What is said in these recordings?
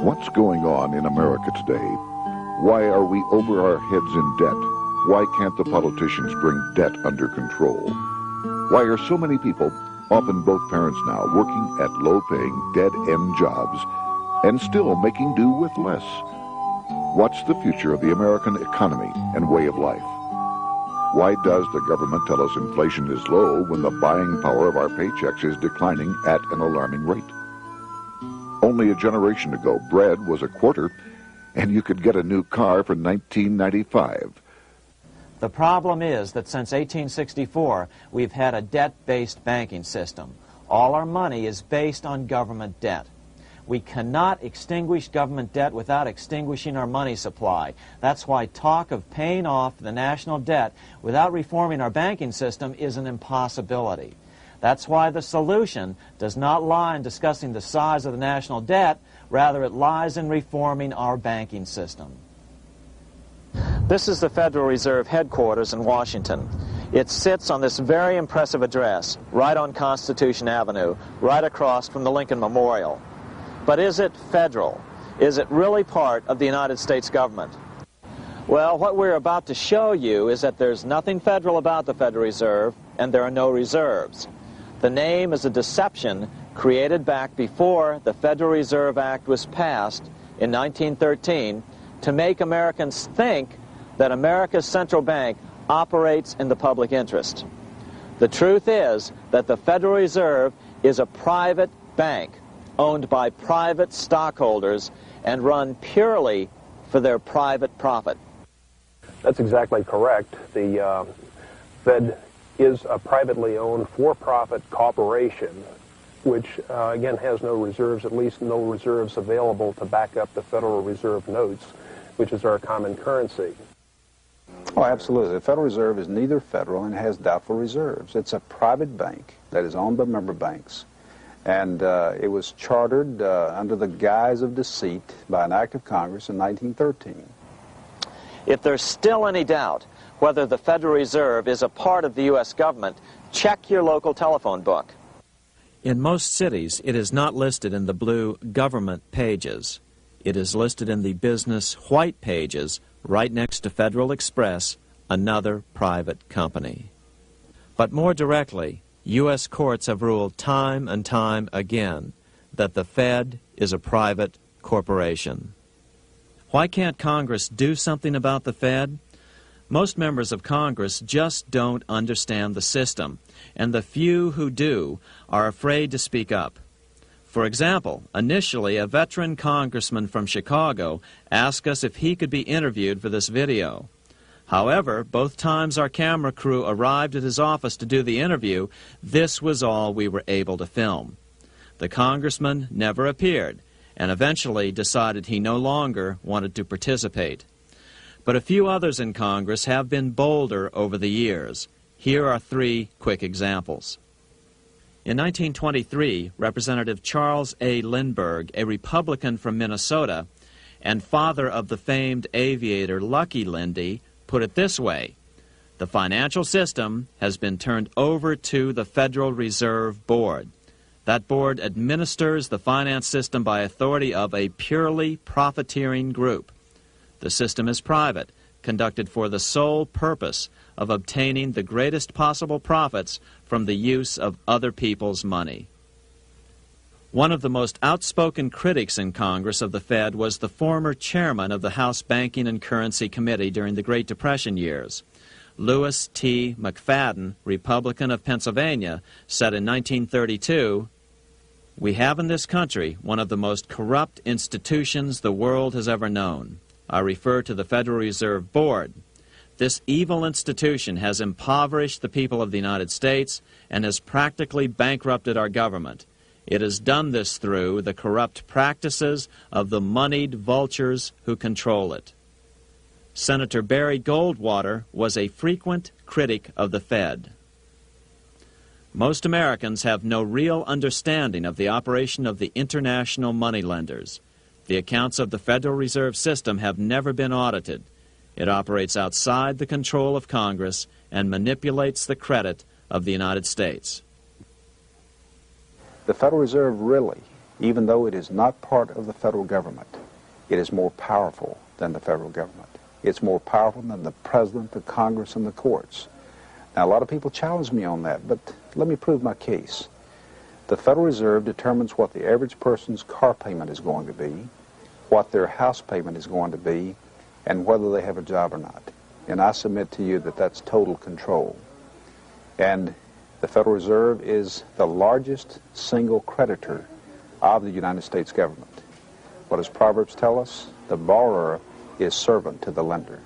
What's going on in America today? Why are we over our heads in debt? Why can't the politicians bring debt under control? Why are so many people, often both parents now, working at low-paying, dead-end jobs and still making do with less? What's the future of the American economy and way of life? Why does the government tell us inflation is low when the buying power of our paychecks is declining at an alarming rate? Only a generation ago, bread was a quarter, and you could get a new car for $19.95. The problem is that since 1864, we've had a debt-based banking system. All our money is based on government debt. We cannot extinguish government debt without extinguishing our money supply. That's why talk of paying off the national debt without reforming our banking system is an impossibility. That's why the solution does not lie in discussing the size of the national debt, rather it lies in reforming our banking system. This is the Federal Reserve headquarters in Washington. It sits on this very impressive address, right on Constitution Avenue, right across from the Lincoln Memorial. But is it federal? Is it really part of the United States government? Well, what we're about to show you is that there's nothing federal about the Federal Reserve, and there are no reserves. The name is a deception created back before the Federal Reserve Act was passed in 1913 to make Americans think that America's central bank operates in the public interest. The truth is that the Federal Reserve is a private bank owned by private stockholders and run purely for their private profit. That's exactly correct. The Fed is a privately owned for-profit corporation which, again, has no reserves, at least no reserves available to back up the Federal Reserve notes, which is our common currency. Oh, absolutely. The Federal Reserve is neither federal and has doubtful reserves. It's a private bank that is owned by member banks. And it was chartered under the guise of deceit by an act of Congress in 1913. If there's still any doubt whether the Federal Reserve is a part of the U.S. government, check your local telephone book. In most cities, it is not listed in the blue government pages. It is listed in the business white pages right next to Federal Express, another private company. But more directly, U.S. courts have ruled time and time again that the Fed is a private corporation. Why can't Congress do something about the Fed? Most members of Congress just don't understand the system, and the few who do are afraid to speak up. For example, initially a veteran congressman from Chicago asked us if he could be interviewed for this video. However, both times our camera crew arrived at his office to do the interview, this was all we were able to film. The congressman never appeared, and eventually decided he no longer wanted to participate. But a few others in Congress have been bolder over the years. Here are 3 quick examples. In 1923, Representative Charles A. Lindbergh, a Republican from Minnesota, and father of the famed aviator Lucky Lindy, put it this way: the financial system has been turned over to the Federal Reserve Board. That board administers the finance system by authority of a purely profiteering group. The system is private, conducted for the sole purpose of obtaining the greatest possible profits from the use of other people's money. One of the most outspoken critics in Congress of the Fed was the former chairman of the House Banking and Currency Committee during the Great Depression years. Louis T. McFadden, Republican of Pennsylvania, said in 1932, "We have in this country one of the most corrupt institutions the world has ever known. I refer to the Federal Reserve Board. This evil institution has impoverished the people of the United States and has practically bankrupted our government. It has done this through the corrupt practices of the moneyed vultures who control it." Senator Barry Goldwater was a frequent critic of the Fed. Most Americans have no real understanding of the operation of the international moneylenders. The accounts of the Federal Reserve System have never been audited. It operates outside the control of Congress and manipulates the credit of the United States. The Federal Reserve really even though it is not part of the federal government, it is more powerful than the federal government. It's more powerful than the president, the Congress, and the courts. Now, a lot of people challenge me on that, but let me prove my case. The Federal Reserve determines what the average person's car payment is going to be, what their house payment is going to be, and whether they have a job or not. And I submit to you that that's total control. And the Federal Reserve is the largest single creditor of the United States government. What does Proverbs tell us? The borrower is servant to the lender.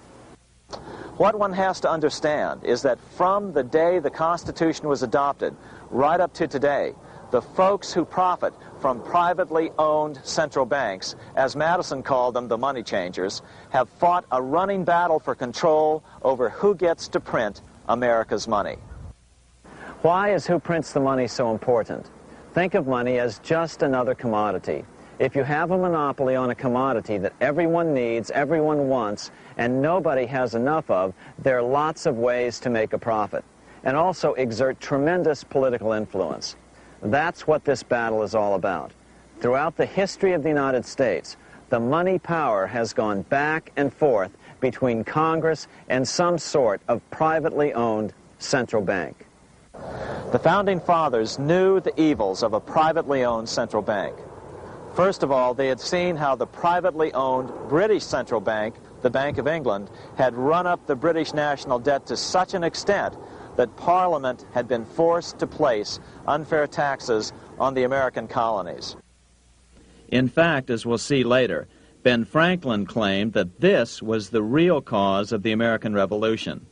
What one has to understand is that from the day the Constitution was adopted right up to today, the folks who profit from privately owned central banks, as Madison called them, the money changers, have fought a running battle for control over who gets to print America's money. Why is who prints the money so important? Think of money as just another commodity. If you have a monopoly on a commodity that everyone needs, everyone wants, and nobody has enough of, there are lots of ways to make a profit, and also exert tremendous political influence. That's what this battle is all about. Throughout the history of the United States, the money power has gone back and forth between Congress and some sort of privately owned central bank. The Founding Fathers knew the evils of a privately owned central bank. First of all, they had seen how the privately owned British central bank, the Bank of England, had run up the British national debt to such an extent that Parliament had been forced to place unfair taxes on the American colonies. In fact, as we'll see later, Ben Franklin claimed that this was the real cause of the American Revolution.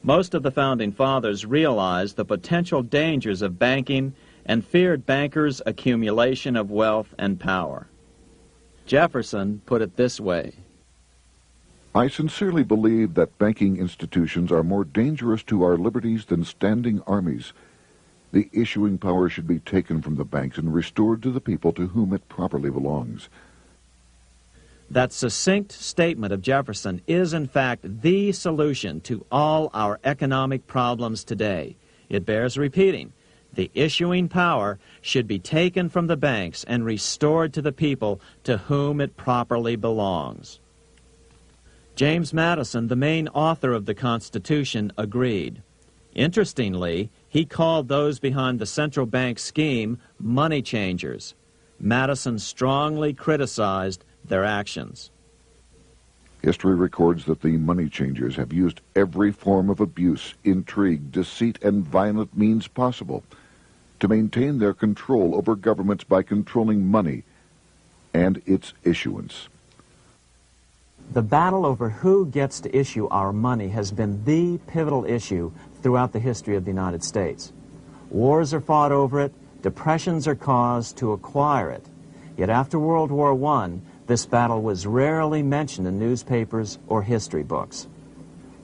Most of the Founding Fathers realized the potential dangers of banking and feared bankers' accumulation of wealth and power. Jefferson put it this way: I sincerely believe that banking institutions are more dangerous to our liberties than standing armies. The issuing power should be taken from the banks and restored to the people to whom it properly belongs. That succinct statement of Jefferson is, in fact, the solution to all our economic problems today. It bears repeating. The issuing power should be taken from the banks and restored to the people to whom it properly belongs. James Madison, the main author of the Constitution, agreed. Interestingly, he called those behind the central bank scheme money changers. Madison strongly criticized their actions. History records that the money changers have used every form of abuse, intrigue, deceit, and violent means possible to maintain their control over governments by controlling money and its issuance. The battle over who gets to issue our money has been the pivotal issue throughout the history of the United States. Wars are fought over it, depressions are caused to acquire it. Yet after World War I, this battle was rarely mentioned in newspapers or history books.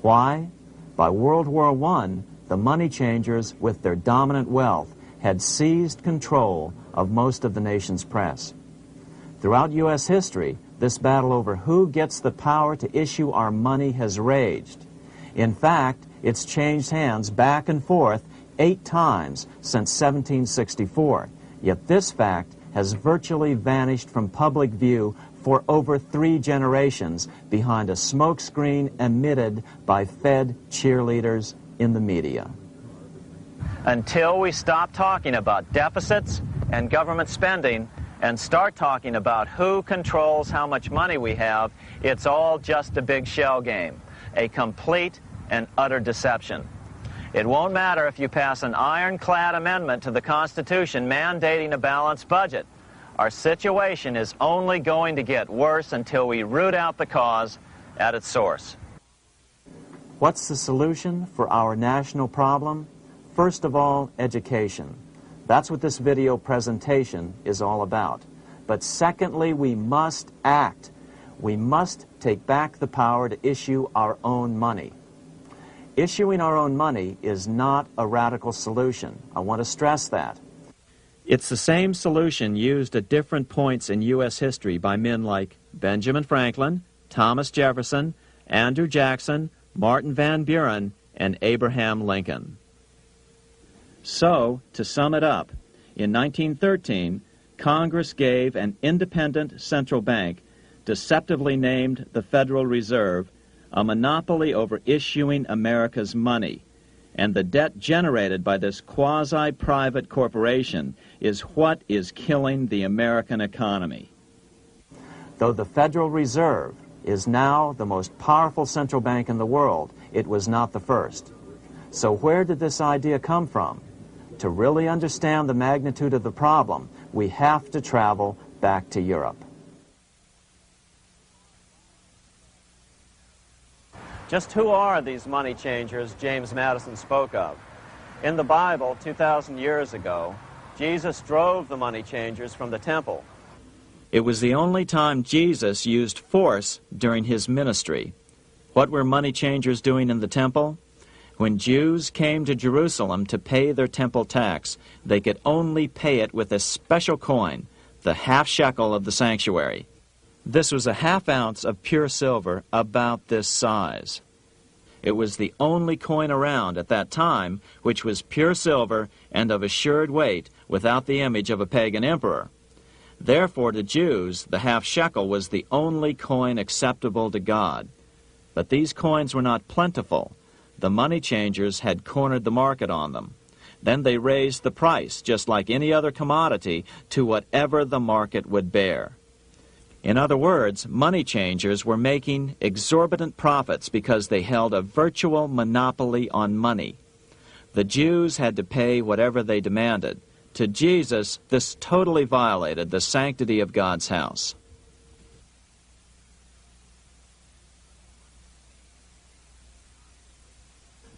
Why? By World War I, the money changers, with their dominant wealth, had seized control of most of the nation's press. Throughout U.S. history, this battle over who gets the power to issue our money has raged. In fact, it's changed hands back and forth 8 times since 1764. Yet this fact has virtually vanished from public view for over 3 generations behind a smokescreen emitted by Fed cheerleaders in the media. Until we stop talking about deficits and government spending and start talking about who controls how much money we have, it's all just a big shell game, a complete and utter deception. It won't matter if you pass an ironclad amendment to the Constitution mandating a balanced budget. Our situation is only going to get worse until we root out the cause at its source. What's the solution for our national problem? First of all, education. That's what this video presentation is all about. But secondly, we must act. We must take back the power to issue our own money. Issuing our own money is not a radical solution. I want to stress that. It's the same solution used at different points in U.S. history by men like Benjamin Franklin, Thomas Jefferson, Andrew Jackson, Martin Van Buren, and Abraham Lincoln. So, to sum it up, in 1913, Congress gave an independent central bank, deceptively named the Federal Reserve, a monopoly over issuing America's money, and the debt generated by this quasi-private corporation is what is killing the American economy. Though the Federal Reserve is now the most powerful central bank in the world, it was not the first. So where did this idea come from? To really understand the magnitude of the problem, we have to travel back to Europe. Just who are these money changers James Madison spoke of? In the Bible, 2,000 years ago, Jesus drove the money changers from the temple. It was the only time Jesus used force during his ministry. What were money changers doing in the temple? When Jews came to Jerusalem to pay their temple tax, they could only pay it with a special coin, the half shekel of the sanctuary. This was a half ounce of pure silver about this size. It was the only coin around at that time which was pure silver and of assured weight without the image of a pagan emperor. Therefore, to Jews, the half shekel was the only coin acceptable to God. But these coins were not plentiful. The money changers had cornered the market on them. Then they raised the price, just like any other commodity, to whatever the market would bear. In other words, money changers were making exorbitant profits because they held a virtual monopoly on money. The Jews had to pay whatever they demanded. To Jesus, this totally violated the sanctity of God's house.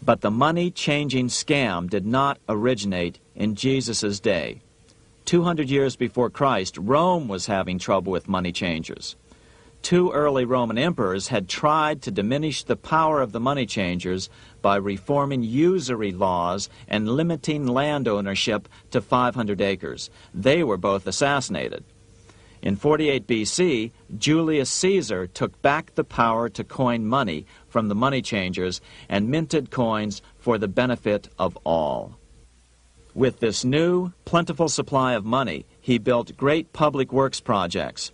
But the money-changing scam did not originate in Jesus' day. 200 years before Christ, Rome was having trouble with money changers. 2 early Roman emperors had tried to diminish the power of the money changers by reforming usury laws and limiting land ownership to 500 acres. They were both assassinated. In 48 BC, Julius Caesar took back the power to coin money from the money changers and minted coins for the benefit of all. With this new, plentiful supply of money, he built great public works projects.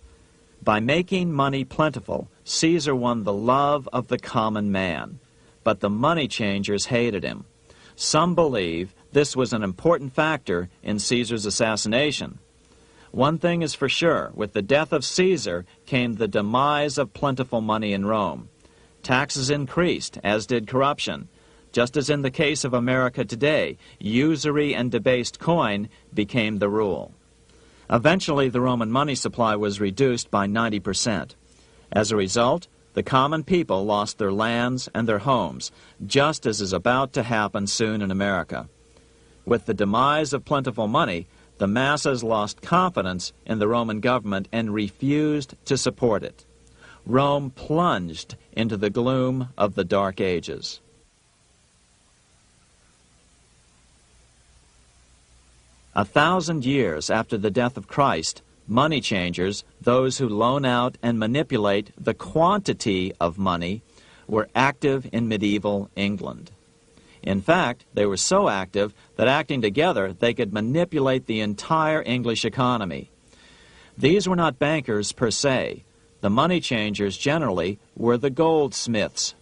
By making money plentiful, Caesar won the love of the common man. But the money changers hated him. Some believe this was an important factor in Caesar's assassination. One thing is for sure, with the death of Caesar came the demise of plentiful money in Rome. Taxes increased, as did corruption. Just as in the case of America today, usury and debased coin became the rule. Eventually, the Roman money supply was reduced by 90%. As a result, the common people lost their lands and their homes, just as is about to happen soon in America. With the demise of plentiful money, the masses lost confidence in the Roman government and refused to support it. Rome plunged into the gloom of the Dark Ages. A 1,000 years after the death of Christ, money changers, those who loan out and manipulate the quantity of money, were active in medieval England. In fact, they were so active that acting together, they could manipulate the entire English economy. These were not bankers per se. The money changers generally were the goldsmiths.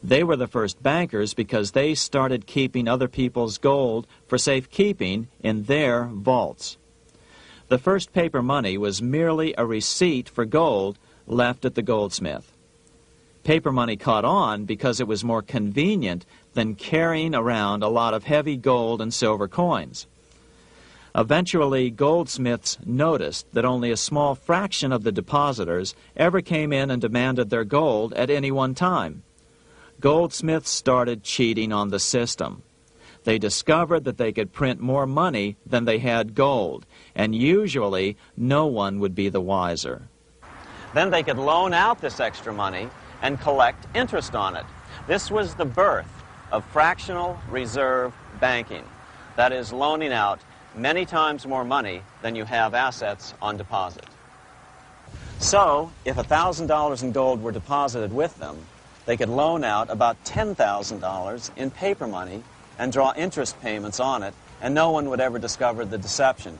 They were the first bankers because they started keeping other people's gold for safekeeping in their vaults. The first paper money was merely a receipt for gold left at the goldsmith. Paper money caught on because it was more convenient than carrying around a lot of heavy gold and silver coins. Eventually, goldsmiths noticed that only a small fraction of the depositors ever came in and demanded their gold at any one time. Goldsmiths started cheating on the system. They discovered that they could print more money than they had gold, and usually no one would be the wiser. Then they could loan out this extra money and collect interest on it. This was the birth of fractional reserve banking. That is, loaning out many times more money than you have assets on deposit. So, if $1,000 in gold were deposited with them, they could loan out about $10,000 in paper money and draw interest payments on it, and no one would ever discover the deception.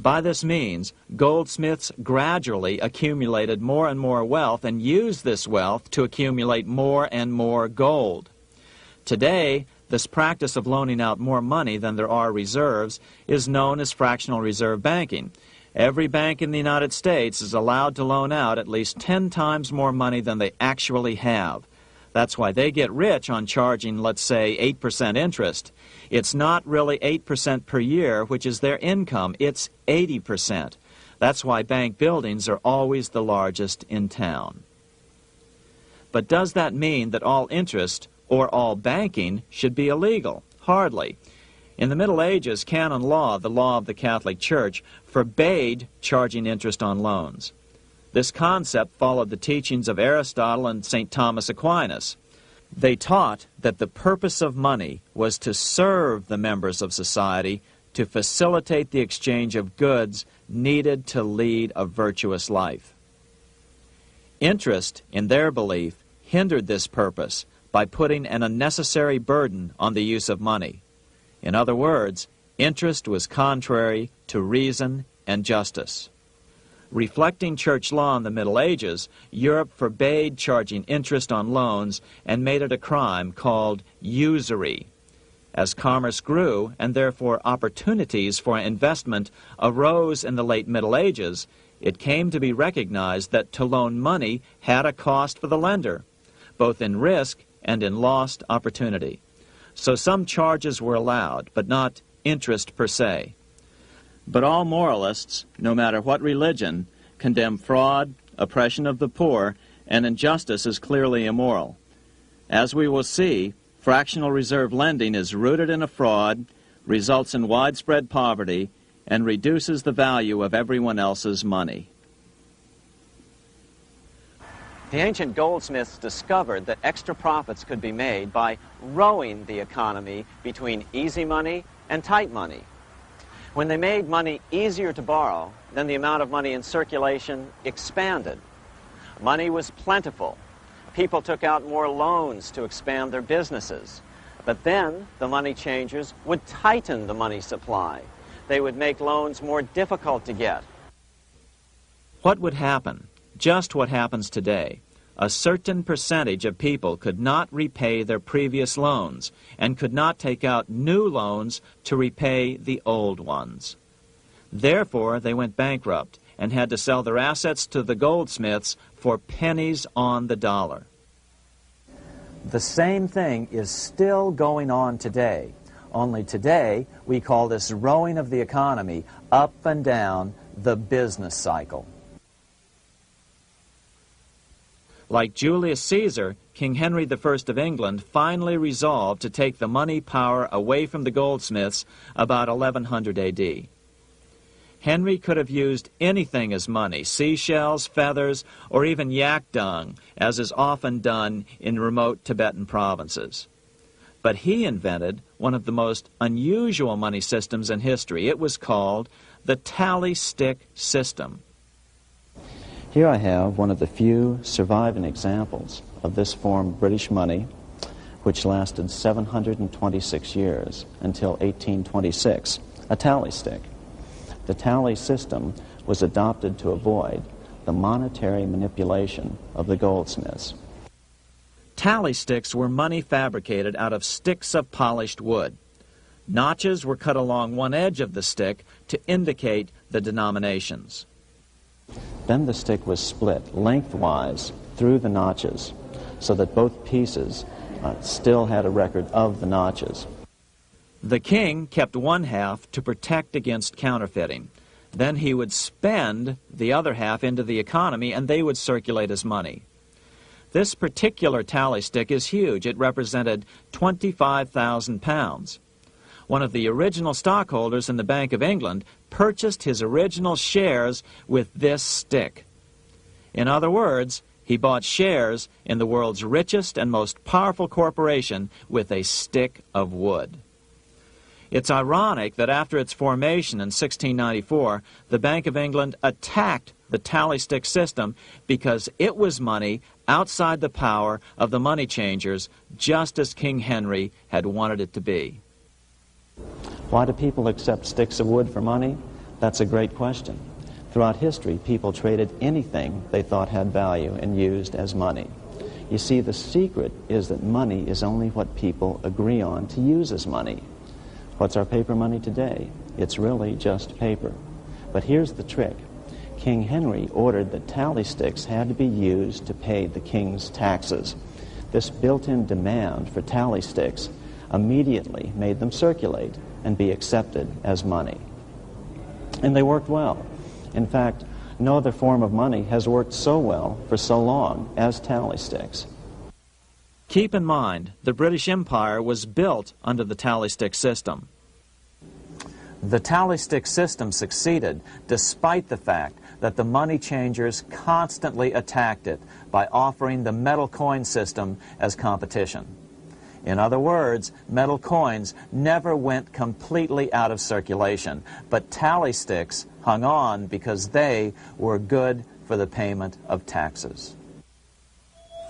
By this means, goldsmiths gradually accumulated more and more wealth and used this wealth to accumulate more and more gold. Today, this practice of loaning out more money than there are reserves is known as fractional reserve banking. Every bank in the United States is allowed to loan out at least 10 times more money than they actually have. That's why they get rich on charging, let's say, 8% interest. It's not really 8% per year, which is their income. It's 80%. That's why bank buildings are always the largest in town. But does that mean that all interest or all banking should be illegal? Hardly. In the Middle Ages, canon law, the law of the Catholic Church, forbade charging interest on loans. This concept followed the teachings of Aristotle and St. Thomas Aquinas. They taught that the purpose of money was to serve the members of society, to facilitate the exchange of goods needed to lead a virtuous life. Interest, in their belief, hindered this purpose by putting an unnecessary burden on the use of money. In other words, interest was contrary to reason and justice. Reflecting church law in the Middle Ages, Europe forbade charging interest on loans and made it a crime called usury. As commerce grew, and therefore opportunities for investment arose in the late Middle Ages, it came to be recognized that to loan money had a cost for the lender, both in risk and in lost opportunity. So some charges were allowed, but not interest per se. But all moralists, no matter what religion, condemn fraud, oppression of the poor, and injustice as clearly immoral. As we will see, fractional reserve lending is rooted in a fraud, results in widespread poverty, and reduces the value of everyone else's money. The ancient goldsmiths discovered that extra profits could be made by rowing the economy between easy money and tight money. When they made money easier to borrow, then the amount of money in circulation expanded. Money was plentiful. People took out more loans to expand their businesses. But then the money changers would tighten the money supply. They would make loans more difficult to get. What would happen? Just what happens today. A certain percentage of people could not repay their previous loans and could not take out new loans to repay the old ones. Therefore, they went bankrupt and had to sell their assets to the goldsmiths for pennies on the dollar. The same thing is still going on today. Only today, we call this rowing of the economy up and down the business cycle. Like Julius Caesar, King Henry I of England finally resolved to take the money power away from the goldsmiths about 1100 A.D. Henry could have used anything as money, seashells, feathers, or even yak dung, as is often done in remote Tibetan provinces. But he invented one of the most unusual money systems in history. It was called the tally stick system. Here I have one of the few surviving examples of this form of British money, which lasted 726 years until 1826, a tally stick. The tally system was adopted to avoid the monetary manipulation of the goldsmiths. Tally sticks were money fabricated out of sticks of polished wood. Notches were cut along one edge of the stick to indicate the denominations. Then the stick was split lengthwise through the notches so that both pieces still had a record of the notches. The king kept one half to protect against counterfeiting. Then he would spend the other half into the economy and they would circulate as money. This particular tally stick is huge. It represented 25,000 pounds. One of the original stockholders in the Bank of England purchased his original shares with this stick. In other words, he bought shares in the world's richest and most powerful corporation with a stick of wood. It's ironic that after its formation in 1694, the Bank of England attacked the tally stick system because it was money outside the power of the money changers, just as King Henry had wanted it to be. Why do people accept sticks of wood for money? That's a great question. Throughout history, people traded anything they thought had value and used as money. You see, the secret is that money is only what people agree on to use as money. What's our paper money today? It's really just paper. But here's the trick. King Henry ordered that tally sticks had to be used to pay the king's taxes. This built-in demand for tally sticks immediately made them circulate and be accepted as money. And they worked well. In fact, no other form of money has worked so well for so long as tally sticks. Keep in mind, the British Empire was built under the tally stick system. The tally stick system succeeded despite the fact that the money changers constantly attacked it by offering the metal coin system as competition. In other words, metal coins never went completely out of circulation, but tally sticks hung on because they were good for the payment of taxes.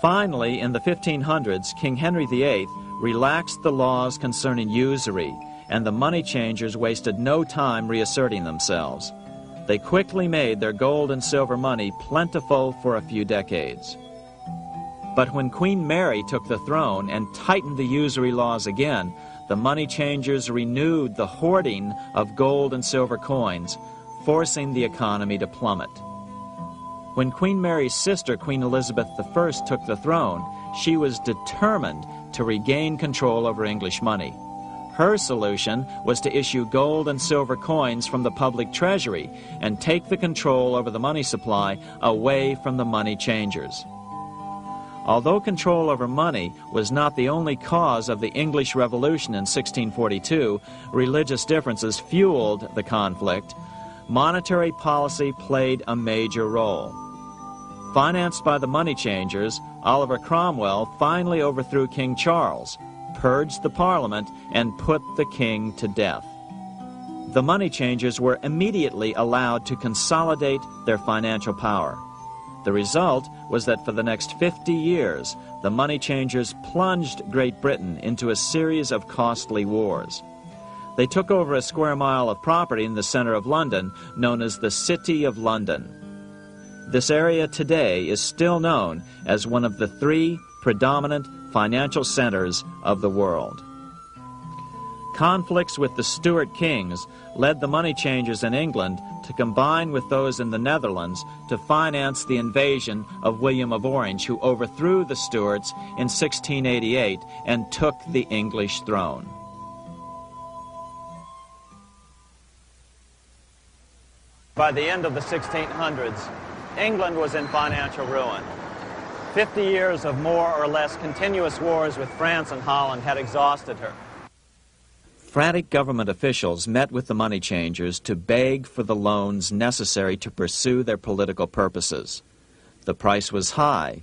Finally, in the 1500s, King Henry VIII relaxed the laws concerning usury, and the money changers wasted no time reasserting themselves. They quickly made their gold and silver money plentiful for a few decades. But when Queen Mary took the throne and tightened the usury laws again, the money changers renewed the hoarding of gold and silver coins, forcing the economy to plummet. When Queen Mary's sister, Queen Elizabeth I, took the throne, she was determined to regain control over English money. Her solution was to issue gold and silver coins from the public treasury and take the control over the money supply away from the money changers. Although control over money was not the only cause of the English Revolution in 1642, religious differences fueled the conflict. Monetary policy played a major role. Financed by the money changers, Oliver Cromwell finally overthrew King Charles, purged the Parliament, and put the king to death. The money changers were immediately allowed to consolidate their financial power. The result was that for the next 50 years, the money changers plunged Great Britain into a series of costly wars. They took over a square mile of property in the center of London, known as the City of London. This area today is still known as one of the 3 predominant financial centers of the world. Conflicts with the Stuart kings led the money changers in England to combine with those in the Netherlands to finance the invasion of William of Orange, who overthrew the Stuarts in 1688 and took the English throne. By the end of the 1600s, England was in financial ruin. 50 years of more or less continuous wars with France and Holland had exhausted her. Frantic government officials met with the money changers to beg for the loans necessary to pursue their political purposes. The price was high: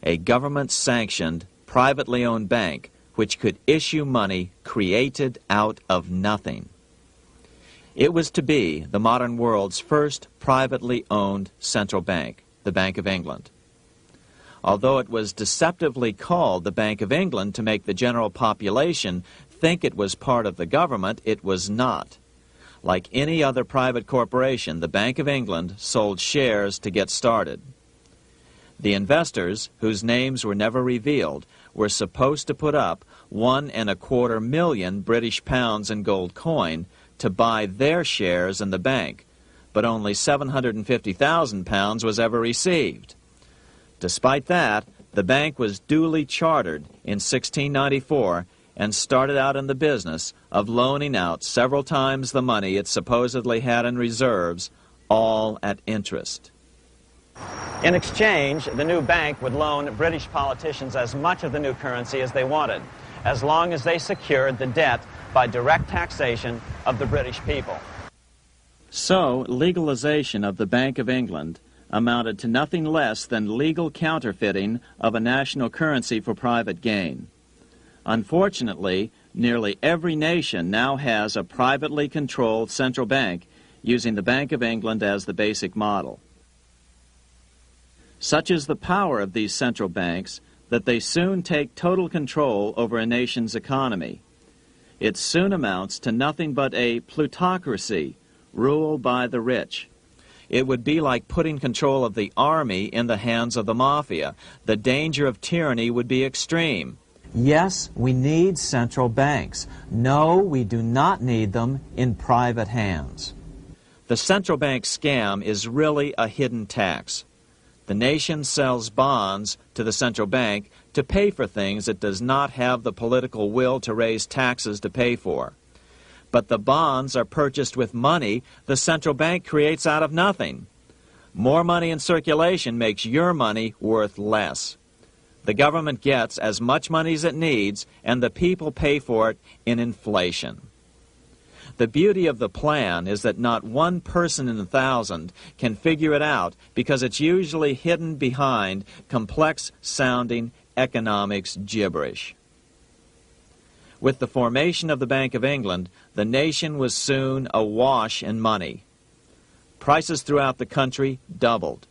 a government-sanctioned, privately owned bank which could issue money created out of nothing. It was to be the modern world's first privately owned central bank, the Bank of England. Although it was deceptively called the Bank of England to make the general population think it was part of the government, it was not. Like any other private corporation, the Bank of England sold shares to get started. The investors, whose names were never revealed, were supposed to put up £1.25 million British pounds in gold coin to buy their shares in the bank, but only £750,000 was ever received. Despite that, the bank was duly chartered in 1694 and started out in the business of loaning out several times the money it supposedly had in reserves, all at interest. In exchange, the new bank would loan British politicians as much of the new currency as they wanted, as long as they secured the debt by direct taxation of the British people. So, legalization of the Bank of England amounted to nothing less than legal counterfeiting of a national currency for private gain. Unfortunately, nearly every nation now has a privately controlled central bank using the Bank of England as the basic model. Such is the power of these central banks that they soon take total control over a nation's economy. It soon amounts to nothing but a plutocracy, rule by the rich. It would be like putting control of the army in the hands of the mafia. The danger of tyranny would be extreme. Yes, we need central banks. No, we do not need them in private hands. The central bank scam is really a hidden tax. The nation sells bonds to the central bank to pay for things it does not have the political will to raise taxes to pay for. But the bonds are purchased with money the central bank creates out of nothing. More money in circulation makes your money worth less. The government gets as much money as it needs, and the people pay for it in inflation. The beauty of the plan is that not one person in 1,000 can figure it out because it's usually hidden behind complex-sounding economics gibberish. With the formation of the Bank of England, the nation was soon awash in money. Prices throughout the country doubled.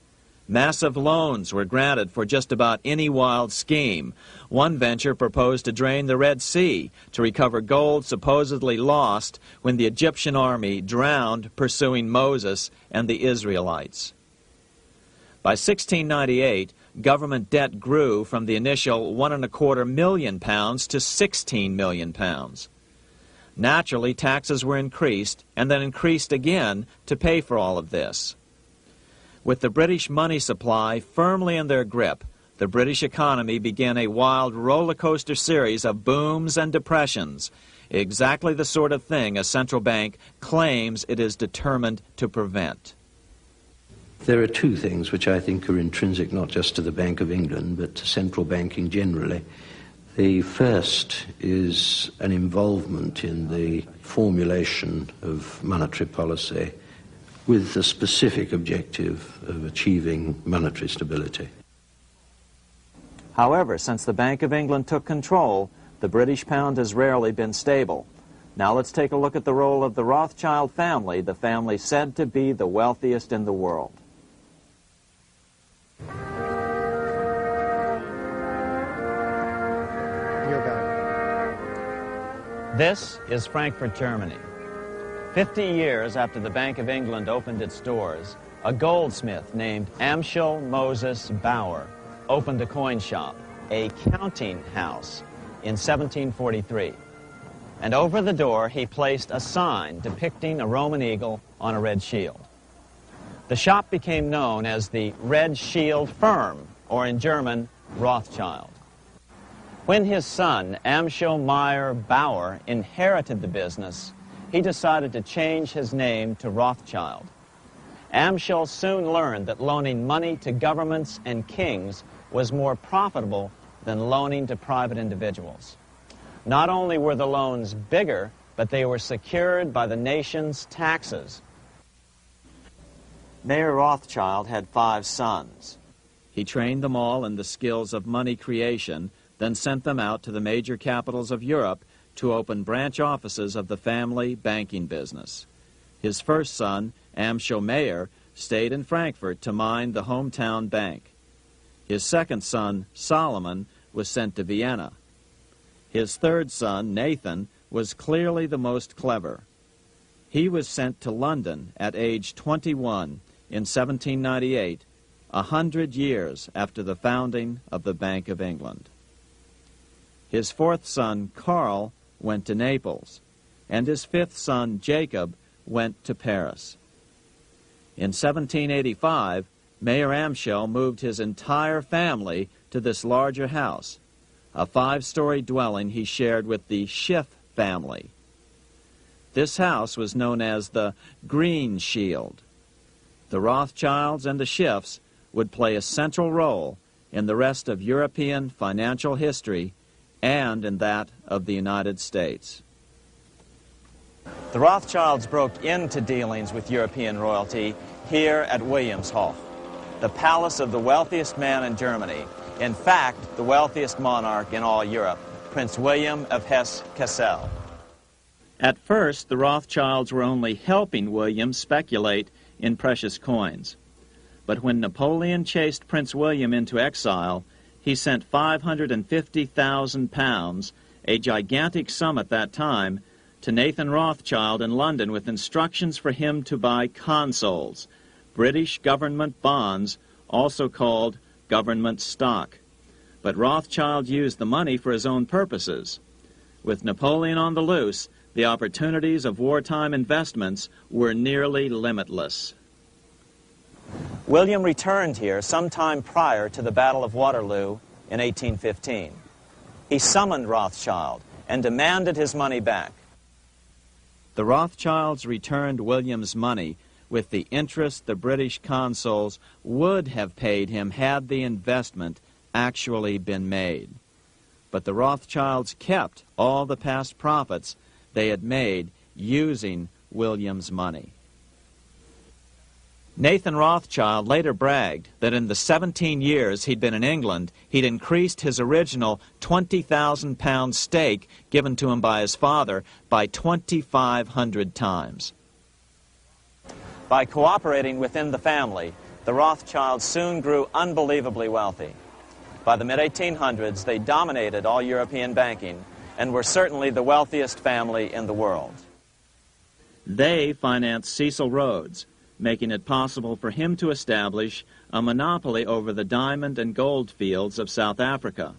Massive loans were granted for just about any wild scheme. One venture proposed to drain the Red Sea to recover gold supposedly lost when the Egyptian army drowned pursuing Moses and the Israelites. By 1698, government debt grew from the initial £1.25 million to £16 million. Naturally, taxes were increased and then increased again to pay for all of this. With the British money supply firmly in their grip, the British economy began a wild roller coaster series of booms and depressions, exactly the sort of thing a central bank claims it is determined to prevent. There are two things which I think are intrinsic not just to the Bank of England but to central banking generally. The first is an involvement in the formulation of monetary policy with the specific objective of achieving monetary stability. However, since the Bank of England took control, the British pound has rarely been stable. Now let's take a look at the role of the Rothschild family, the family said to be the wealthiest in the world. This is Frankfurt, Germany. 50 years after the Bank of England opened its doors, a goldsmith named Amschel Moses Bauer opened a coin shop, a counting house, in 1743. And over the door he placed a sign depicting a Roman eagle on a red shield. The shop became known as the Red Shield Firm, or in German, Rothschild. When his son, Amschel Meyer Bauer, inherited the business, he decided to change his name to Rothschild. Amschel soon learned that loaning money to governments and kings was more profitable than loaning to private individuals. Not only were the loans bigger, but they were secured by the nation's taxes. Mayer Rothschild had 5 sons. He trained them all in the skills of money creation, then sent them out to the major capitals of Europe to open branch offices of the family banking business. His first son, Amschel Meyer, stayed in Frankfurt to mind the hometown bank. His second son, Solomon, was sent to Vienna. His third son, Nathan, was clearly the most clever. He was sent to London at age 21 in 1798, 100 years after the founding of the Bank of England. His fourth son, Karl, went to Naples, and his fifth son, Jacob, went to Paris. In 1785, Mayer Amschel moved his entire family to this larger house, a 5-story dwelling he shared with the Schiff family. This house was known as the Green Shield. The Rothschilds and the Schiffs would play a central role in the rest of European financial history and in that of the United States. The Rothschilds broke into dealings with European royalty here at Wilhelmshof, the palace of the wealthiest man in Germany. In fact, the wealthiest monarch in all Europe, Prince William of Hesse-Kassel. At first, the Rothschilds were only helping William speculate in precious coins. But when Napoleon chased Prince William into exile, he sent £550,000, a gigantic sum at that time, to Nathan Rothschild in London with instructions for him to buy consols, British government bonds, also called government stock. But Rothschild used the money for his own purposes. With Napoleon on the loose, the opportunities of wartime investments were nearly limitless. William returned here sometime prior to the Battle of Waterloo in 1815. He summoned Rothschild and demanded his money back. The Rothschilds returned William's money with the interest the British consuls would have paid him had the investment actually been made. But the Rothschilds kept all the past profits they had made using William's money. Nathan Rothschild later bragged that in the 17 years he'd been in England, he'd increased his original £20,000 stake given to him by his father by 2,500 times. By cooperating within the family, the Rothschilds soon grew unbelievably wealthy. By the mid-1800s, they dominated all European banking and were certainly the wealthiest family in the world. They financed Cecil Rhodes, making it possible for him to establish a monopoly over the diamond and gold fields of South Africa.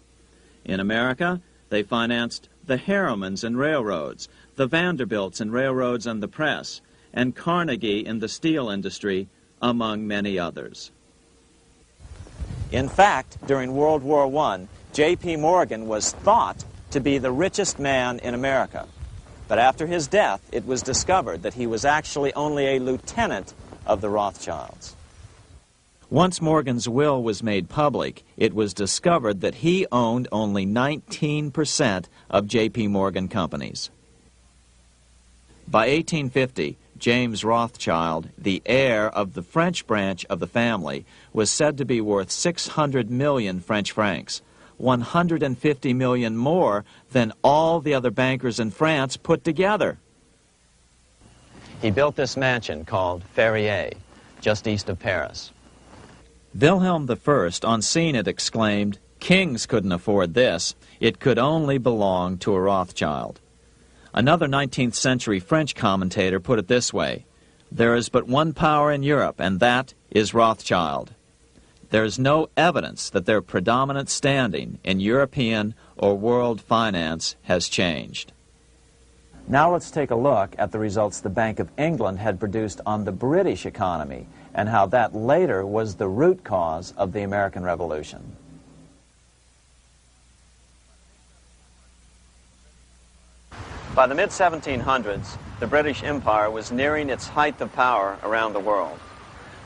In America, they financed the Harrimans and railroads, the Vanderbilts and railroads and the press, and Carnegie in the steel industry, among many others. In fact, during World War I, J.P. Morgan was thought to be the richest man in America. But after his death, it was discovered that he was actually only a lieutenant of the Rothschilds. Once Morgan's will was made public, it was discovered that he owned only 19% of J.P. Morgan companies. By 1850, James Rothschild, the heir of the French branch of the family, was said to be worth 600 million French francs, 150 million more than all the other bankers in France put together. He built this mansion called Ferrier, just east of Paris. Wilhelm I, on seeing it, exclaimed, "Kings couldn't afford this. It could only belong to a Rothschild." Another 19th century French commentator put it this way: "There is but one power in Europe, and that is Rothschild." There is no evidence that their predominant standing in European or world finance has changed. Now let's take a look at the results the Bank of England had produced on the British economy and how that later was the root cause of the American Revolution. By the mid-1700s, the British Empire was nearing its height of power around the world.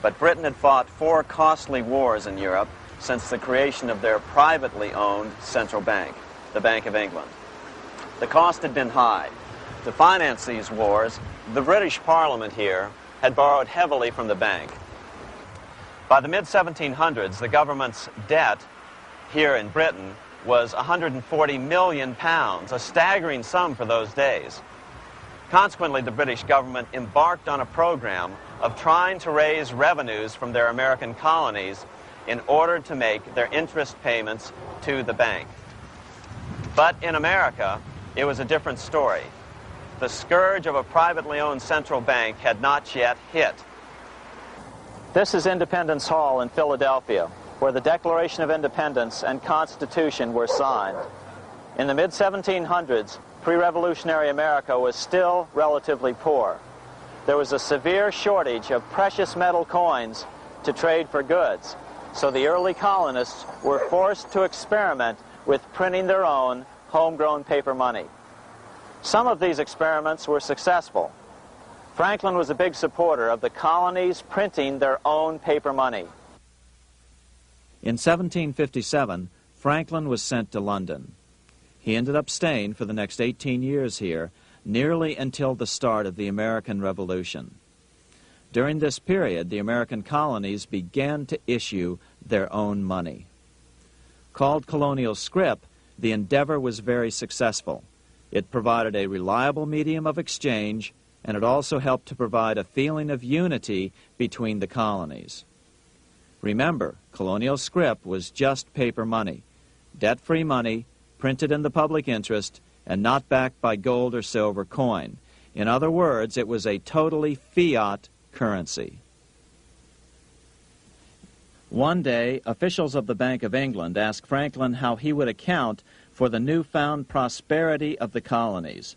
But Britain had fought 4 costly wars in Europe since the creation of their privately owned central bank, the Bank of England. The cost had been high. To finance these wars, the British Parliament here had borrowed heavily from the bank. By the mid-1700s, the government's debt here in Britain was £140 million, a staggering sum for those days. Consequently, the British government embarked on a program of trying to raise revenues from their American colonies in order to make their interest payments to the bank. But in America, it was a different story. The scourge of a privately owned central bank had not yet hit. This is Independence Hall in Philadelphia, where the Declaration of Independence and Constitution were signed. In the mid-1700s, pre-revolutionary America was still relatively poor. There was a severe shortage of precious metal coins to trade for goods, so the early colonists were forced to experiment with printing their own homegrown paper money. Some of these experiments were successful. Franklin was a big supporter of the colonies printing their own paper money. In 1757, Franklin was sent to London. He ended up staying for the next 18 years here, nearly until the start of the American Revolution. During this period, the American colonies began to issue their own money. Called colonial scrip, the endeavor was very successful. It provided a reliable medium of exchange, and it also helped to provide a feeling of unity between the colonies. Remember, colonial scrip was just paper money, debt-free money, printed in the public interest, and not backed by gold or silver coin. In other words, it was a totally fiat currency. One day, officials of the Bank of England asked Franklin how he would account for the newfound prosperity of the colonies.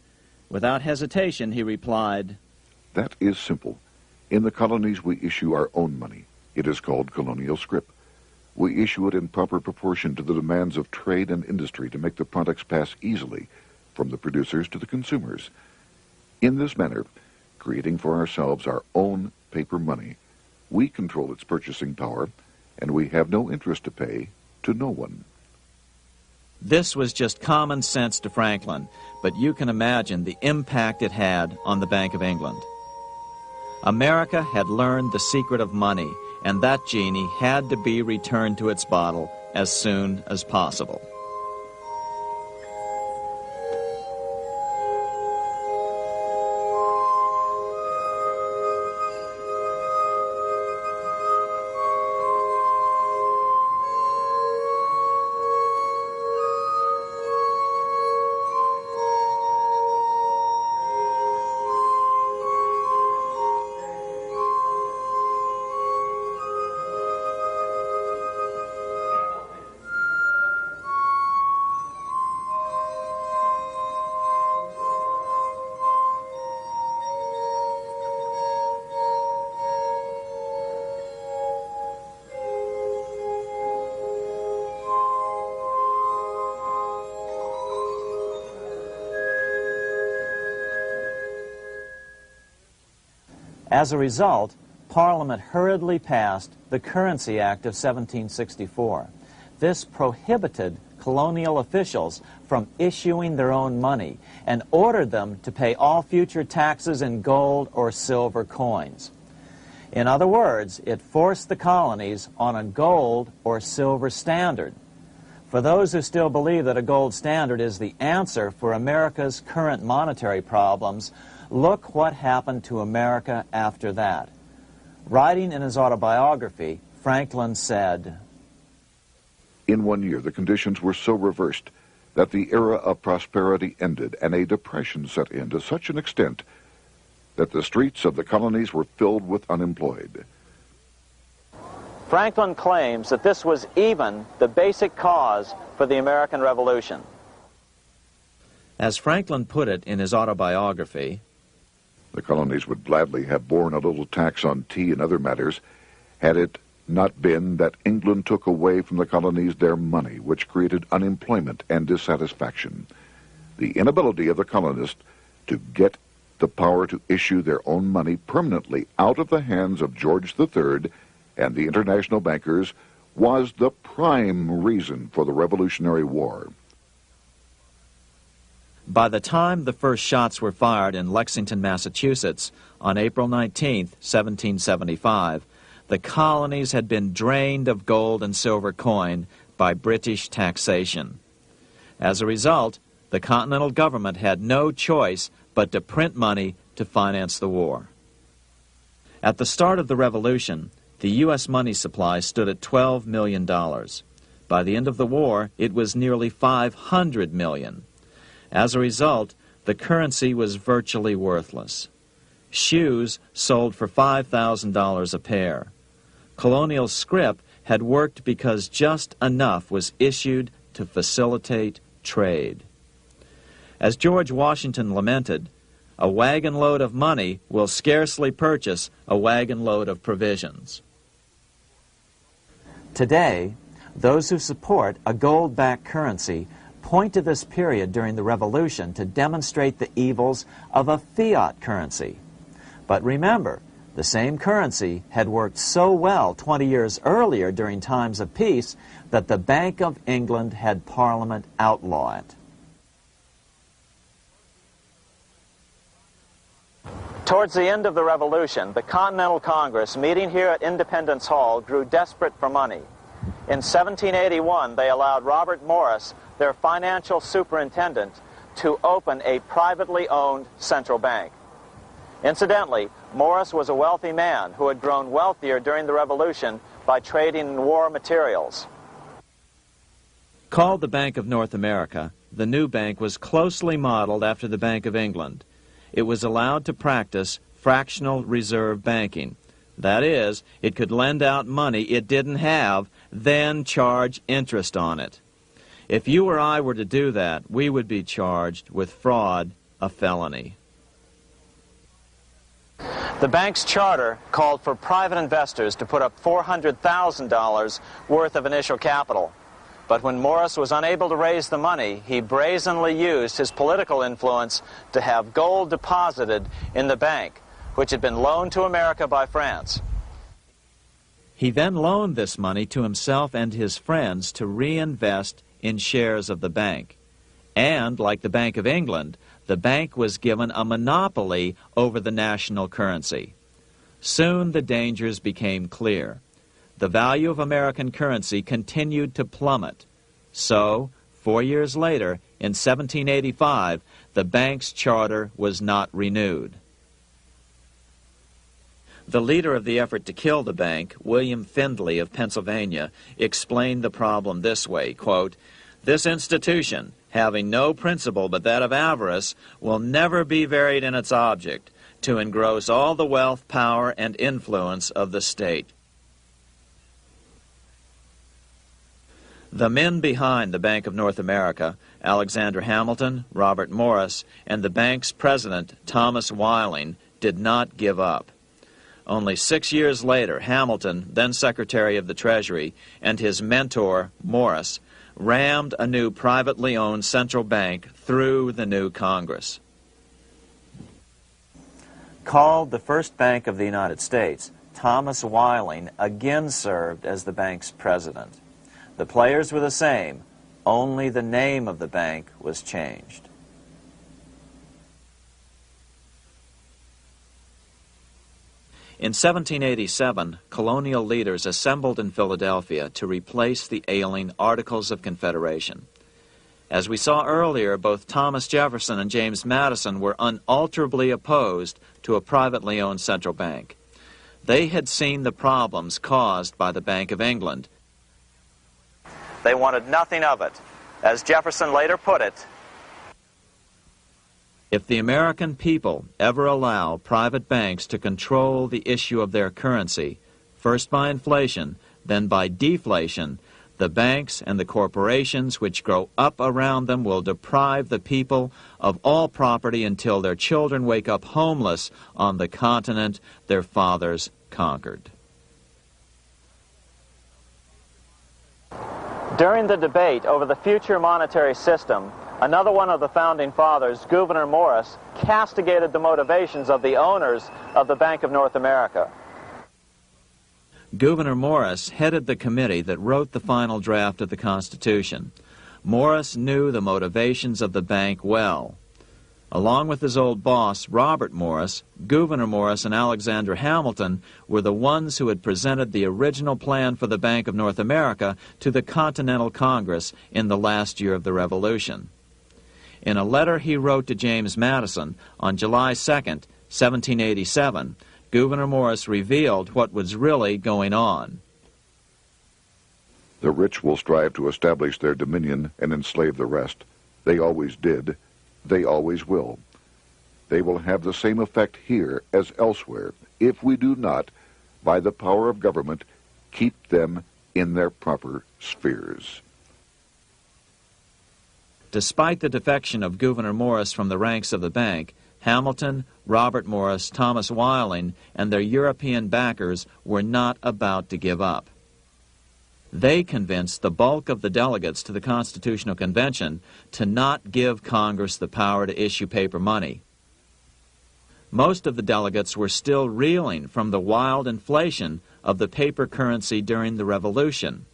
Without hesitation, he replied, "That is simple. In the colonies, we issue our own money. It is called colonial scrip. We issue it in proper proportion to the demands of trade and industry to make the products pass easily from the producers to the consumers. In this manner, creating for ourselves our own paper money, we control its purchasing power, and we have no interest to pay to no one." This was just common sense to Franklin, but you can imagine the impact it had on the Bank of England. America had learned the secret of money, and that genie had to be returned to its bottle as soon as possible. As a result, Parliament hurriedly passed the Currency Act of 1764. This prohibited colonial officials from issuing their own money and ordered them to pay all future taxes in gold or silver coins. In other words, it forced the colonies on a gold or silver standard. For those who still believe that a gold standard is the answer for America's current monetary problems, look what happened to America after that. Writing in his autobiography, Franklin said, "In 1 year, the conditions were so reversed that the era of prosperity ended and a depression set in to such an extent that the streets of the colonies were filled with unemployed." Franklin claims that this was even the basic cause for the American Revolution. As Franklin put it in his autobiography, The colonies would gladly have borne a little tax on tea and other matters had it not been that England took away from the colonies their money, which created unemployment and dissatisfaction. The inability of the colonists to get the power to issue their own money permanently out of the hands of George III and the international bankers was the prime reason for the Revolutionary War. By the time the first shots were fired in Lexington, Massachusetts, on April 19, 1775, the colonies had been drained of gold and silver coin by British taxation. As a result, the Continental government had no choice but to print money to finance the war. At the start of the Revolution, the U.S. money supply stood at $12 million. By the end of the war, it was nearly $500 million. As a result, the currency was virtually worthless. Shoes sold for $5,000 a pair. Colonial scrip had worked because just enough was issued to facilitate trade. As George Washington lamented, "A wagon load of money will scarcely purchase a wagon load of provisions." Today, those who support a gold-backed currency point to this period during the Revolution to demonstrate the evils of a fiat currency. But remember, the same currency had worked so well 20 years earlier during times of peace that the Bank of England had Parliament outlaw it. Towards the end of the Revolution, the Continental Congress, meeting here at Independence Hall, grew desperate for money. In 1781, they allowed Robert Morris, their financial superintendent, to open a privately owned central bank. Incidentally, Morris was a wealthy man who had grown wealthier during the Revolution by trading in war materials. Called the Bank of North America, the new bank was closely modeled after the Bank of England. It was allowed to practice fractional reserve banking. That is, it could lend out money it didn't have, then charge interest on it. If you or I were to do that, we would be charged with fraud, a felony. The bank's charter called for private investors to put up $400,000 worth of initial capital. But when Morris was unable to raise the money, he brazenly used his political influence to have gold deposited in the bank, which had been loaned to America by France. He then loaned this money to himself and his friends to reinvest in shares of the bank. And, like the Bank of England, the bank was given a monopoly over the national currency. Soon the dangers became clear. The value of American currency continued to plummet. So, 4 years later, in 1785, the bank's charter was not renewed. The leader of the effort to kill the bank, William Findley of Pennsylvania, explained the problem this way, quote, "This institution, having no principle but that of avarice, will never be varied in its object, to engross all the wealth, power, and influence of the state." The men behind the Bank of North America, Alexander Hamilton, Robert Morris, and the bank's president, Thomas Weiling, did not give up. Only 6 years later, Hamilton, then Secretary of the Treasury, and his mentor, Morris, rammed a new privately owned central bank through the new Congress. Called the first bank of the United States, Thomas Weiling again served as the bank's president. The players were the same, only the name of the bank was changed. In 1787, colonial leaders assembled in Philadelphia to replace the ailing Articles of Confederation. As we saw earlier, both Thomas Jefferson and James Madison were unalterably opposed to a privately owned central bank. They had seen the problems caused by the Bank of England. They wanted nothing of it. As Jefferson later put it, "If the American people ever allow private banks to control the issue of their currency, first by inflation, then by deflation, the banks and the corporations which grow up around them will deprive the people of all property until their children wake up homeless on the continent their fathers conquered." During the debate over the future monetary system, another one of the founding fathers, Gouverneur Morris, castigated the motivations of the owners of the Bank of North America. Gouverneur Morris headed the committee that wrote the final draft of the Constitution. Morris knew the motivations of the bank well. Along with his old boss, Robert Morris, Gouverneur Morris and Alexander Hamilton were the ones who had presented the original plan for the Bank of North America to the Continental Congress in the last year of the Revolution. In a letter he wrote to James Madison on July 2nd, 1787, Gouverneur Morris revealed what was really going on. "The rich will strive to establish their dominion and enslave the rest. They always did. They always will. They will have the same effect here as elsewhere if we do not, by the power of government, keep them in their proper spheres." Despite the defection of Gouverneur Morris from the ranks of the bank, Hamilton, Robert Morris, Thomas Weiling, and their European backers were not about to give up. They convinced the bulk of the delegates to the Constitutional Convention to not give Congress the power to issue paper money. Most of the delegates were still reeling from the wild inflation of the paper currency during the Revolution.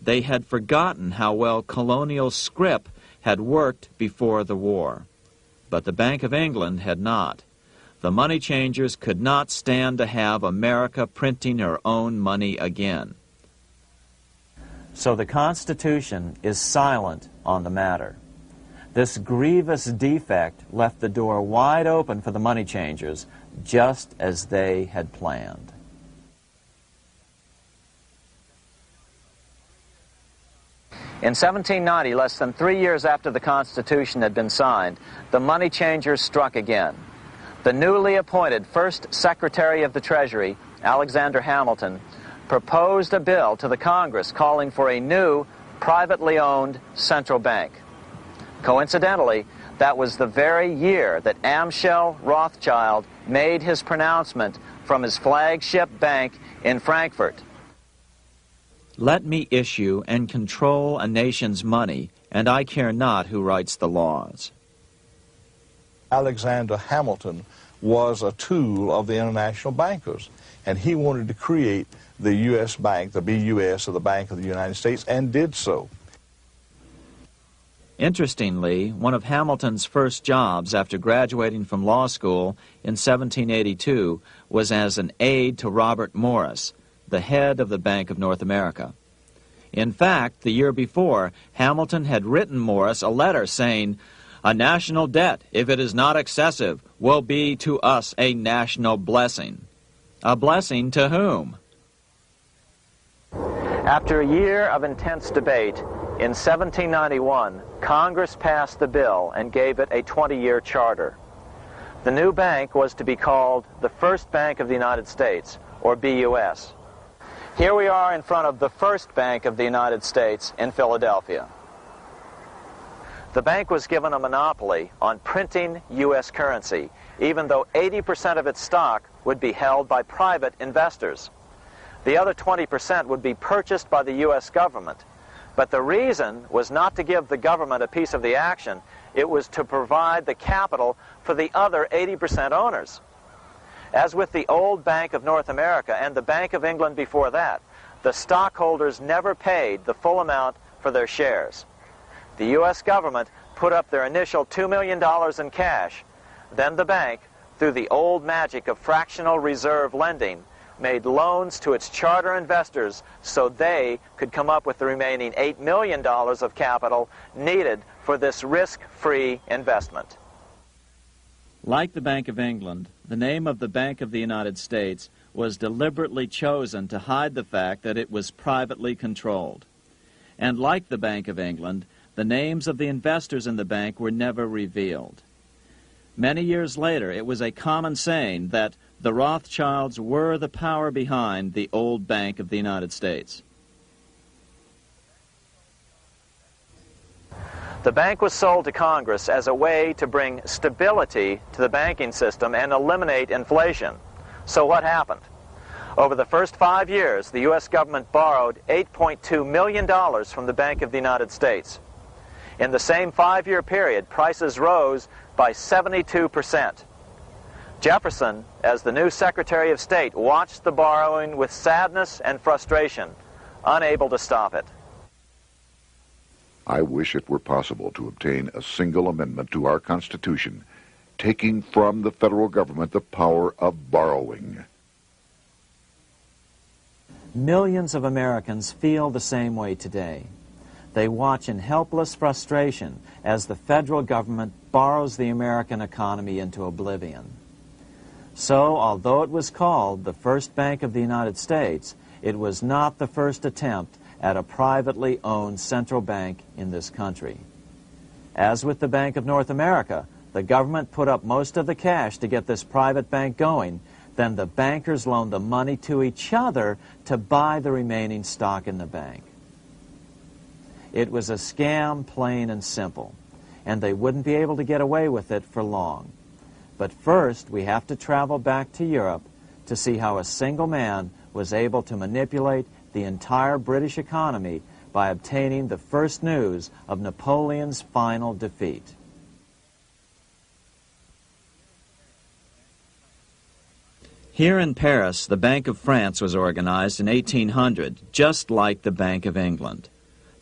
They had forgotten how well colonial scrip had worked before the war. But the Bank of England had not. The money changers could not stand to have America printing her own money again. So the Constitution is silent on the matter. This grievous defect left the door wide open for the money changers, just as they had planned. In 1790, less than 3 years after the Constitution had been signed, the money changers struck again. The newly appointed first Secretary of the Treasury, Alexander Hamilton, proposed a bill to the Congress calling for a new, privately owned central bank. Coincidentally, that was the very year that Amschel Rothschild made his pronouncement from his flagship bank in Frankfurt. Let me issue and control a nation's money, and I care not who writes the laws. Alexander Hamilton was a tool of the international bankers, and he wanted to create the U.S. Bank, the BUS, or the Bank of the United States, and did so. Interestingly, one of Hamilton's first jobs after graduating from law school in 1782 was as an aide to Robert Morris, the head of the Bank of North America. In fact, the year before, Hamilton had written Morris a letter saying, "A national debt, if it is not excessive, will be to us a national blessing." A blessing to whom? After a year of intense debate, in 1791, Congress passed the bill and gave it a 20-year charter. The new bank was to be called the First Bank of the United States, or BUS. Here we are in front of the First Bank of the United States in Philadelphia. The bank was given a monopoly on printing U.S. currency, even though 80% of its stock would be held by private investors. The other 20% would be purchased by the U.S. government. But the reason was not to give the government a piece of the action, it was to provide the capital for the other 80% owners. As with the old Bank of North America and the Bank of England before that, the stockholders never paid the full amount for their shares. The U.S. government put up their initial $2 million in cash. Then the bank, through the old magic of fractional reserve lending, made loans to its charter investors so they could come up with the remaining $8 million of capital needed for this risk-free investment. Like the Bank of England, the name of the Bank of the United States was deliberately chosen to hide the fact that it was privately controlled. And like the Bank of England, the names of the investors in the bank were never revealed. Many years later, it was a common saying that the Rothschilds were the power behind the old Bank of the United States. The bank was sold to Congress as a way to bring stability to the banking system and eliminate inflation. So what happened? Over the first 5 years, the U.S. government borrowed $8.2 million from the Bank of the United States. In the same 5-year period, prices rose by 72%. Jefferson, as the new Secretary of State, watched the borrowing with sadness and frustration, unable to stop it. I wish it were possible to obtain a single amendment to our Constitution, taking from the federal government the power of borrowing. Millions of Americans feel the same way today. They watch in helpless frustration as the federal government borrows the American economy into oblivion. So, although it was called the First Bank of the United States, it was not the first attempt at a privately owned central bank in this country. As with the Bank of North America, the government put up most of the cash to get this private bank going, then the bankers loaned the money to each other to buy the remaining stock in the bank. It was a scam, plain and simple, and they wouldn't be able to get away with it for long. But first, we have to travel back to Europe to see how a single man was able to manipulate the entire British economy by obtaining the first news of Napoleon's final defeat. Here in Paris, the Bank of France was organized in 1800, just like the Bank of England.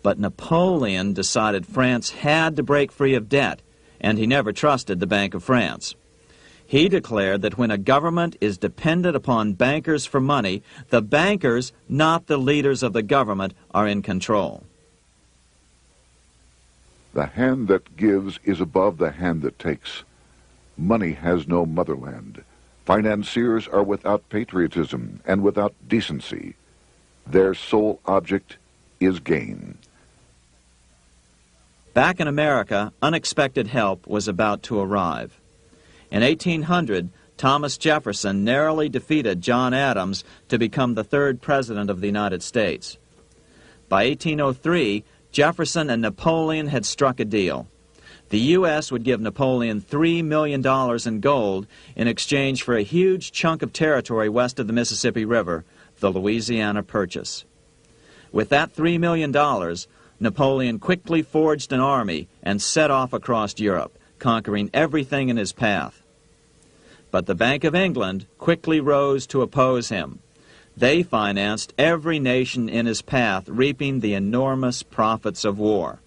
But Napoleon decided France had to break free of debt, and he never trusted the Bank of France. He declared that when a government is dependent upon bankers for money, the bankers, not the leaders of the government, are in control. The hand that gives is above the hand that takes. Money has no motherland. Financiers are without patriotism and without decency. Their sole object is gain. Back in America, unexpected help was about to arrive. In 1800, Thomas Jefferson narrowly defeated John Adams to become the third president of the United States. By 1803, Jefferson and Napoleon had struck a deal. The U.S. would give Napoleon $3 million in gold in exchange for a huge chunk of territory west of the Mississippi River, the Louisiana Purchase. With that $3 million, Napoleon quickly forged an army and set off across Europe, conquering everything in his path. But the Bank of England quickly rose to oppose him. They financed every nation in his path, reaping the enormous profits of war.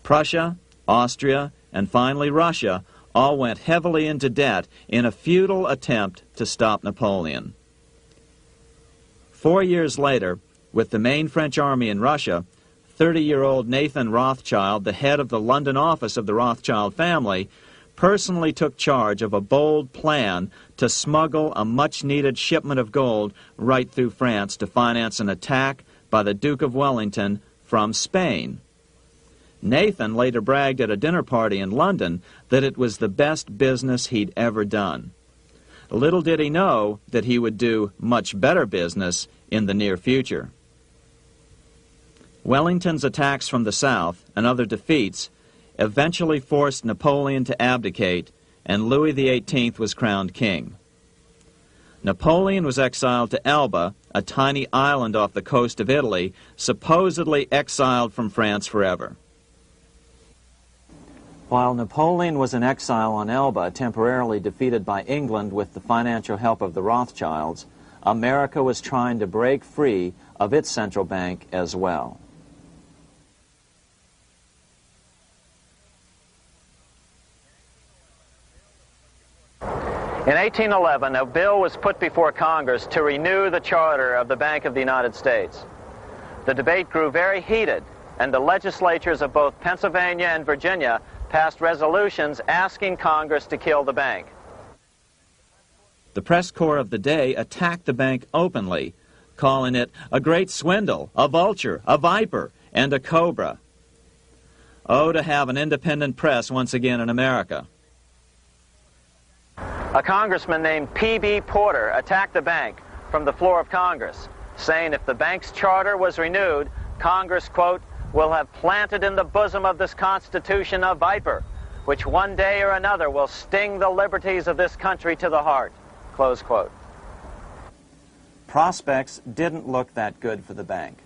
Prussia, Austria, and finally Russia all went heavily into debt in a futile attempt to stop Napoleon. 4 years later, with the main French army in Russia, 30-year-old Nathan Rothschild, the head of the London office of the Rothschild family, personally took charge of a bold plan to smuggle a much-needed shipment of gold right through France to finance an attack by the Duke of Wellington from Spain. Nathan later bragged at a dinner party in London that it was the best business he'd ever done. Little did he know that he would do much better business in the near future. Wellington's attacks from the south and other defeats eventually forced Napoleon to abdicate, and Louis XVIII was crowned king. Napoleon was exiled to Elba, a tiny island off the coast of Italy, supposedly exiled from France forever. While Napoleon was in exile on Elba, temporarily defeated by England with the financial help of the Rothschilds, America was trying to break free of its central bank as well. In 1811, a bill was put before Congress to renew the charter of the Bank of the United States. The debate grew very heated, and the legislatures of both Pennsylvania and Virginia passed resolutions asking Congress to kill the bank. The press corps of the day attacked the bank openly, calling it a great swindle, a vulture, a viper, and a cobra. Oh, to have an independent press once again in America. A congressman named P.B. Porter attacked the bank from the floor of Congress, saying if the bank's charter was renewed, Congress, quote, will have planted in the bosom of this Constitution a viper, which one day or another will sting the liberties of this country to the heart, close quote. Prospects didn't look that good for the bank.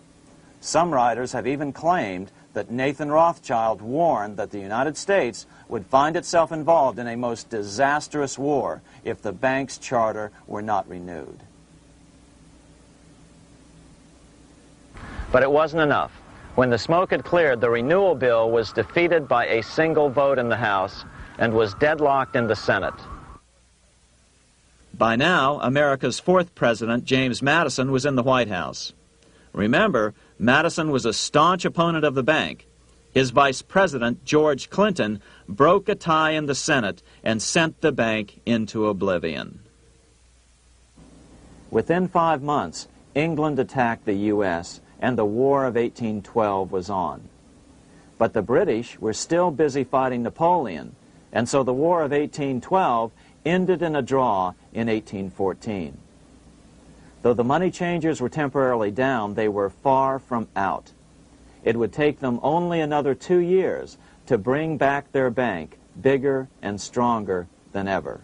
Some writers have even claimed that Nathan Rothschild warned that the United States would find itself involved in a most disastrous war if the bank's charter were not renewed. But it wasn't enough. When the smoke had cleared, the renewal bill was defeated by a single vote in the House and was deadlocked in the Senate. By now, America's fourth president, James Madison, was in the White House. Remember, Madison was a staunch opponent of the bank. His vice president, George Clinton, broke a tie in the Senate and sent the bank into oblivion. Within 5 months, England attacked the U.S., and the War of 1812 was on. But the British were still busy fighting Napoleon, and so the War of 1812 ended in a draw in 1814. Though the money changers were temporarily down, they were far from out. It would take them only another 2 years to bring back their bank bigger and stronger than ever.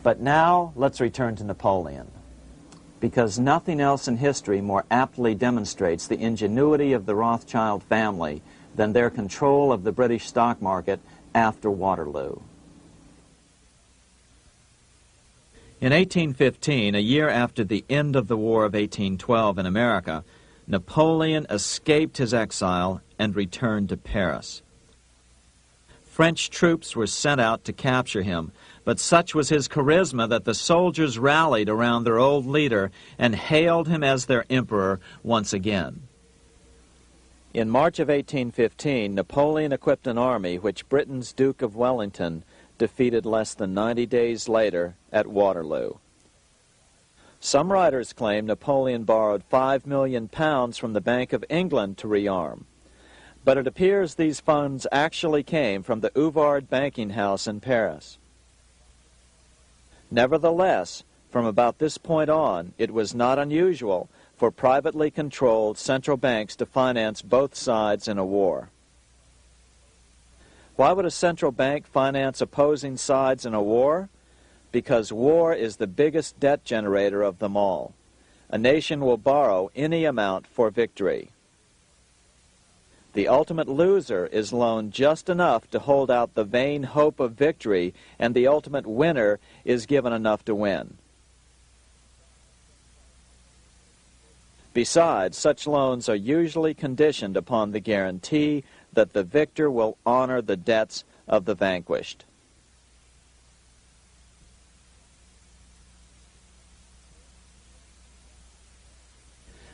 But now let's return to Napoleon, because nothing else in history more aptly demonstrates the ingenuity of the Rothschild family than their control of the British stock market after Waterloo. In 1815, a year after the end of the War of 1812 in America, Napoleon escaped his exile and returned to Paris. French troops were sent out to capture him, but such was his charisma that the soldiers rallied around their old leader and hailed him as their emperor once again. In March of 1815, Napoleon equipped an army which Britain's Duke of Wellington defeated less than 90 days later at Waterloo. Some writers claim Napoleon borrowed £5 million from the Bank of England to rearm, but it appears these funds actually came from the Ouvard banking house in Paris. Nevertheless, from about this point on, it was not unusual for privately controlled central banks to finance both sides in a war. Why would a central bank finance opposing sides in a war? Because war is the biggest debt generator of them all. A nation will borrow any amount for victory. The ultimate loser is loaned just enough to hold out the vain hope of victory, and the ultimate winner is given enough to win. Besides, such loans are usually conditioned upon the guarantee that the victor will honor the debts of the vanquished.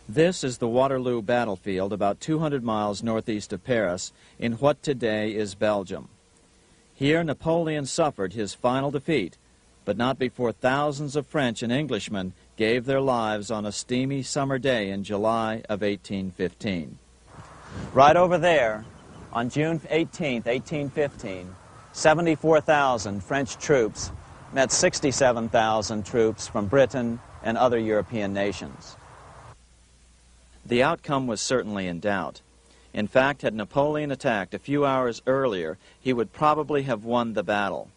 This is the Waterloo battlefield about 200 miles northeast of Paris in what today is Belgium. Here Napoleon suffered his final defeat, but not before thousands of French and Englishmen gave their lives on a steamy summer day in July of 1815. Right over there, on June 18, 1815, 74,000 French troops met 67,000 troops from Britain and other European nations. The outcome was certainly in doubt. In fact, had Napoleon attacked a few hours earlier, he would probably have won the battle.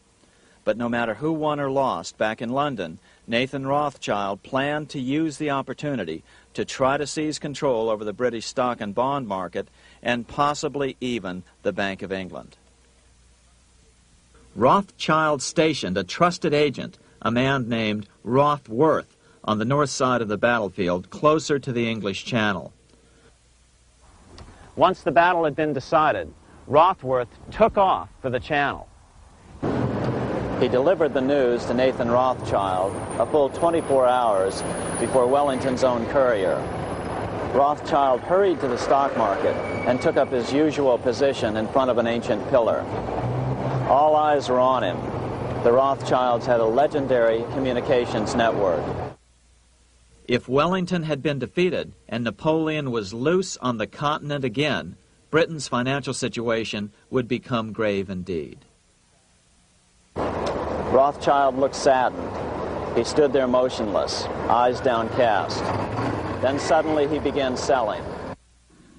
But no matter who won or lost, back in London, Nathan Rothschild planned to use the opportunity to try to seize control over the British stock and bond market and possibly even the Bank of England. Rothschild stationed a trusted agent, a man named Rothworth, on the north side of the battlefield, closer to the English Channel. Once the battle had been decided, Rothworth took off for the Channel. He delivered the news to Nathan Rothschild a full 24 hours before Wellington's own courier. Rothschild hurried to the stock market and took up his usual position in front of an ancient pillar. All eyes were on him. The Rothschilds had a legendary communications network. If Wellington had been defeated and Napoleon was loose on the continent again, Britain's financial situation would become grave indeed. Rothschild looked saddened. He stood there motionless, eyes downcast. Then suddenly he began selling.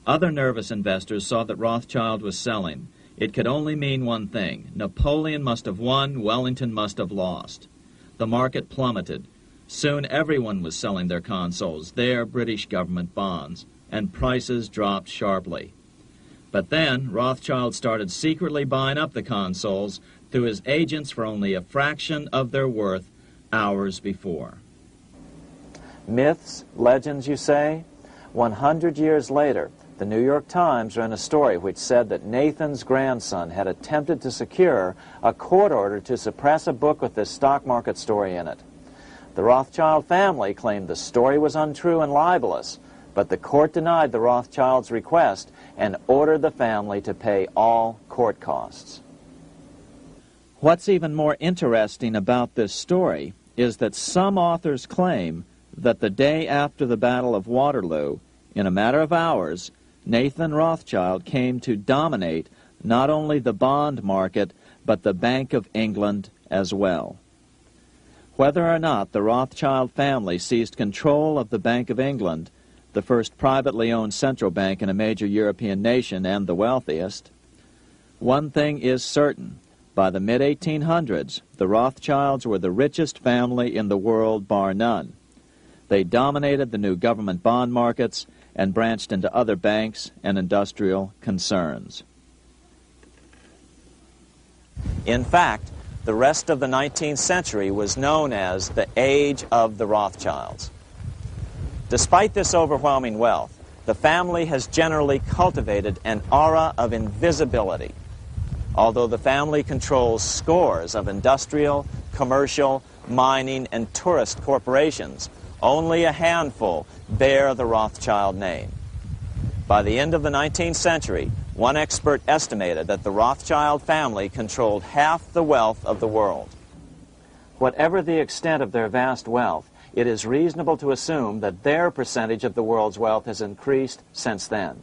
Other nervous investors saw that Rothschild was selling. It could only mean one thing. Napoleon must have won, Wellington must have lost. The market plummeted. Soon everyone was selling their consols, their British government bonds, and prices dropped sharply. But then Rothschild started secretly buying up the consols through his agents for only a fraction of their worth hours before. Myths, legends, you say? 100 years later, the New York Times ran a story which said that Nathan's grandson had attempted to secure a court order to suppress a book with this stock market story in it. The Rothschild family claimed the story was untrue and libelous, but the court denied the Rothschilds' request and ordered the family to pay all court costs. What's even more interesting about this story is that some authors claim that the day after the Battle of Waterloo, in a matter of hours, Nathan Rothschild came to dominate not only the bond market, but the Bank of England as well. Whether or not the Rothschild family seized control of the Bank of England, the first privately owned central bank in a major European nation and the wealthiest, one thing is certain. By the mid-1800s, the Rothschilds were the richest family in the world, bar none. They dominated the new government bond markets and branched into other banks and industrial concerns. In fact, the rest of the 19th century was known as the Age of the Rothschilds. Despite this overwhelming wealth, the family has generally cultivated an aura of invisibility. Although the family controls scores of industrial, commercial, mining, and tourist corporations, only a handful bear the Rothschild name. By the end of the 19th century, one expert estimated that the Rothschild family controlled half the wealth of the world. Whatever the extent of their vast wealth, it is reasonable to assume that their percentage of the world's wealth has increased since then.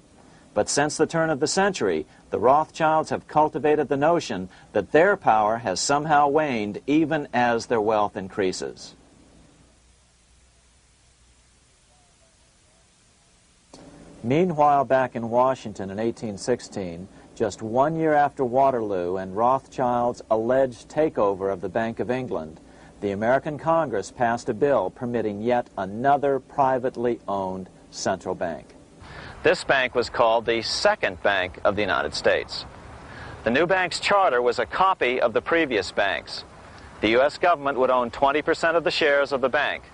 But since the turn of the century, the Rothschilds have cultivated the notion that their power has somehow waned even as their wealth increases. Meanwhile, back in Washington in 1816, just 1 year after Waterloo and Rothschild's alleged takeover of the Bank of England, the American Congress passed a bill permitting yet another privately owned central bank. This bank was called the Second Bank of the United States. The new bank's charter was a copy of the previous bank's. The U.S. government would own 20% of the shares of the bank.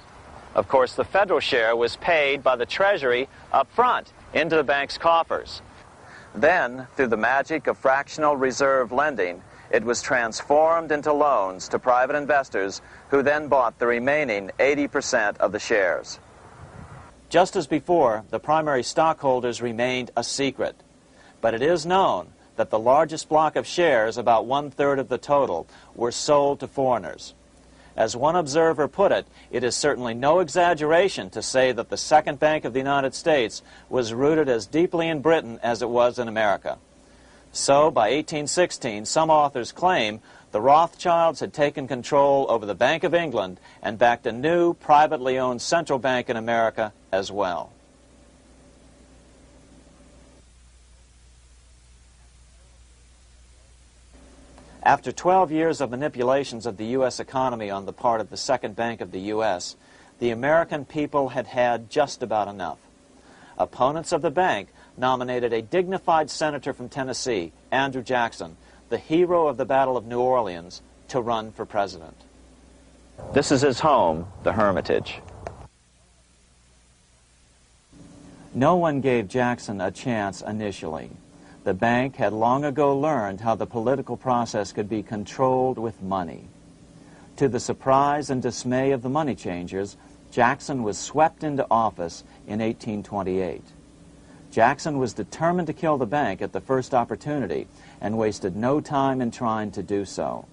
Of course, the federal share was paid by the Treasury up front into the bank's coffers. Then, through the magic of fractional reserve lending, it was transformed into loans to private investors who then bought the remaining 80% of the shares. Just as before, the primary stockholders remained a secret. But it is known that the largest block of shares, about 1/3 of the total, were sold to foreigners. As one observer put it, it is certainly no exaggeration to say that the Second Bank of the United States was rooted as deeply in Britain as it was in America. So, by 1816, some authors claim the Rothschilds had taken control over the Bank of England and backed a new, privately owned central bank in America as well. After 12 years of manipulations of the U.S. economy on the part of the Second Bank of the U.S., the American people had had just about enough. Opponents of the bank nominated a dignified senator from Tennessee, Andrew Jackson, the hero of the Battle of New Orleans, to run for president. This is his home, the Hermitage. No one gave Jackson a chance initially. The bank had long ago learned how the political process could be controlled with money. To the surprise and dismay of the money changers, Jackson was swept into office in 1828. Jackson was determined to kill the bank at the first opportunity and wasted no time in trying to do so.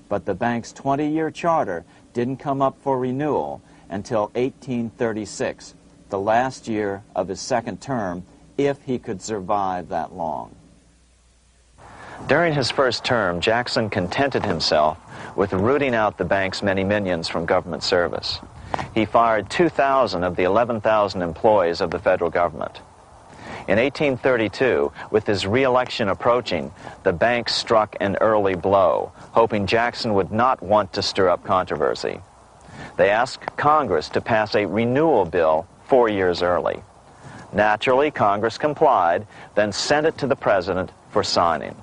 But the bank's 20-year charter didn't come up for renewal until 1836, the last year of his second term, if he could survive that long. During his first term, Jackson contented himself with rooting out the bank's many minions from government service. He fired 2,000 of the 11,000 employees of the federal government. In 1832, with his re-election approaching, the bank struck an early blow, hoping Jackson would not want to stir up controversy. They asked Congress to pass a renewal bill 4 years early. Naturally, Congress complied, then sent it to the president for signing.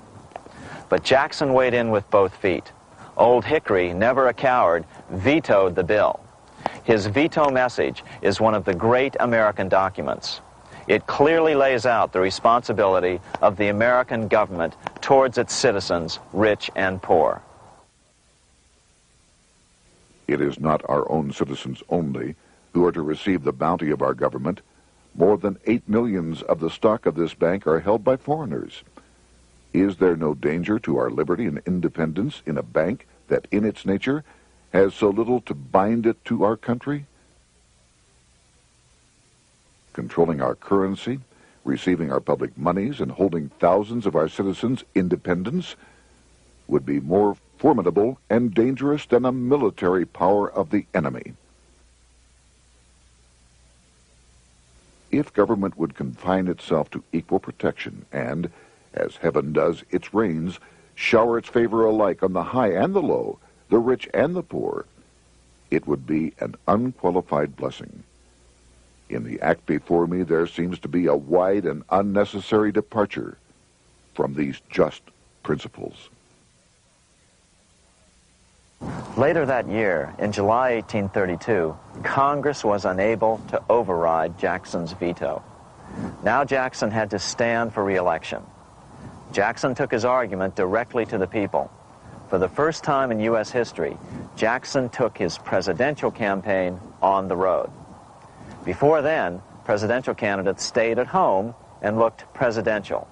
But Jackson weighed in with both feet. Old Hickory, never a coward, vetoed the bill. His veto message is one of the great American documents. It clearly lays out the responsibility of the American government towards its citizens, rich and poor. It is not our own citizens only who are to receive the bounty of our government. More than 8 millions of the stock of this bank are held by foreigners. Is there no danger to our liberty and independence in a bank that in its nature has so little to bind it to our country? Controlling our currency, receiving our public monies, and holding thousands of our citizens' independence would be more formidable and dangerous than a military power of the enemy. If government would confine itself to equal protection and, as heaven does its rains, shower its favor alike on the high and the low, the rich and the poor, it would be an unqualified blessing. In the act before me, there seems to be a wide and unnecessary departure from these just principles. Later that year, in July 1832, Congress was unable to override Jackson's veto. Now Jackson had to stand for re-election. Jackson took his argument directly to the people. For the first time in U.S. history, Jackson took his presidential campaign on the road. Before then, presidential candidates stayed at home and looked presidential.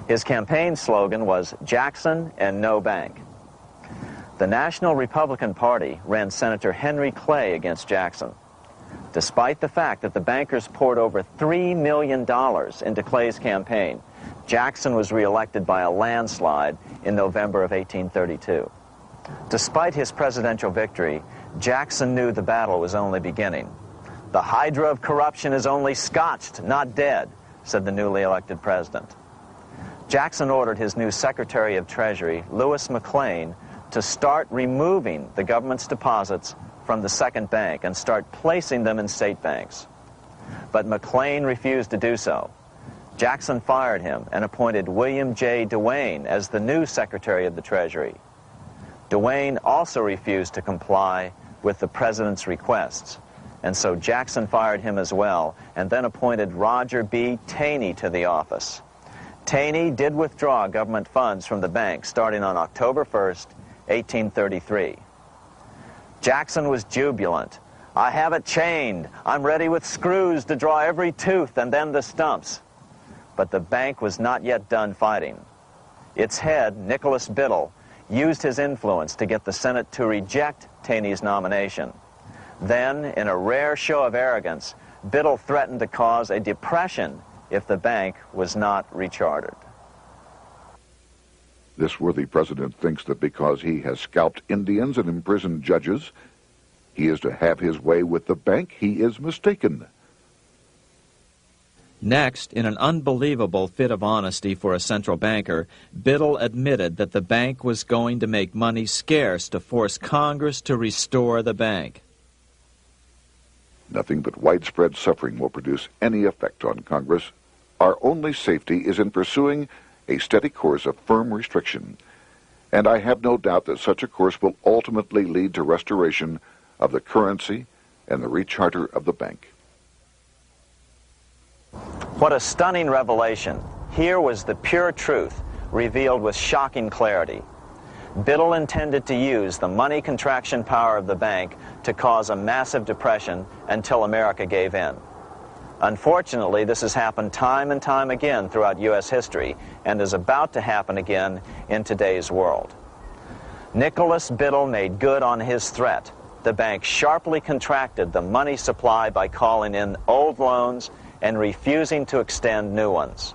His campaign slogan was "Jackson and no bank." The National Republican Party ran Senator Henry Clay against Jackson. Despite the fact that the bankers poured over $3 million into Clay's campaign, Jackson was reelected by a landslide in November of 1832. Despite his presidential victory, Jackson knew the battle was only beginning. "The hydra of corruption is only scotched, not dead," said the newly elected president. Jackson ordered his new Secretary of Treasury, Lewis McLean, to start removing the government's deposits from the second bank and start placing them in state banks. But McLean refused to do so. Jackson fired him and appointed William J. Duane as the new Secretary of the Treasury. Duane also refused to comply with the president's requests, and so Jackson fired him as well and then appointed Roger B. Taney to the office. Taney did withdraw government funds from the bank starting on October 1st, 1833. Jackson was jubilant. "I have it chained. I'm ready with screws to draw every tooth and then the stumps." But the bank was not yet done fighting. Its head, Nicholas Biddle, used his influence to get the Senate to reject Taney's nomination. Then, in a rare show of arrogance, Biddle threatened to cause a depression if the bank was not rechartered. This worthy president thinks that because he has scalped Indians and imprisoned judges, he is to have his way with the bank. He is mistaken. Next, in an unbelievable fit of honesty for a central banker, Biddle admitted that the bank was going to make money scarce to force Congress to restore the bank. Nothing but widespread suffering will produce any effect on Congress. Our only safety is in pursuing a steady course of firm restriction, and I have no doubt that such a course will ultimately lead to restoration of the currency and the recharter of the bank. What a stunning revelation. Here was the pure truth, revealed with shocking clarity. Biddle intended to use the money contraction power of the bank to cause a massive depression until America gave in. Unfortunately, this has happened time and time again throughout U.S. history and is about to happen again in today's world. Nicholas Biddle made good on his threat. The bank sharply contracted the money supply by calling in old loans and refusing to extend new ones.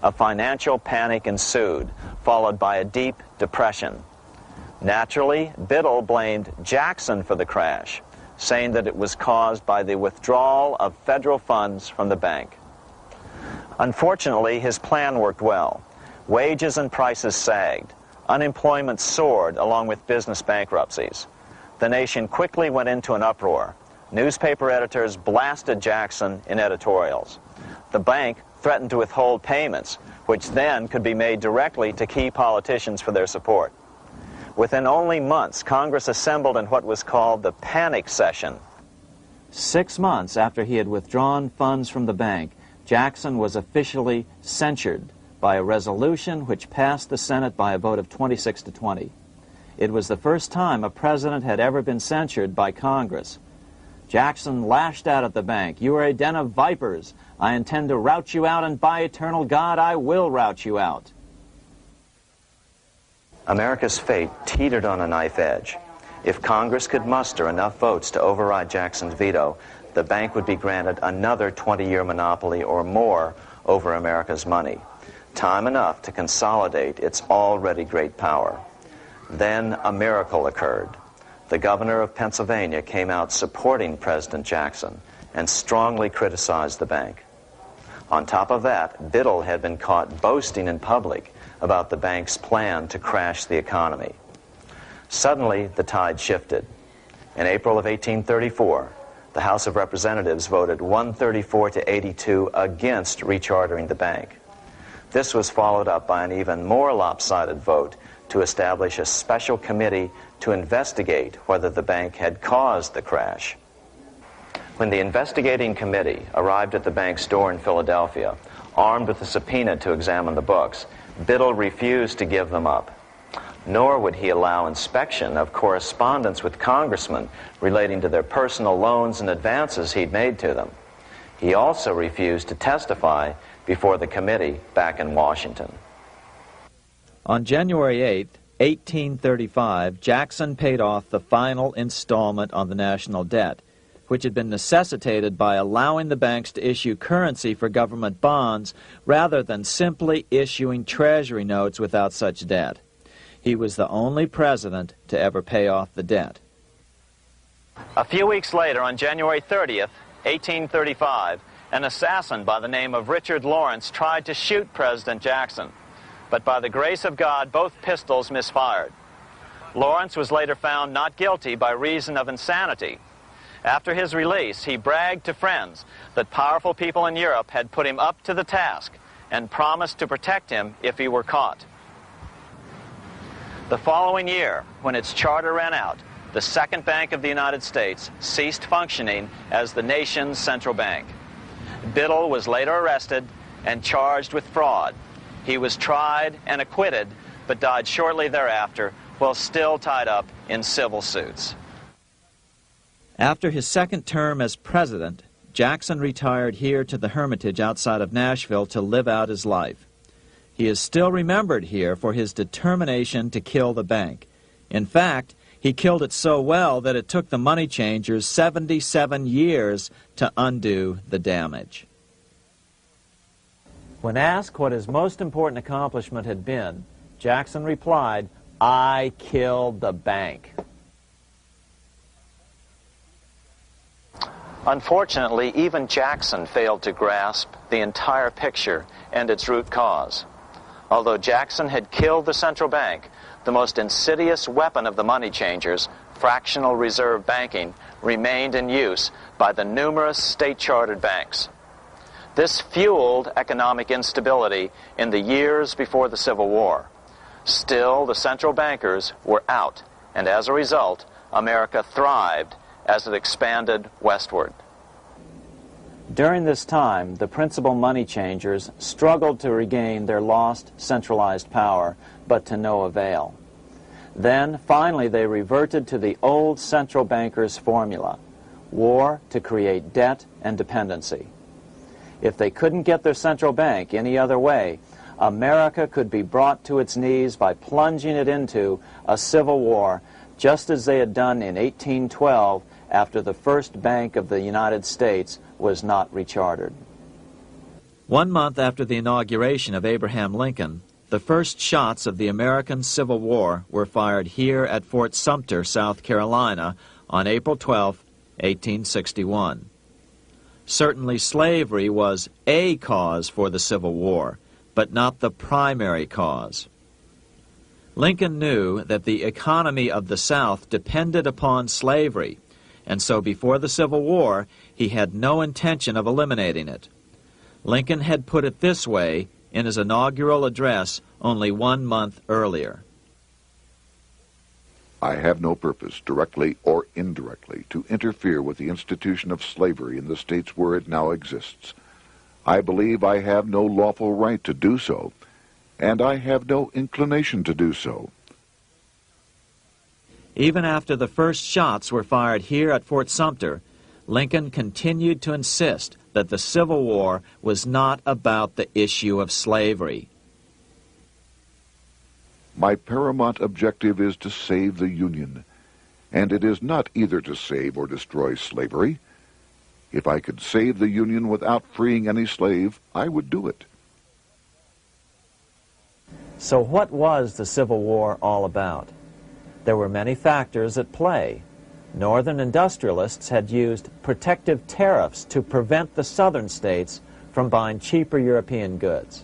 A financial panic ensued, followed by a deep depression. Naturally, Biddle blamed Jackson for the crash, saying that it was caused by the withdrawal of federal funds from the bank. Unfortunately, his plan worked well. Wages and prices sagged. Unemployment soared along with business bankruptcies. The nation quickly went into an uproar. Newspaper editors blasted Jackson in editorials. The bank threatened to withhold payments, which then could be made directly to key politicians for their support. Within only months, Congress assembled in what was called the panic session. 6 months after he had withdrawn funds from the bank, Jackson was officially censured by a resolution which passed the Senate by a vote of 26 to 20. It was the first time a president had ever been censured by Congress. Jackson lashed out at the bank. "You are a den of vipers. I intend to rout you out, and by eternal God, I will rout you out." America's fate teetered on a knife edge. If Congress could muster enough votes to override Jackson's veto, the bank would be granted another 20-year monopoly or more over America's money, time enough to consolidate its already great power. Then a miracle occurred. The governor of Pennsylvania came out supporting President Jackson and strongly criticized the bank. On top of that, Biddle had been caught boasting in public about the bank's plan to crash the economy. Suddenly, the tide shifted. In April of 1834, the House of Representatives voted 134 to 82 against rechartering the bank. This was followed up by an even more lopsided vote to establish a special committee to investigate whether the bank had caused the crash. When the investigating committee arrived at the bank's door in Philadelphia, armed with a subpoena to examine the books, Biddle refused to give them up. Nor would he allow inspection of correspondence with congressmen relating to their personal loans and advances he'd made to them. He also refused to testify before the committee back in Washington. On January 8, 1835, Jackson paid off the final installment on the national debt, which had been necessitated by allowing the banks to issue currency for government bonds rather than simply issuing treasury notes without such debt. He was the only president to ever pay off the debt. A few weeks later, on January 30th, 1835, an assassin by the name of Richard Lawrence tried to shoot President Jackson, but by the grace of God, both pistols misfired. Lawrence was later found not guilty by reason of insanity. After his release, he bragged to friends that powerful people in Europe had put him up to the task and promised to protect him if he were caught. The following year, when its charter ran out, the Second Bank of the United States ceased functioning as the nation's central bank. Biddle was later arrested and charged with fraud. He was tried and acquitted, but died shortly thereafter while still tied up in civil suits. After his second term as president, Jackson retired here to the Hermitage outside of Nashville to live out his life. He is still remembered here for his determination to kill the bank. In fact, he killed it so well that it took the money changers 77 years to undo the damage. When asked what his most important accomplishment had been, Jackson replied, "I killed the bank." Unfortunately, even Jackson failed to grasp the entire picture and its root cause. Although Jackson had killed the central bank, the most insidious weapon of the money changers, fractional reserve banking, remained in use by the numerous state-chartered banks. This fueled economic instability in the years before the Civil War. Still, the central bankers were out, and as a result, America thrived as it expanded westward. During this time, the principal money changers struggled to regain their lost centralized power, but to no avail. Then, finally, they reverted to the old central bankers' formula: war to create debt and dependency. If they couldn't get their central bank any other way, America could be brought to its knees by plunging it into a civil war, just as they had done in 1812 after the first Bank of the United States was not rechartered. 1 month after the inauguration of Abraham Lincoln, the first shots of the American Civil War were fired here at Fort Sumter, South Carolina, on April 12, 1861. Certainly slavery was a cause for the Civil War, but not the primary cause. Lincoln knew that the economy of the South depended upon slavery, and so before the Civil War, he had no intention of eliminating it. Lincoln had put it this way in his inaugural address only 1 month earlier. I have no purpose, directly or indirectly, to interfere with the institution of slavery in the states where it now exists. I believe I have no lawful right to do so, and I have no inclination to do so. Even after the first shots were fired here at Fort Sumter, Lincoln continued to insist that the Civil War was not about the issue of slavery. My paramount objective is to save the Union, and it is not either to save or destroy slavery. If I could save the Union without freeing any slave, I would do it. So what was the Civil War all about? There were many factors at play. Northern industrialists had used protective tariffs to prevent the southern states from buying cheaper European goods.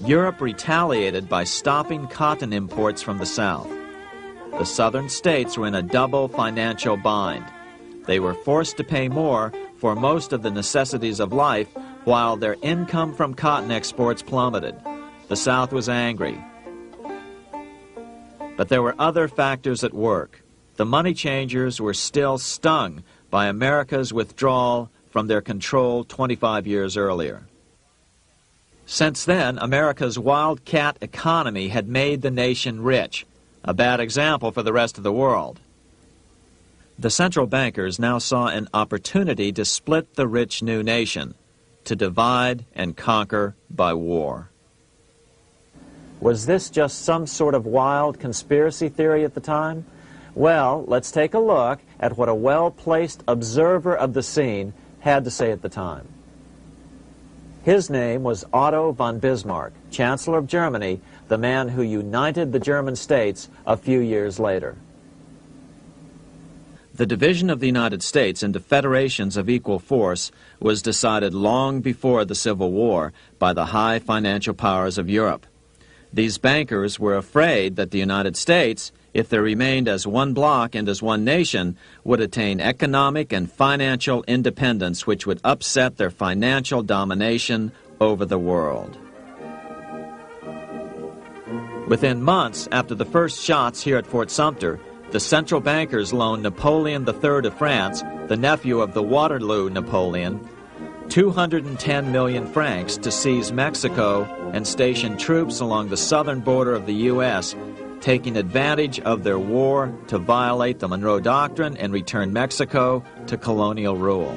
Europe retaliated by stopping cotton imports from the South. The southern states were in a double financial bind. They were forced to pay more for most of the necessities of life, while their income from cotton exports plummeted. The South was angry. But there were other factors at work. The money changers were still stung by America's withdrawal from their control 25 years earlier. Since then, America's wildcat economy had made the nation rich, a bad example for the rest of the world. The central bankers now saw an opportunity to split the rich new nation, to divide and conquer by war. Was this just some sort of wild conspiracy theory at the time? Well, let's take a look at what a well-placed observer of the scene had to say at the time. His name was Otto von Bismarck, Chancellor of Germany, the man who united the German states a few years later. The division of the United States into federations of equal force was decided long before the Civil War by the high financial powers of Europe. These bankers were afraid that the United States, if they remained as one bloc and as one nation, would attain economic and financial independence which would upset their financial domination over the world. Within months after the first shots here at Fort Sumter, the central bankers loaned Napoleon III of France, the nephew of the Waterloo Napoleon, 210 million francs to seize Mexico and station troops along the southern border of the U.S., taking advantage of their war to violate the Monroe Doctrine and return Mexico to colonial rule.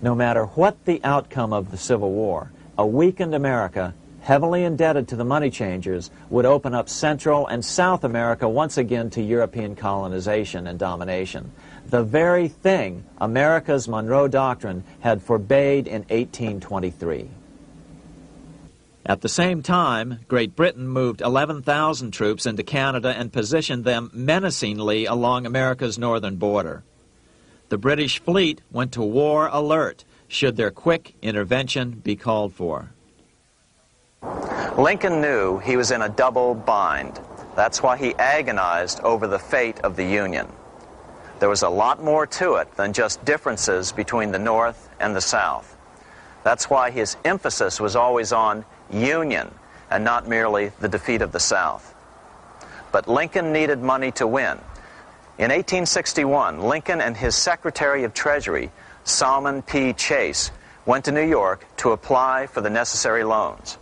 No matter what the outcome of the Civil War, a weakened America, heavily indebted to the money changers, would open up Central and South America once again to European colonization and domination. The very thing America's Monroe Doctrine had forbade in 1823. At the same time, Great Britain moved 11,000 troops into Canada and positioned them menacingly along America's northern border. The British fleet went to war alert should their quick intervention be called for. Lincoln knew he was in a double bind. That's why he agonized over the fate of the Union. There was a lot more to it than just differences between the North and the South. That's why his emphasis was always on union and not merely the defeat of the South. But Lincoln needed money to win. In 1861, Lincoln and his Secretary of Treasury, Salmon P. Chase, went to New York to apply for the necessary loans.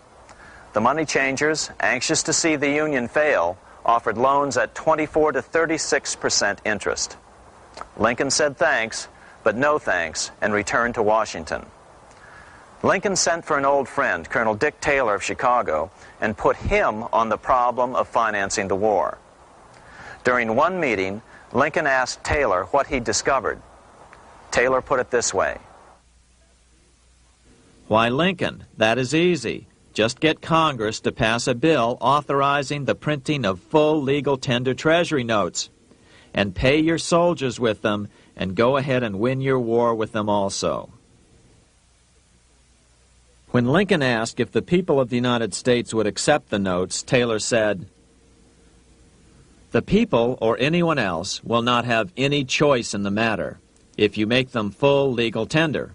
The money changers, anxious to see the Union fail, offered loans at 24 to 36% interest. Lincoln said thanks, but no thanks, and returned to Washington. Lincoln sent for an old friend, Colonel Dick Taylor of Chicago, and put him on the problem of financing the war. During one meeting, Lincoln asked Taylor what he'd discovered. Taylor put it this way. Why, Lincoln, that is easy. Just get Congress to pass a bill authorizing the printing of full legal tender treasury notes, and pay your soldiers with them, and go ahead and win your war with them also. When Lincoln asked if the people of the United States would accept the notes, Taylor said, "The people, or anyone else, will not have any choice in the matter if you make them full legal tender.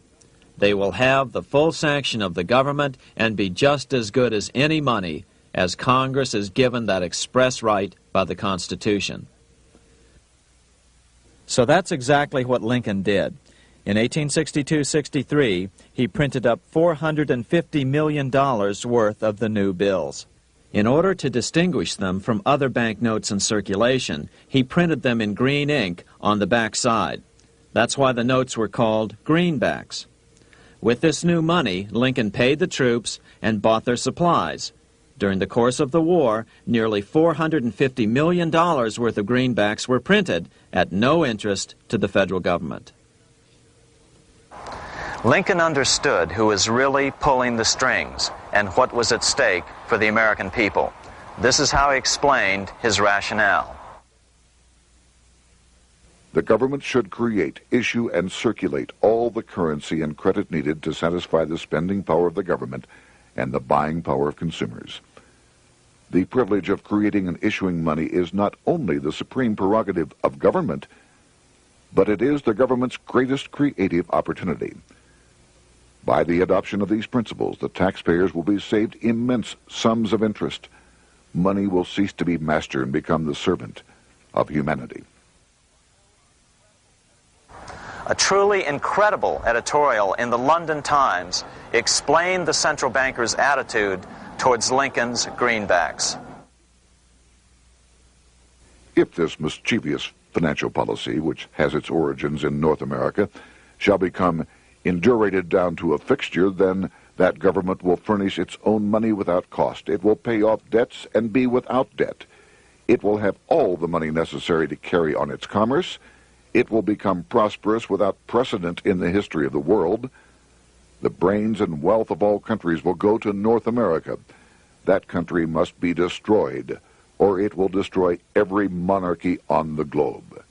They will have the full sanction of the government and be just as good as any money, as Congress is given that express right by the Constitution." So that's exactly what Lincoln did. In 1862-63, he printed up $450 million worth of the new bills. In order to distinguish them from other banknotes in circulation, he printed them in green ink on the back side. That's why the notes were called greenbacks. With this new money, Lincoln paid the troops and bought their supplies. During the course of the war, nearly $450 million worth of greenbacks were printed at no interest to the federal government. Lincoln understood who was really pulling the strings and what was at stake for the American people. This is how he explained his rationale. The government should create, issue, and circulate all the currency and credit needed to satisfy the spending power of the government and the buying power of consumers. The privilege of creating and issuing money is not only the supreme prerogative of government, but it is the government's greatest creative opportunity. By the adoption of these principles, the taxpayers will be saved immense sums of interest. Money will cease to be master and become the servant of humanity. A truly incredible editorial in the London Times explained the central bankers' attitude towards Lincoln's greenbacks. If this mischievous financial policy, which has its origins in North America, shall become indurated down to a fixture, then That government will furnish its own money without cost. It will pay off debts and be without debt. It will have all the money necessary to carry on its commerce. It will become prosperous without precedent in the history of the world. The brains and wealth of all countries will go to North America. That country must be destroyed, or it will destroy every monarchy on the globe.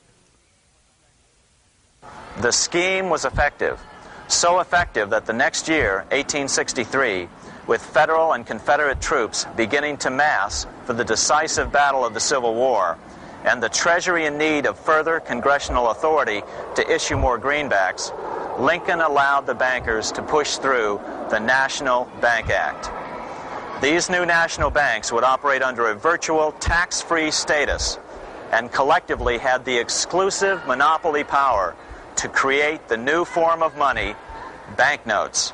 The scheme was effective, so effective that the next year, 1863, with Federal and Confederate troops beginning to mass for the decisive battle of the Civil War, and the Treasury in need of further congressional authority to issue more greenbacks, Lincoln allowed the bankers to push through the National Bank Act. These new national banks would operate under a virtual tax-free status and collectively had the exclusive monopoly power to create the new form of money, banknotes.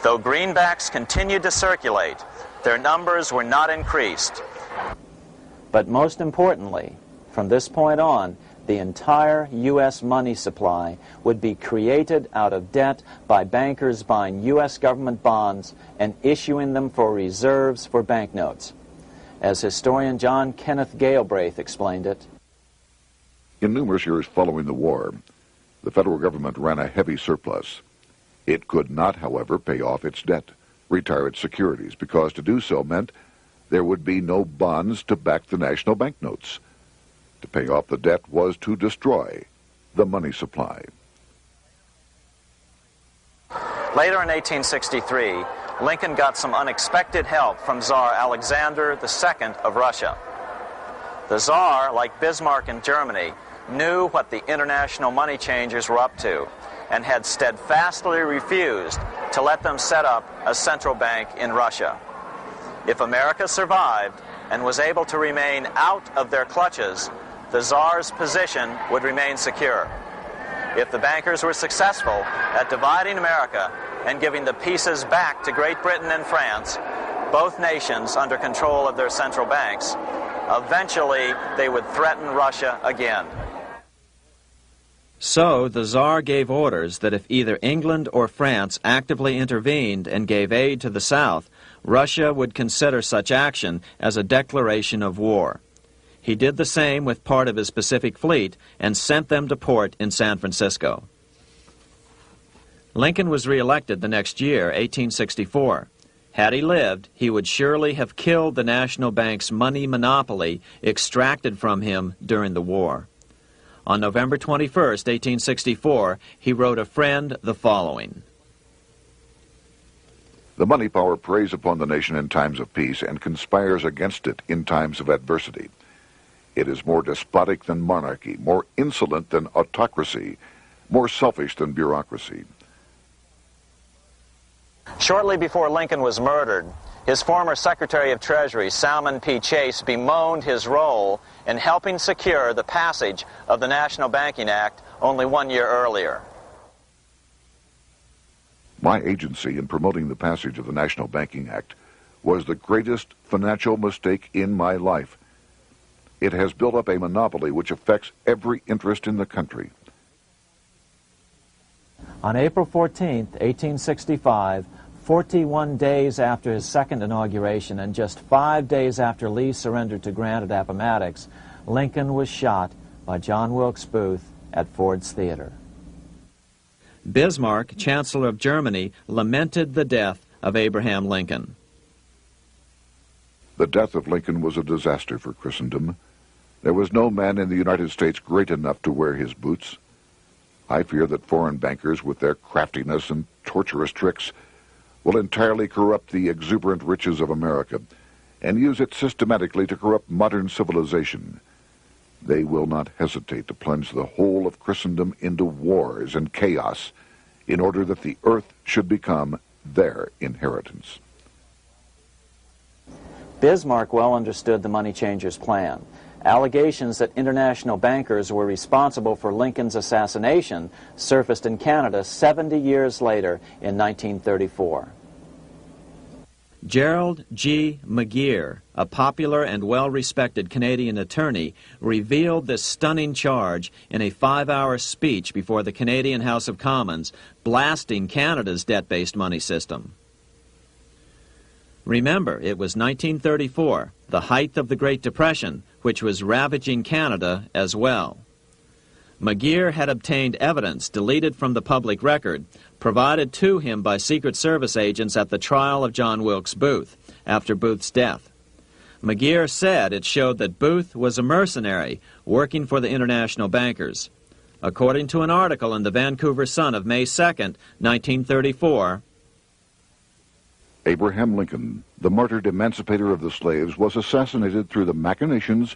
Though greenbacks continued to circulate, their numbers were not increased. But most importantly, from this point on, the entire U.S. money supply would be created out of debt by bankers buying U.S. government bonds and issuing them for reserves for banknotes. As historian John Kenneth Galbraith explained it, in numerous years following the war, the federal government ran a heavy surplus. It could not, however, pay off its debt, retire its securities, because to do so meant there would be no bonds to back the national banknotes. To pay off the debt was to destroy the money supply. Later in 1863, Lincoln got some unexpected help from Tsar Alexander II of Russia. The Tsar, like Bismarck in Germany, knew what the international money changers were up to and had steadfastly refused to let them set up a central bank in Russia. If America survived and was able to remain out of their clutches, the Tsar's position would remain secure. If the bankers were successful at dividing America and giving the pieces back to Great Britain and France, both nations under control of their central banks, eventually they would threaten Russia again. So the Tsar gave orders that if either England or France actively intervened and gave aid to the South, Russia would consider such action as a declaration of war. He did the same with part of his Pacific Fleet and sent them to port in San Francisco. Lincoln was reelected the next year, 1864. Had he lived, he would surely have killed the national bank's money monopoly extracted from him during the war. On November 21, 1864, he wrote a friend the following: The money power preys upon the nation in times of peace and conspires against it in times of adversity. It is more despotic than monarchy, more insolent than autocracy, more selfish than bureaucracy. Shortly before Lincoln was murdered, his former Secretary of Treasury, Salmon P. Chase, bemoaned his role in helping secure the passage of the National Banking Act only 1 year earlier. My agency in promoting the passage of the National Banking Act was the greatest financial mistake in my life. It has built up a monopoly which affects every interest in the country. On April 14, 1865, 41 days after his second inauguration and just 5 days after Lee surrendered to Grant at Appomattox, Lincoln was shot by John Wilkes Booth at Ford's Theater. Bismarck, Chancellor of Germany, lamented the death of Abraham Lincoln. The death of Lincoln was a disaster for Christendom. There was no man in the United States great enough to wear his boots. I fear that foreign bankers, with their craftiness and tortuous tricks, will entirely corrupt the exuberant riches of America and use it systematically to corrupt modern civilization. They will not hesitate to plunge the whole of Christendom into wars and chaos in order that the earth should become their inheritance. Bismarck well understood the money changers' plan. Allegations that international bankers were responsible for Lincoln's assassination surfaced in Canada 70 years later in 1934. Gerald G. McGeer, a popular and well-respected Canadian attorney, revealed this stunning charge in a 5-hour speech before the Canadian House of Commons, blasting Canada's debt-based money system. Remember, it was 1934, the height of the Great Depression, which was ravaging Canada as well. McGeer had obtained evidence deleted from the public record, provided to him by Secret Service agents at the trial of John Wilkes Booth after Booth's death. McGeer said it showed that Booth was a mercenary working for the international bankers. According to an article in the Vancouver Sun of May 2nd, 1934, Abraham Lincoln, the martyred emancipator of the slaves, was assassinated through the machinations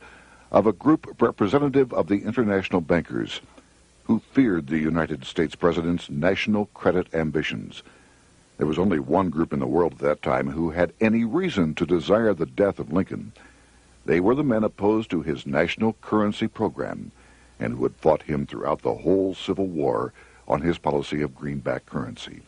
of a group representative of the international bankers who feared the United States president's national credit ambitions. There was only one group in the world at that time who had any reason to desire the death of Lincoln. They were the men opposed to his national currency program and who had fought him throughout the whole Civil War on his policy of greenback currency.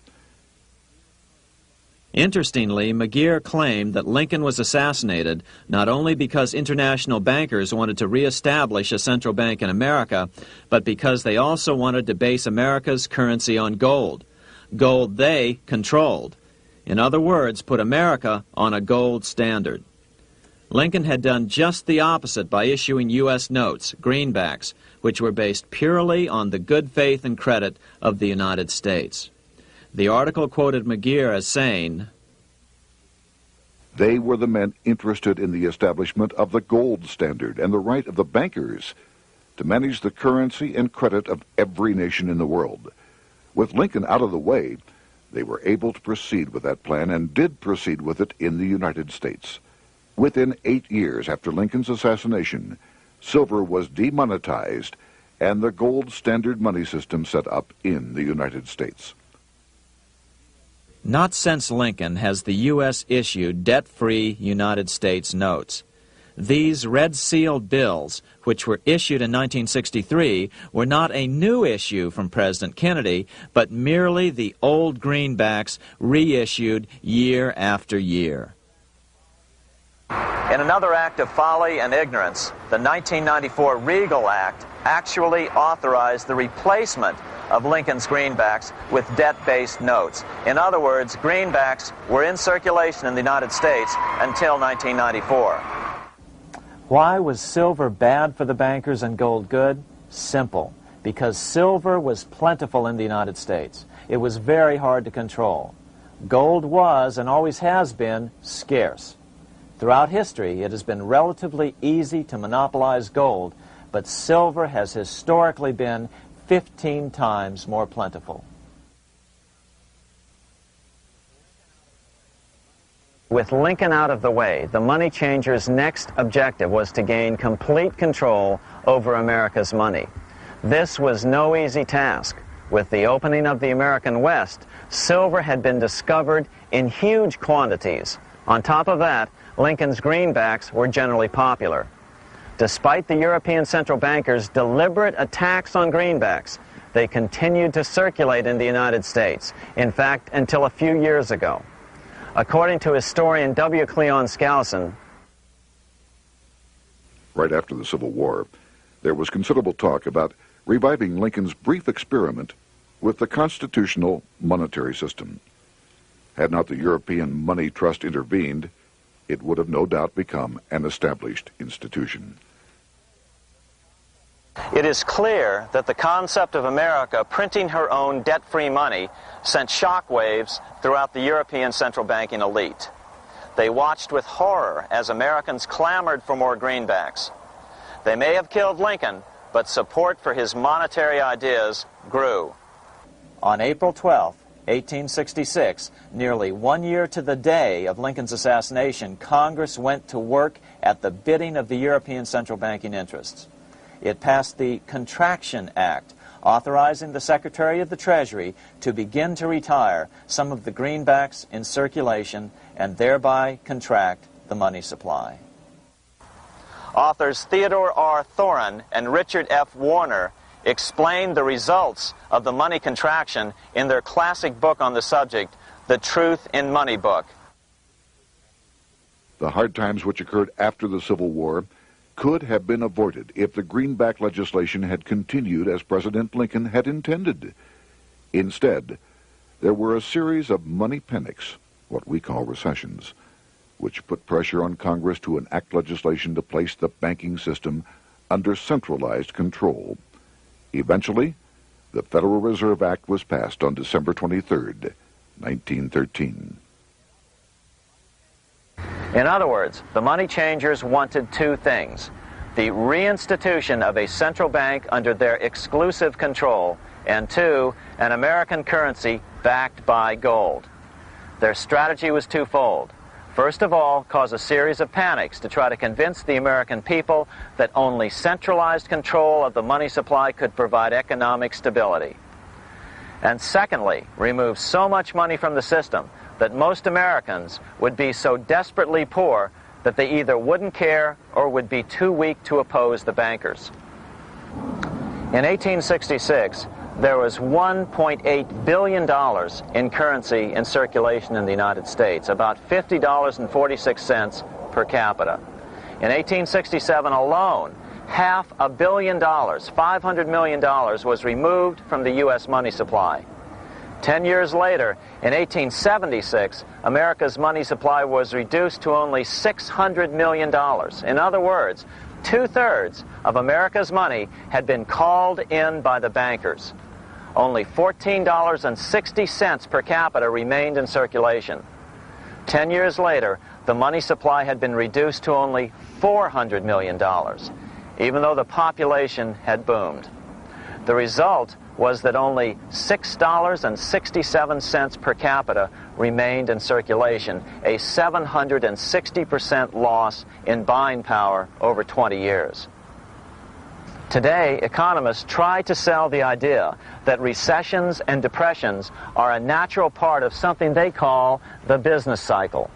Interestingly, McGeer claimed that Lincoln was assassinated not only because international bankers wanted to reestablish a central bank in America, but because they also wanted to base America's currency on gold. Gold they controlled. In other words, put America on a gold standard. Lincoln had done just the opposite by issuing U.S. notes, greenbacks, which were based purely on the good faith and credit of the United States. The article quoted McGeer as saying, "They were the men interested in the establishment of the gold standard and the right of the bankers to manage the currency and credit of every nation in the world. With Lincoln out of the way, they were able to proceed with that plan and did proceed with it in the United States. Within 8 years after Lincoln's assassination, silver was demonetized and the gold standard money system set up in the United States." Not since Lincoln has the U.S. issued debt-free United States notes. These red-sealed bills, which were issued in 1963, were not a new issue from President Kennedy, but merely the old greenbacks reissued year after year. In another act of folly and ignorance, the 1994 Regal Act actually authorized the replacement of Lincoln's greenbacks with debt-based notes. In other words, greenbacks were in circulation in the United States until 1994. Why was silver bad for the bankers and gold good? Simple. Because silver was plentiful in the United States. It was very hard to control. Gold was, and always has been, scarce. Throughout history, it has been relatively easy to monopolize gold, but silver has historically been 15 times more plentiful. With Lincoln out of the way, the money changers' next objective was to gain complete control over America's money. This was no easy task. With the opening of the American West, silver had been discovered in huge quantities. On top of that, Lincoln's greenbacks were generally popular. Despite the European central bankers' deliberate attacks on greenbacks, they continued to circulate in the United States, in fact, until a few years ago. According to historian W. Cleon Skousen, right after the Civil War, there was considerable talk about reviving Lincoln's brief experiment with the constitutional monetary system. Had not the European Money Trust intervened, it would have no doubt become an established institution. it is clear that the concept of America printing her own debt-free money sent shockwaves throughout the European central banking elite. They watched with horror as Americans clamored for more greenbacks. They may have killed Lincoln, but support for his monetary ideas grew. On April 12, 1866, nearly 1 year to the day of Lincoln's assassination, Congress went to work at the bidding of the European central banking interests. It passed the Contraction Act, authorizing the Secretary of the Treasury to begin to retire some of the greenbacks in circulation and thereby contract the money supply. Authors Theodore R. Thorin and Richard F. Warner explained the results of the money contraction in their classic book on the subject, The Truth in Money Book. The hard times which occurred after the Civil War could have been avoided if the greenback legislation had continued as President Lincoln had intended. Instead, there were a series of money panics, what we call recessions, which put pressure on Congress to enact legislation to place the banking system under centralized control. Eventually, the Federal Reserve Act was passed on December 23, 1913. In other words, the money changers wanted two things: the reinstitution of a central bank under their exclusive control, and two, an American currency backed by gold. Their strategy was twofold. First of all, cause a series of panics to try to convince the American people that only centralized control of the money supply could provide economic stability. And secondly, remove so much money from the system that most Americans would be so desperately poor that they either wouldn't care or would be too weak to oppose the bankers. In 1866, there was $1.8 billion in currency in circulation in the United States, about $50.46 per capita. In 1867 alone, $500 million, $500 million, was removed from the U.S. money supply. 10 years later, in 1876, America's money supply was reduced to only $600 million. In other words, 2/3 of America's money had been called in by the bankers. Only $14.60 per capita remained in circulation. 10 years later, the money supply had been reduced to only $400 million, even though the population had boomed. The result was that only $6.67 per capita remained in circulation, a 760% loss in buying power over 20 years. Today, economists try to sell the idea that recessions and depressions are a natural part of something they call the business cycle.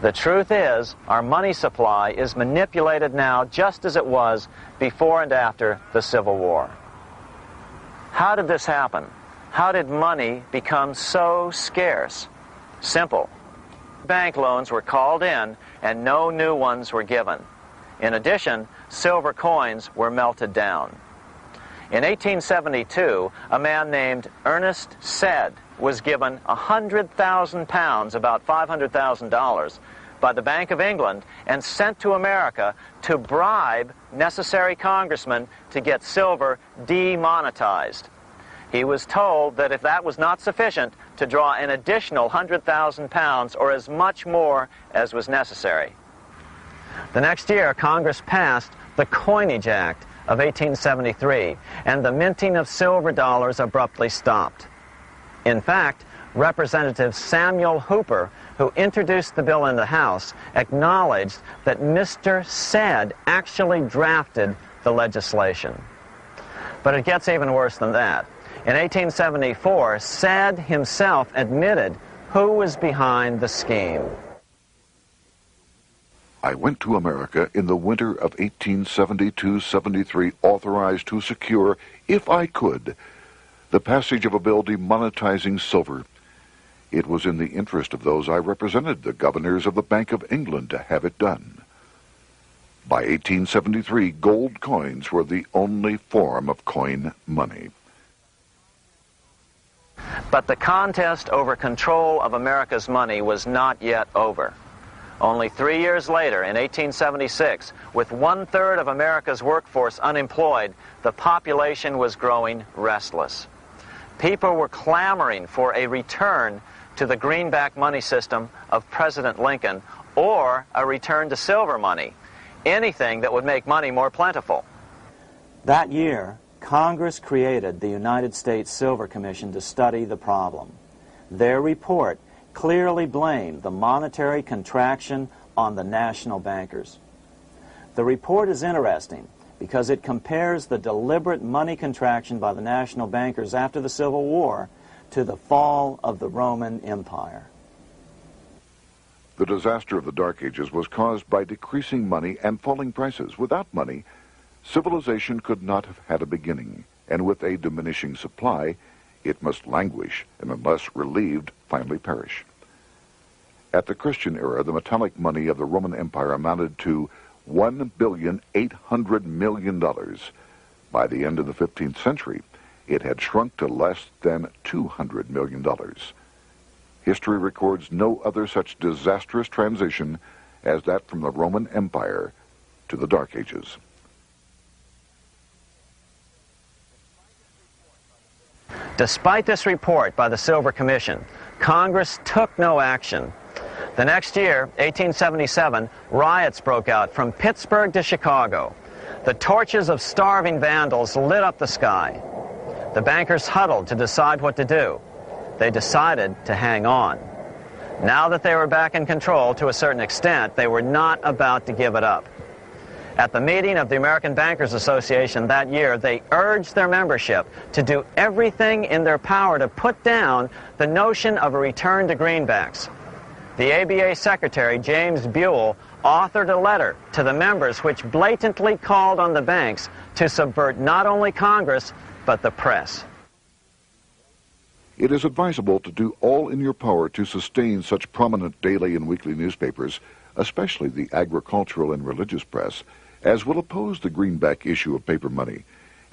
The truth is, our money supply is manipulated now just as it was before and after the Civil War. How did this happen? How did money become so scarce? Simple. Bank loans were called in and no new ones were given. In addition, silver coins were melted down. In 1872, a man named Ernest Sed was given 100,000 pounds, about $500,000, by the Bank of England and sent to America to bribe necessary congressmen to get silver demonetized. He was told that if that was not sufficient, to draw an additional 100,000 pounds or as much more as was necessary. The next year, Congress passed the Coinage Act of 1873, and the minting of silver dollars abruptly stopped. In fact, Representative Samuel Hooper, who introduced the bill in the House, acknowledged that Mr. Sed actually drafted the legislation. But it gets even worse than that. In 1874, Sed himself admitted who was behind the scheme. I went to America in the winter of 1872-73, authorized to secure, if I could, the passage of a bill demonetizing silver. It was in the interest of those I represented, the governors of the Bank of England, to have it done. By 1873, gold coins were the only form of coin money. But the contest over control of America's money was not yet over. Only 3 years later, in 1876, with 1/3 of America's workforce unemployed, the population was growing restless. People were clamoring for a return to the greenback money system of President Lincoln or a return to silver money, anything that would make money more plentiful. That year, Congress created the United States Silver Commission to study the problem. Their report clearly blamed the monetary contraction on the national bankers. The report is interesting because it compares the deliberate money contraction by the national bankers after the Civil War to the fall of the Roman Empire. The disaster of the Dark Ages was caused by decreasing money and falling prices. Without money, civilization could not have had a beginning, and with a diminishing supply, it must languish, and unless relieved, finally perish. At the Christian era, the metallic money of the Roman Empire amounted to $1,800,000,000. By the end of the 15th century, it had shrunk to less than $200 million. History records no other such disastrous transition as that from the Roman Empire to the Dark Ages. Despite this report by the Silver Commission, Congress took no action. The next year, 1877, riots broke out from Pittsburgh to Chicago. The torches of starving vandals lit up the sky. The bankers huddled to decide what to do. They decided to hang on. Now that they were back in control to a certain extent, they were not about to give it up. At the meeting of the American Bankers Association that year, they urged their membership to do everything in their power to put down the notion of a return to greenbacks. The ABA Secretary, James Buell, authored a letter to the members which blatantly called on the banks to subvert not only Congress, but the press. It is advisable to do all in your power to sustain such prominent daily and weekly newspapers, especially the agricultural and religious press, as will oppose the greenback issue of paper money,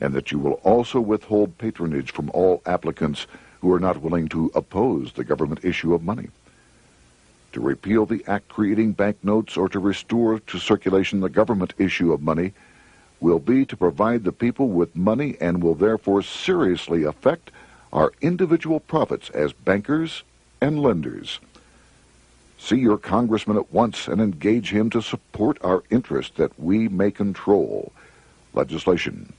and that you will also withhold patronage from all applicants who are not willing to oppose the government issue of money. To repeal the act creating banknotes or to restore to circulation the government issue of money will be to provide the people with money and will therefore seriously affect our individual profits as bankers and lenders. See your congressman at once and engage him to support our interest that we may control legislation.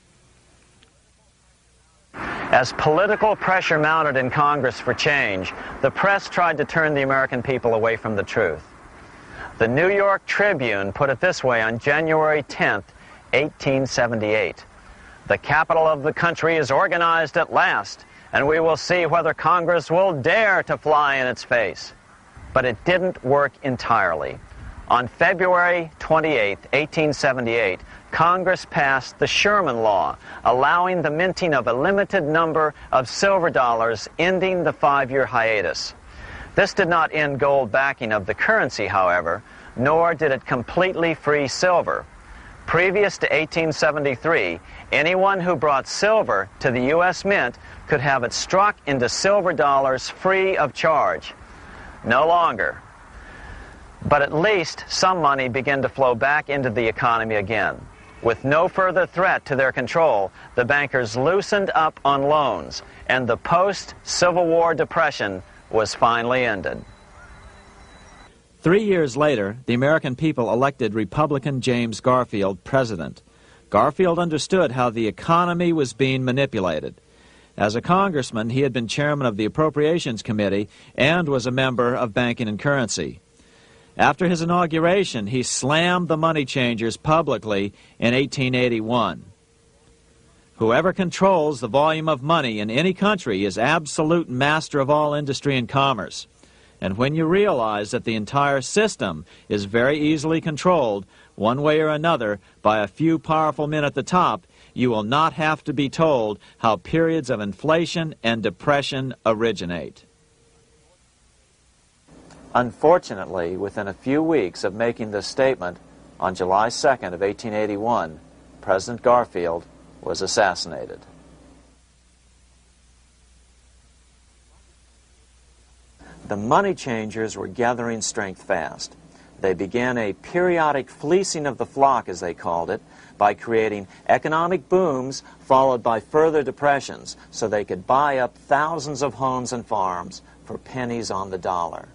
As political pressure mounted in Congress for change, the press tried to turn the American people away from the truth. The New York Tribune put it this way on January 10th, 1878. "The capital of the country is organized at last, and we will see whether Congress will dare to fly in its face." But it didn't work entirely. On February 28, 1878, Congress passed the Sherman Law, allowing the minting of a limited number of silver dollars, ending the 5-year hiatus. This did not end gold backing of the currency, however, nor did it completely free silver. Previous to 1873, anyone who brought silver to the U.S. Mint could have it struck into silver dollars free of charge. No longer. But at least some money began to flow back into the economy again. With no further threat to their control, the bankers loosened up on loans, and the post-Civil War depression was finally ended. 3 years later, the American people elected Republican James Garfield president. Garfield understood how the economy was being manipulated. As a congressman, he had been chairman of the Appropriations Committee and was a member of Banking and Currency. After his inauguration, he slammed the money changers publicly in 1881. Whoever controls the volume of money in any country is absolute master of all industry and commerce. And when you realize that the entire system is very easily controlled, one way or another, by a few powerful men at the top, you will not have to be told how periods of inflation and depression originate. Unfortunately, within a few weeks of making this statement, on July 2nd of 1881, President Garfield was assassinated. The money changers were gathering strength fast. They began a periodic fleecing of the flock, as they called it, by creating economic booms followed by further depressions so they could buy up thousands of homes and farms for pennies on the dollar.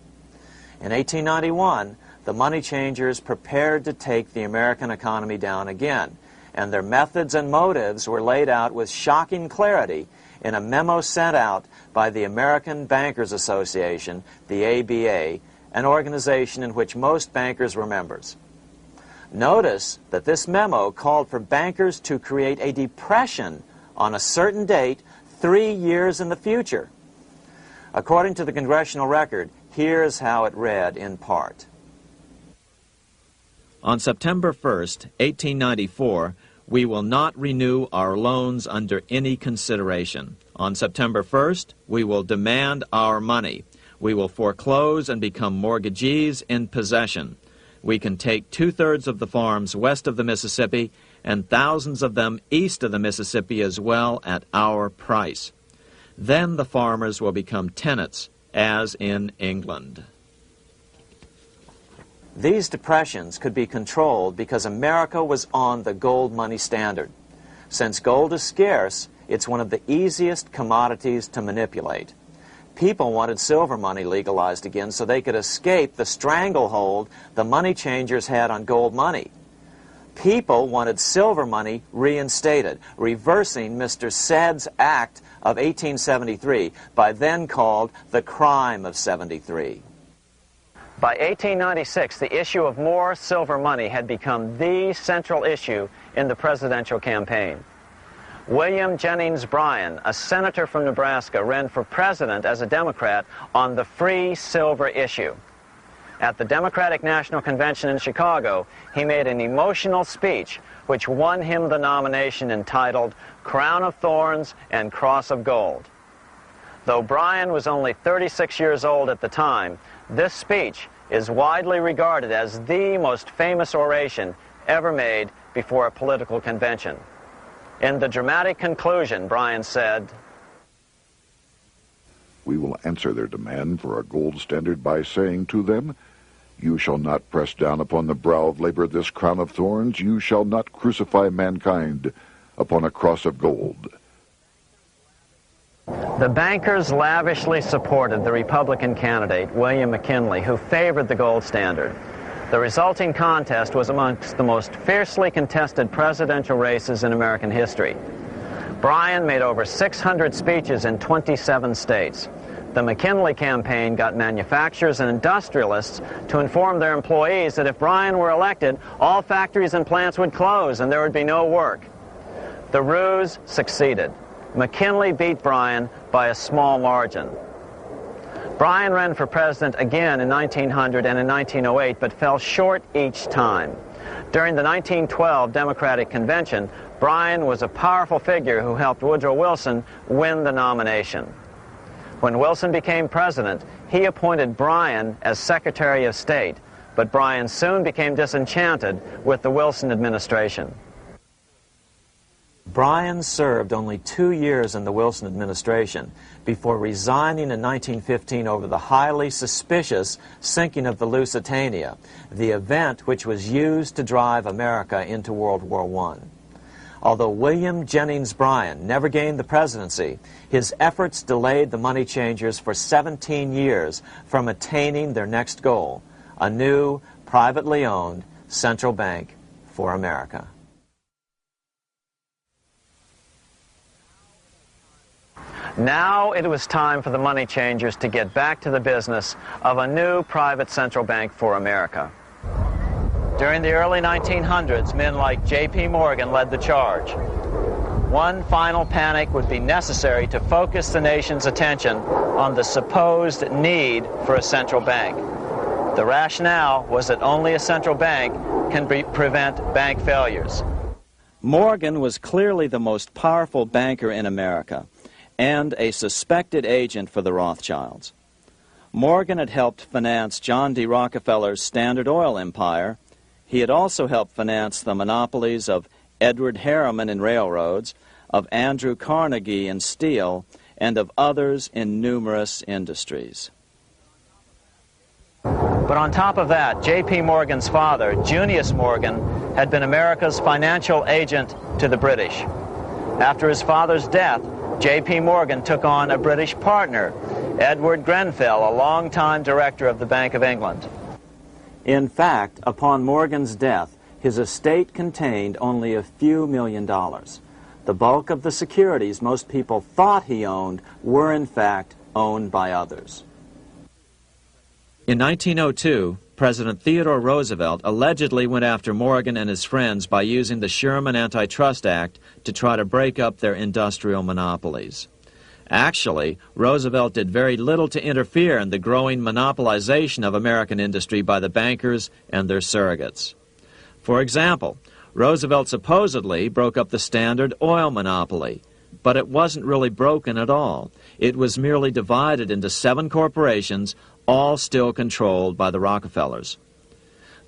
In 1891, the money changers prepared to take the American economy down again, and their methods and motives were laid out with shocking clarity in a memo sent out by the American Bankers Association, the ABA, an organization in which most bankers were members. Notice that this memo called for bankers to create a depression on a certain date 3 years in the future. According to the Congressional Record, here's how it read in part. On September 1st, 1894, we will not renew our loans under any consideration. On September 1st, we will demand our money. We will foreclose and become mortgagees in possession. We can take 2/3 of the farms west of the Mississippi and thousands of them east of the Mississippi as well at our price. Then the farmers will become tenants, as in England. These depressions could be controlled because America was on the gold money standard. Since gold is scarce, it's one of the easiest commodities to manipulate. People wanted silver money legalized again so they could escape the stranglehold the money changers had on gold money. People wanted silver money reinstated, reversing Mr. Said's Act of 1873, by then called the Crime of 73. By 1896, the issue of more silver money had become the central issue in the presidential campaign. William Jennings Bryan, a senator from Nebraska, ran for president as a Democrat on the free silver issue. At the Democratic National Convention in Chicago, he made an emotional speech which won him the nomination entitled Crown of Thorns and Cross of Gold. Though Bryan was only 36 years old at the time, this speech is widely regarded as the most famous oration ever made before a political convention. In the dramatic conclusion, Bryan said, "We will answer their demand for a gold standard by saying to them, you shall not press down upon the brow of labor this crown of thorns. You shall not crucify mankind upon a cross of gold." The bankers lavishly supported the Republican candidate, William McKinley, who favored the gold standard. The resulting contest was amongst the most fiercely contested presidential races in American history. Bryan made over 600 speeches in 27 states. The McKinley campaign got manufacturers and industrialists to inform their employees that if Bryan were elected, all factories and plants would close and there would be no work. The ruse succeeded. McKinley beat Bryan by a small margin. Bryan ran for president again in 1900 and in 1908, but fell short each time. During the 1912 Democratic Convention, Bryan was a powerful figure who helped Woodrow Wilson win the nomination. When Wilson became president, he appointed Bryan as Secretary of State, but Bryan soon became disenchanted with the Wilson administration. Bryan served only 2 years in the Wilson administration before resigning in 1915 over the highly suspicious sinking of the Lusitania, the event which was used to drive America into World War I. Although William Jennings Bryan never gained the presidency, his efforts delayed the money changers for 17 years from attaining their next goal, a new, privately owned central bank for America. Now it was time for the money changers to get back to the business of a new private central bank for America. During the early 1900s, men like J.P. Morgan led the charge. One final panic would be necessary to focus the nation's attention on the supposed need for a central bank. The rationale was that only a central bank can prevent bank failures. Morgan was clearly the most powerful banker in America and a suspected agent for the Rothschilds. Morgan had helped finance John D. Rockefeller's Standard Oil empire. He had also helped finance the monopolies of Edward Harriman in railroads, of Andrew Carnegie in steel, and of others in numerous industries. But on top of that, J.P. Morgan's father, Junius Morgan, had been America's financial agent to the British. After his father's death, J.P. Morgan took on a British partner, Edward Grenfell, a longtime director of the Bank of England. In fact, upon Morgan's death, his estate contained only a few $1 million. The bulk of the securities most people thought he owned were, in fact, owned by others. In 1902, President Theodore Roosevelt allegedly went after Morgan and his friends by using the Sherman Antitrust Act to try to break up their industrial monopolies. Actually, Roosevelt did very little to interfere in the growing monopolization of American industry by the bankers and their surrogates. For example, Roosevelt supposedly broke up the Standard Oil monopoly, But it wasn't really broken at all. It was merely divided into 7 corporations, all still controlled by the Rockefellers.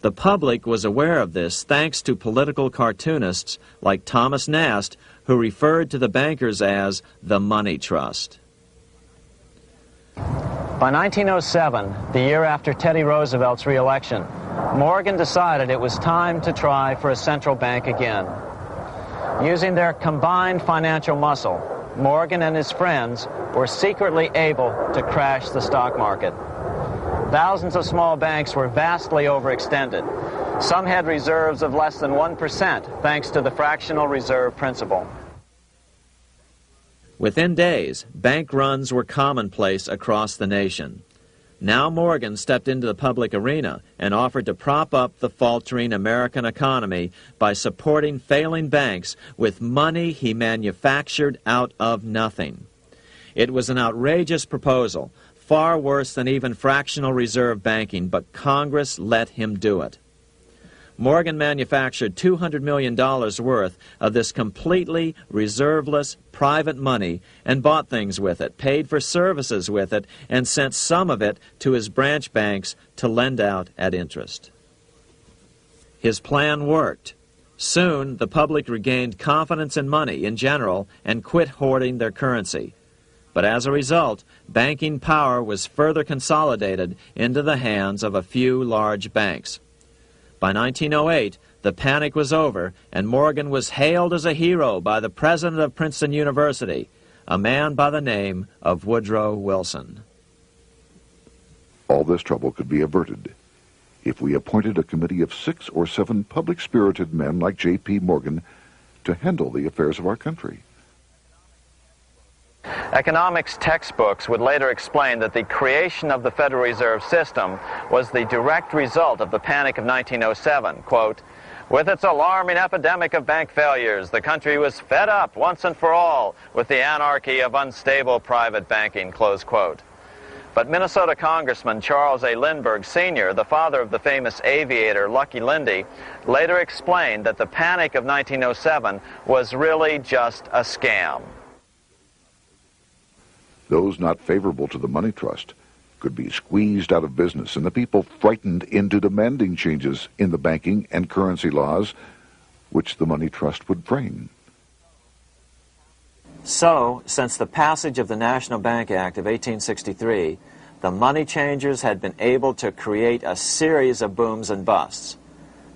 The public was aware of this thanks to political cartoonists like Thomas Nast, who referred to the bankers as the Money Trust. By 1907, the year after Teddy Roosevelt's re-election, Morgan decided it was time to try for a central bank again. Using their combined financial muscle, Morgan and his friends were secretly able to crash the stock market. Thousands of small banks were vastly overextended. Some had reserves of less than 1% thanks to the fractional reserve principle. Within days, bank runs were commonplace across the nation. Now Morgan stepped into the public arena and offered to prop up the faltering American economy by supporting failing banks with money he manufactured out of nothing. It was an outrageous proposal, far worse than even fractional reserve banking, but Congress let him do it. Morgan manufactured $200 million worth of this completely reserveless private money and bought things with it, paid for services with it, and sent some of it to his branch banks to lend out at interest. His plan worked. Soon, the public regained confidence in money in general and quit hoarding their currency. But as a result, banking power was further consolidated into the hands of a few large banks. By 1908, the panic was over, and Morgan was hailed as a hero by the president of Princeton University, a man by the name of Woodrow Wilson. All this trouble could be averted if we appointed a committee of 6 or 7 public-spirited men like J.P. Morgan to handle the affairs of our country. Economics textbooks would later explain that the creation of the Federal Reserve System was the direct result of the Panic of 1907. Quote, "With its alarming epidemic of bank failures, the country was fed up once and for all with the anarchy of unstable private banking," close quote. But Minnesota Congressman Charles A. Lindbergh Sr., the father of the famous aviator Lucky Lindy, later explained that the Panic of 1907 was really just a scam. Those not favorable to the money trust could be squeezed out of business and the people frightened into demanding changes in the banking and currency laws which the money trust would frame. So, since the passage of the National Bank Act of 1863, the money changers had been able to create a series of booms and busts.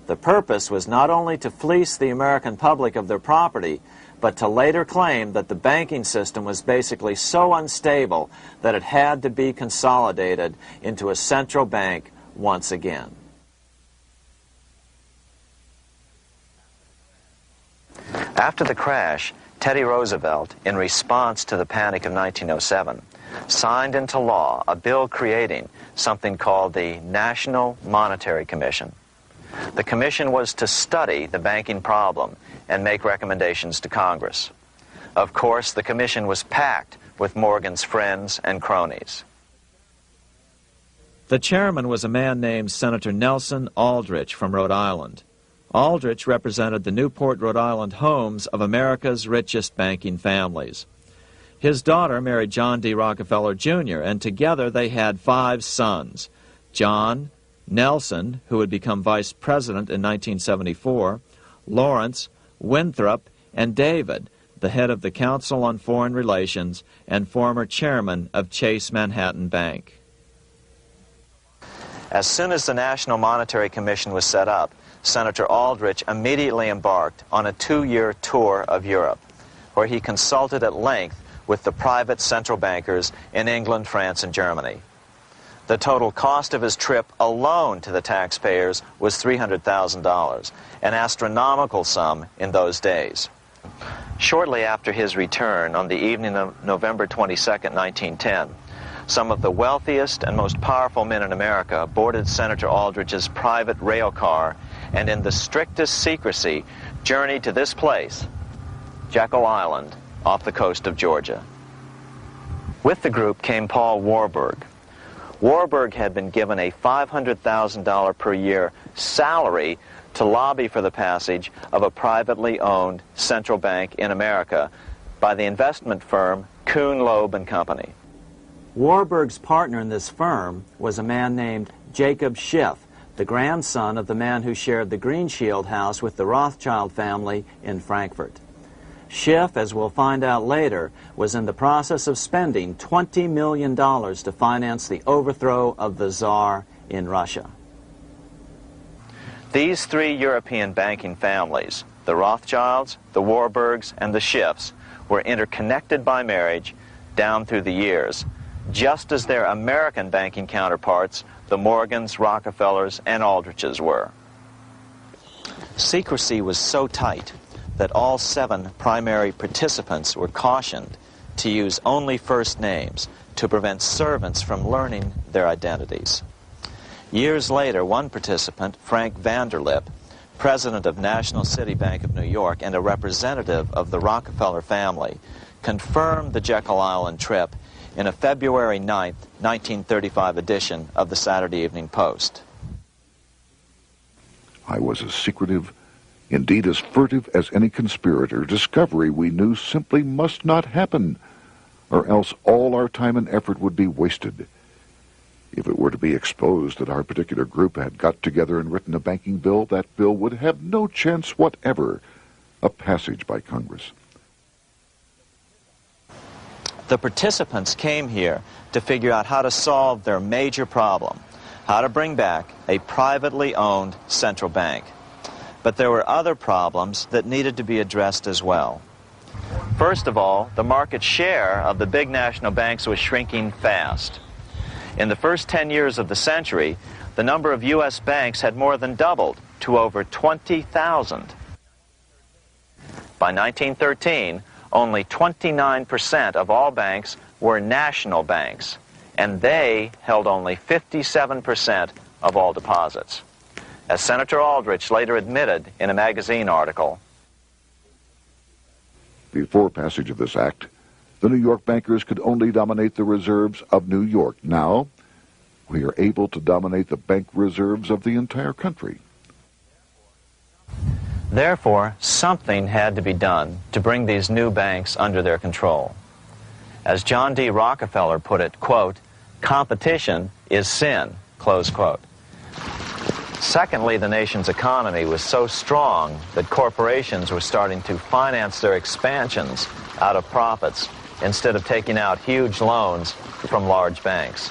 The purpose was not only to fleece the American public of their property, but to later claim that the banking system was basically so unstable that it had to be consolidated into a central bank once again. After the crash, Teddy Roosevelt, in response to the Panic of 1907, signed into law a bill creating something called the National Monetary Commission. The commission was to study the banking problem and make recommendations to Congress. Of course, the commission was packed with Morgan's friends and cronies. The chairman was a man named Senator Nelson Aldrich from Rhode Island. Aldrich represented the Newport, Rhode Island homes of America's richest banking families. His daughter married John D. Rockefeller, Jr., and together they had 5 sons: John, Nelson, who would become vice president in 1974, Lawrence, Winthrop, and David, the head of the Council on Foreign Relations and former chairman of Chase Manhattan Bank. As soon as the National Monetary Commission was set up, Senator Aldrich immediately embarked on a 2-year tour of Europe, where he consulted at length with the private central bankers in England, France, and Germany. The total cost of his trip alone to the taxpayers was $300,000, an astronomical sum in those days. Shortly after his return, on the evening of November 22nd, 1910, some of the wealthiest and most powerful men in America boarded Senator Aldrich's private rail car and in the strictest secrecy journeyed to this place, Jekyll Island, off the coast of Georgia. With the group came Paul Warburg. Warburg had been given a $500,000 per year salary to lobby for the passage of a privately owned central bank in America, by the investment firm Kuhn, Loeb and Company. Warburg's partner in this firm was a man named Jacob Schiff, the grandson of the man who shared the Greenshield house with the Rothschild family in Frankfurt. Schiff, as we'll find out later, was in the process of spending $20 million to finance the overthrow of the Tsar in Russia. These three European banking families, the Rothschilds, the Warburgs, and the Schiffs, were interconnected by marriage down through the years, just as their American banking counterparts, the Morgans, Rockefellers, and Aldriches were. Secrecy was so tight that all 7 primary participants were cautioned to use only first names to prevent servants from learning their identities. Years later, one participant, Frank Vanderlip, president of National City Bank of New York and a representative of the Rockefeller family, confirmed the Jekyll Island trip in a February 9, 1935 edition of the Saturday Evening Post. I was as secretive, indeed as furtive as any conspirator. Discovery, we knew, simply must not happen, or else all our time and effort would be wasted. If it were to be exposed that our particular group had got together and written a banking bill, that bill would have no chance whatever of passage by Congress. The participants came here to figure out how to solve their major problem, how to bring back a privately owned central bank. But there were other problems that needed to be addressed as well. First of all, the market share of the big national banks was shrinking fast. In the first 10 years of the century, the number of U.S. banks had more than doubled to over 20,000. By 1913, only 29% of all banks were national banks, and they held only 57% of all deposits. As Senator Aldrich later admitted in a magazine article, before passage of this act, the New York bankers could only dominate the reserves of New York. Now, we are able to dominate the bank reserves of the entire country. Therefore, something had to be done to bring these new banks under their control. As John D. Rockefeller put it, quote, "Competition is sin," close quote. Secondly, the nation's economy was so strong that corporations were starting to finance their expansions out of profits instead of taking out huge loans from large banks.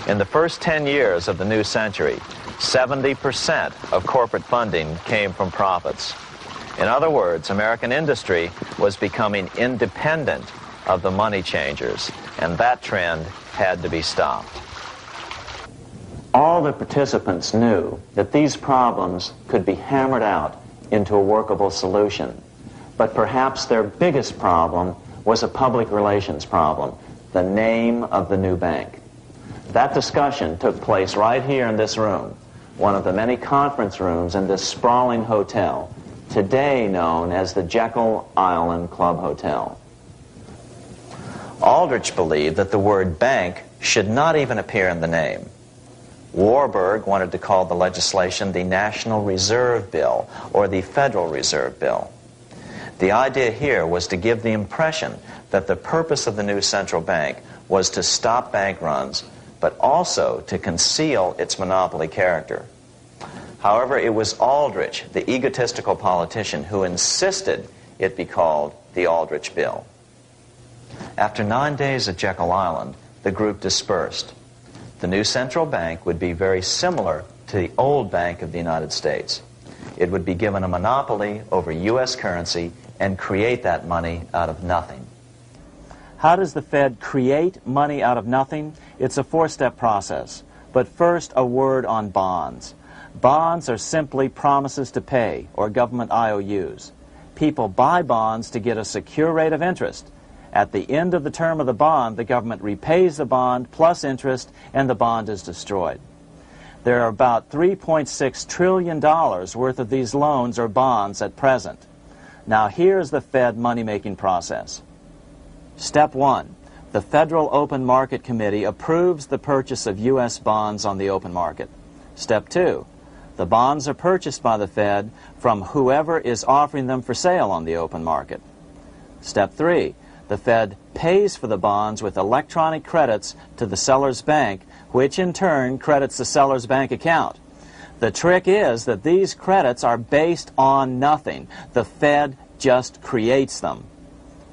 In the first 10 years of the new century, 70% of corporate funding came from profits. In other words, American industry was becoming independent of the money changers, and that trend had to be stopped. All the participants knew that these problems could be hammered out into a workable solution, but perhaps their biggest problem was a public relations problem, the name of the new bank. That discussion took place right here in this room, one of the many conference rooms in this sprawling hotel, today known as the Jekyll Island Club Hotel. Aldrich believed that the word bank should not even appear in the name. Warburg wanted to call the legislation the National Reserve Bill or the Federal Reserve Bill. The idea here was to give the impression that the purpose of the new central bank was to stop bank runs, but also to conceal its monopoly character. However, it was Aldrich, the egotistical politician, who insisted it be called the Aldrich Bill. After 9 days at Jekyll Island, the group dispersed. The new central bank would be very similar to the old Bank of the United States. It would be given a monopoly over U.S. currency and create that money out of nothing. How does the Fed create money out of nothing? It's a four-step process. But first, a word on bonds. Bonds are simply promises to pay, or government IOUs. People buy bonds to get a secure rate of interest. At the end of the term of the bond, the government repays the bond plus interest, and the bond is destroyed. There are about $3.6 trillion worth of these loans or bonds at present. Now here's the Fed money-making process. Step 1. The Federal Open Market Committee approves the purchase of U.S. bonds on the open market. Step 2. The bonds are purchased by the Fed from whoever is offering them for sale on the open market. Step 3. The Fed pays for the bonds with electronic credits to the seller's bank, which in turn credits the seller's bank account. The trick is that these credits are based on nothing. The Fed just creates them.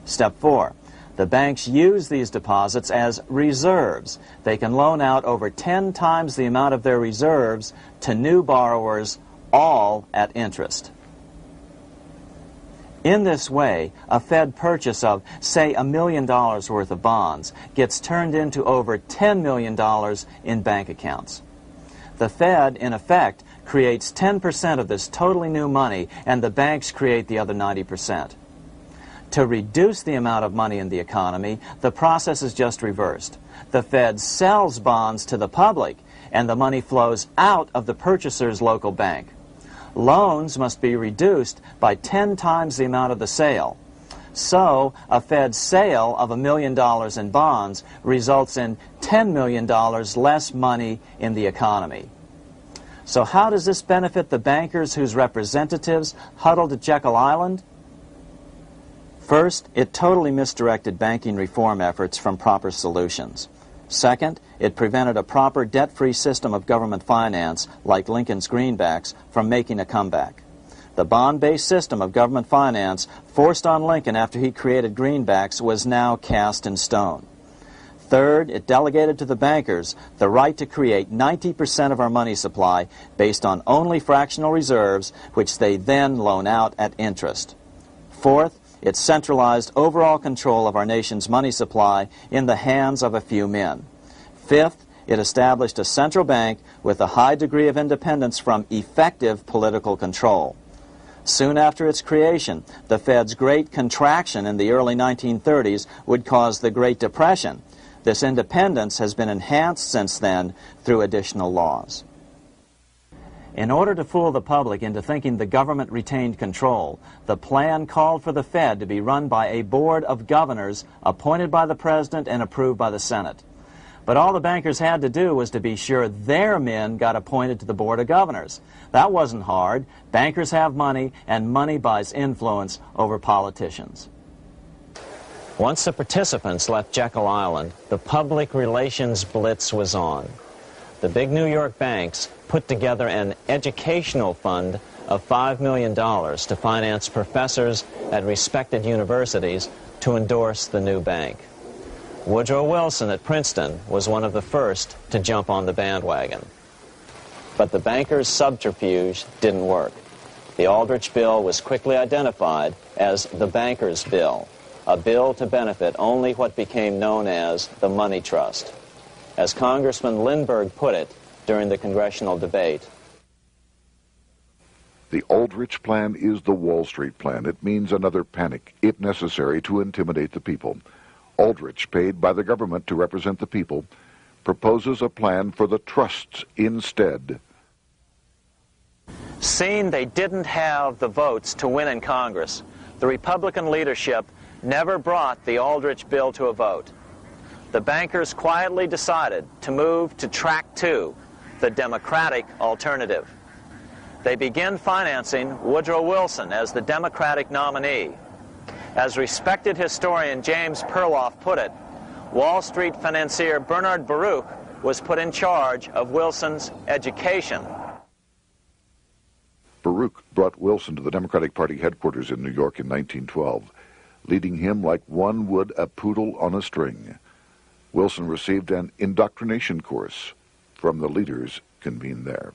Step 4. The banks use these deposits as reserves. They can loan out over 10 times the amount of their reserves to new borrowers, all at interest. In this way, a Fed purchase of, say, $1 million worth of bonds gets turned into over $10 million in bank accounts. The Fed, in effect, creates 10% of this totally new money, and the banks create the other 90%. To reduce the amount of money in the economy, the process is just reversed. The Fed sells bonds to the public, and the money flows out of the purchaser's local bank. Loans must be reduced by 10 times the amount of the sale. So, a Fed sale of $1 million in bonds results in $10 million less money in the economy. So how does this benefit the bankers whose representatives huddled at Jekyll Island? First, it totally misdirected banking reform efforts from proper solutions. Second, it prevented a proper debt-free system of government finance, like Lincoln's greenbacks, from making a comeback. The bond-based system of government finance forced on Lincoln after he created greenbacks was now cast in stone. Third, it delegated to the bankers the right to create 90% of our money supply based on only fractional reserves, which they then loan out at interest. Fourth, it centralized overall control of our nation's money supply in the hands of a few men. Fifth, it established a central bank with a high degree of independence from effective political control. Soon after its creation, the Fed's great contraction in the early 1930s would cause the Great Depression. This independence has been enhanced since then through additional laws. In order to fool the public into thinking the government retained control, the plan called for the Fed to be run by a board of governors appointed by the President and approved by the Senate. But all the bankers had to do was to be sure their men got appointed to the board of governors. That wasn't hard. Bankers have money, and money buys influence over politicians. Once the participants left Jekyll Island, the public relations blitz was on. The big New York banks put together an educational fund of $5 million to finance professors at respected universities to endorse the new bank. Woodrow Wilson at Princeton was one of the first to jump on the bandwagon. But the bankers' subterfuge didn't work. The Aldrich Bill was quickly identified as the bankers' bill, a bill to benefit only what became known as the money trust. As Congressman Lindbergh put it during the congressional debate, the Aldrich Plan is the Wall Street Plan. It means another panic, if necessary, to intimidate the people. Aldrich, paid by the government to represent the people, proposes a plan for the trusts instead. Seeing they didn't have the votes to win in Congress, the Republican leadership never brought the Aldrich bill to a vote. The bankers quietly decided to move to track 2, the Democratic alternative. They began financing Woodrow Wilson as the Democratic nominee. As respected historian James Perloff put it, Wall Street financier Bernard Baruch was put in charge of Wilson's education. Baruch brought Wilson to the Democratic Party headquarters in New York in 1912, leading him like one would a poodle on a string. Wilson received an indoctrination course from the leaders convened there.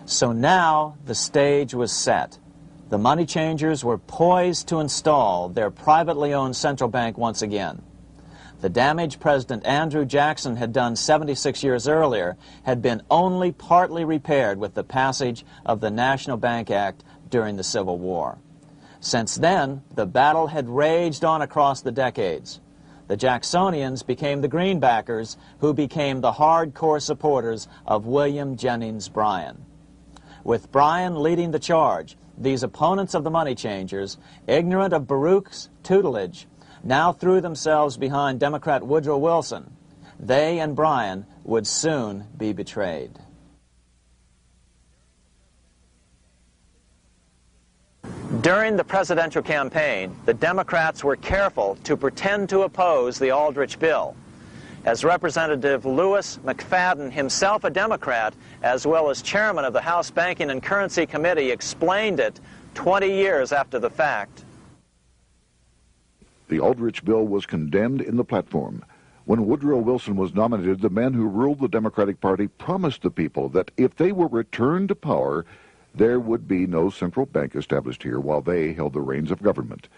So now the stage was set. The money changers were poised to install their privately owned central bank once again. The damage President Andrew Jackson had done 76 years earlier had been only partly repaired with the passage of the National Bank Act during the Civil War. Since then, the battle had raged on across the decades. The Jacksonians became the greenbackers, who became the hardcore supporters of William Jennings Bryan. With Bryan leading the charge, these opponents of the money changers, ignorant of Baruch's tutelage, now threw themselves behind Democrat Woodrow Wilson. They and Bryan would soon be During the presidential campaign, the Democrats were careful to pretend to oppose the Aldrich bill. As Representative Lewis McFadden, himself a Democrat, as well as chairman of the House Banking and Currency Committee, explained it 20 years after the fact. The Aldrich bill was condemned in the platform. When Woodrow Wilson was nominated, the men who ruled the Democratic Party promised the people that if they were returned to power, there would be no central bank established here while they held the reins of government.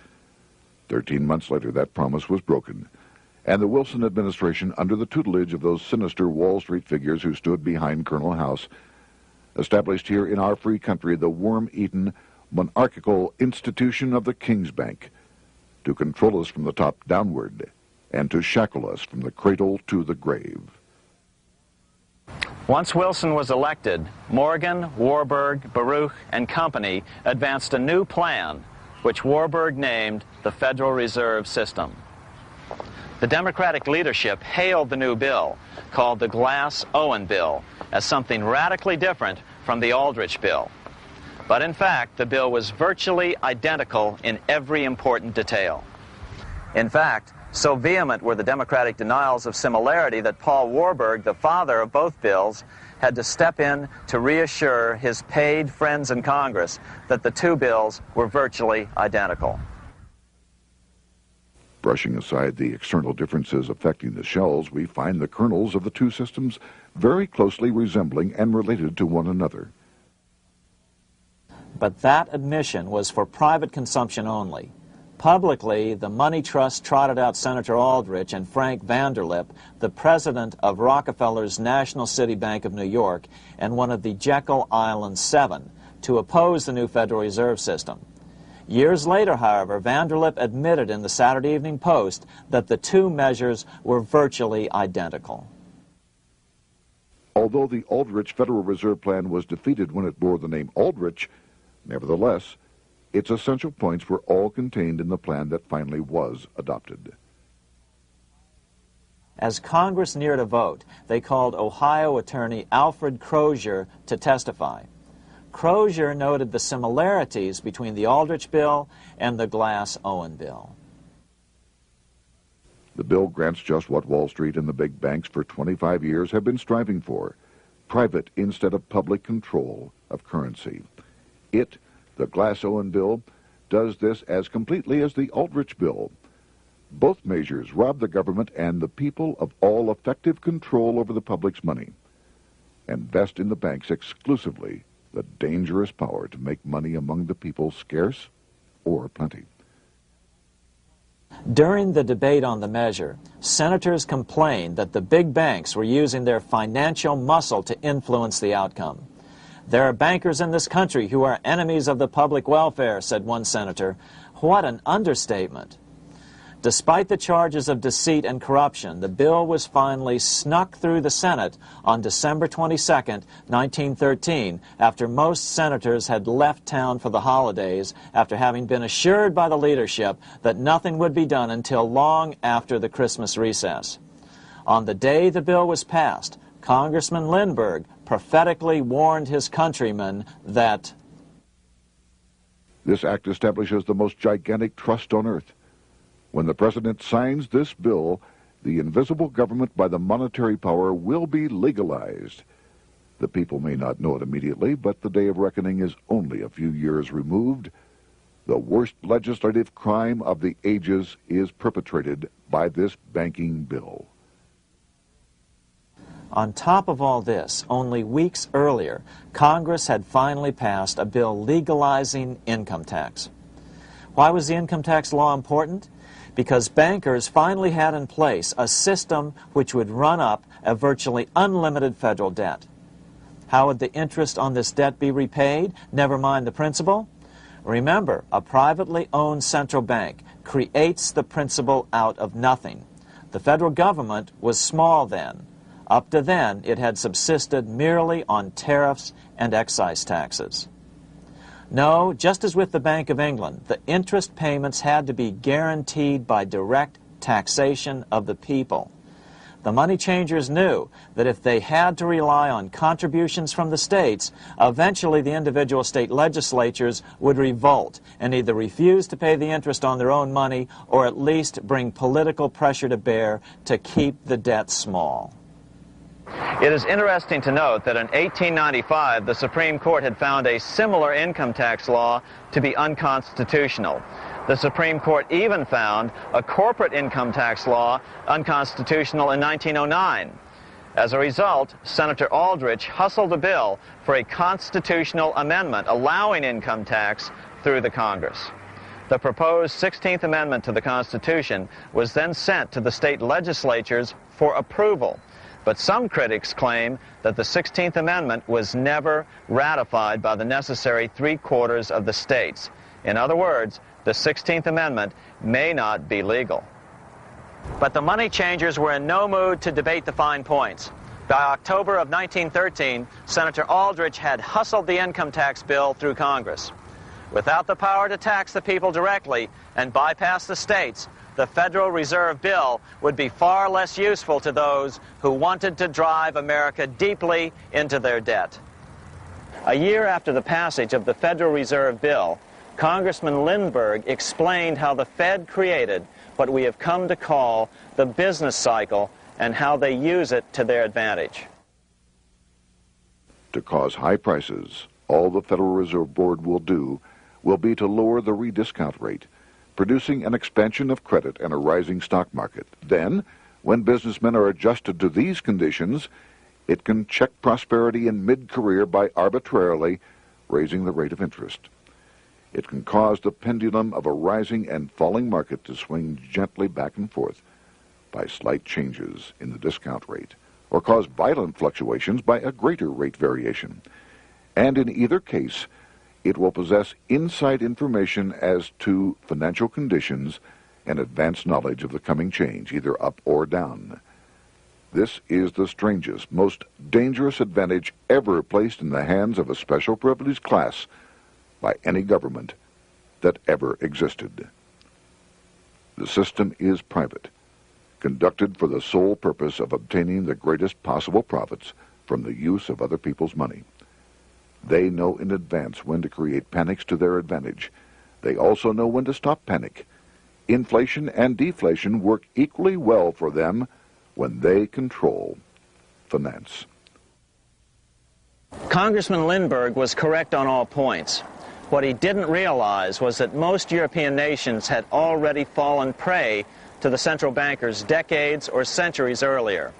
13 months later, that promise was broken, and the Wilson administration, under the tutelage of those sinister Wall Street figures who stood behind Colonel House, established here in our free country the worm-eaten, monarchical institution of the King's Bank, to control us from the top downward and to shackle us from the cradle to the grave. Once Wilson was elected, Morgan, Warburg, Baruch, and company advanced a new plan, which Warburg named the Federal Reserve System. The Democratic leadership hailed the new bill, called the Glass-Owen bill, as something radically different from the Aldrich bill. But in fact, the bill was virtually identical in every important detail. In fact, so vehement were the Democratic denials of similarity that Paul Warburg, the father of both bills, had to step in to reassure his paid friends in Congress that the two bills were virtually identical. Brushing aside the external differences affecting the shells, we find the kernels of the two systems very closely resembling and related to one another. But that admission was for private consumption only. Publicly, the money trust trotted out Senator Aldrich and Frank Vanderlip, the president of Rockefeller's National City Bank of New York and one of the Jekyll Island Seven, to oppose the new Federal Reserve System. Years later, however, Vanderlip admitted in the Saturday Evening Post that the two measures were virtually identical. Although the Aldrich Federal Reserve Plan was defeated when it bore the name Aldrich, nevertheless, its essential points were all contained in the plan that finally was adopted. As Congress neared a vote, they called Ohio attorney Alfred Crozier to testify. Crozier noted the similarities between the Aldrich bill and the Glass-Owen bill. The bill grants just what Wall Street and the big banks for 25 years have been striving for: private instead of public control of currency. It, the Glass-Owen bill, does this as completely as the Aldrich bill. Both measures rob the government and the people of all effective control over the public's money, and vest in the banks exclusively the dangerous power to make money among the people scarce or plenty. During the debate on the measure, senators complained that the big banks were using their financial muscle to influence the outcome. "There are bankers in this country who are enemies of the public welfare," said one senator. What an understatement. Despite the charges of deceit and corruption, the bill was finally snuck through the Senate on December 22, 1913, after most senators had left town for the holidays, after having been assured by the leadership that nothing would be done until long after the Christmas recess. On the day the bill was passed, Congressman Lindbergh prophetically warned his countrymen that this act establishes the most gigantic trust on earth. When the president signs this bill, the invisible government by the monetary power will be legalized. The people may not know it immediately, but the day of reckoning is only a few years removed. The worst legislative crime of the ages is perpetrated by this banking bill. On top of all this, only weeks earlier, Congress had finally passed a bill legalizing income tax. Why was the income tax law important? Because bankers finally had in place a system which would run up a virtually unlimited federal debt. How would the interest on this debt be repaid? Never mind the principal. Remember, a privately owned central bank creates the principal out of nothing. The federal government was small then. Up to then, it had subsisted merely on tariffs and excise taxes. No, just as with the Bank of England, the interest payments had to be guaranteed by direct taxation of the people. the money changers knew that if they had to rely on contributions from the states, eventually the individual state legislatures would revolt and either refuse to pay the interest on their own money or at least bring political pressure to bear to keep the debt small. It is interesting to note that in 1895, the Supreme Court had found a similar income tax law to be unconstitutional. The Supreme Court even found a corporate income tax law unconstitutional in 1909. As a result, Senator Aldrich hustled a bill for a constitutional amendment allowing income tax through the Congress. The proposed 16th Amendment to the Constitution was then sent to the state legislatures for approval. But some critics claim that the 16th Amendment was never ratified by the necessary 3/4 of the states. In other words, the 16th Amendment may not be legal. But the money changers were in no mood to debate the fine points. By October of 1913, Senator Aldrich had hustled the income tax bill through Congress. Without the power to tax the people directly and bypass the states, the Federal Reserve Bill would be far less useful to those who wanted to drive America deeply into their debt. A year after the passage of the Federal Reserve Bill, Congressman Lindbergh explained how the Fed created what we have come to call the business cycle and how they use it to their advantage. To cause high prices, all the Federal Reserve Board will do will be to lower the rediscount rate, producing an expansion of credit and a rising stock market. Then, when businessmen are adjusted to these conditions, it can check prosperity in mid-career by arbitrarily raising the rate of interest. It can cause the pendulum of a rising and falling market to swing gently back and forth by slight changes in the discount rate, or cause violent fluctuations by a greater rate variation. And in either case, it will possess inside information as to financial conditions and advanced knowledge of the coming change, either up or down. This is the strangest, most dangerous advantage ever placed in the hands of a special privileged class by any government that ever existed. The system is private, conducted for the sole purpose of obtaining the greatest possible profits from the use of other people's money. They know in advance when to create panics to their advantage. They also know when to stop panic. Inflation and deflation work equally well for them when they control finance. Congressman Lindbergh was correct on all points. What he didn't realize was that most European nations had already fallen prey to the central bankers decades or centuries earlier.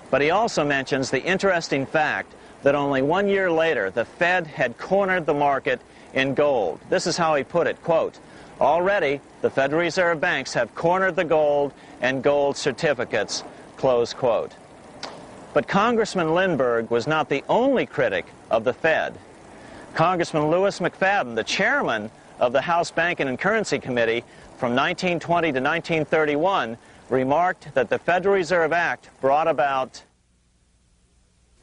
But he also mentions the interesting fact that only 1 year later the Fed had cornered the market in gold. This is how he put it, quote, "Already the Federal Reserve banks have cornered the gold and gold certificates," close quote. But Congressman Lindbergh was not the only critic of the Fed. Congressman Lewis McFadden, the chairman of the House Banking and Currency Committee from 1920 to 1931, remarked that the Federal Reserve Act brought about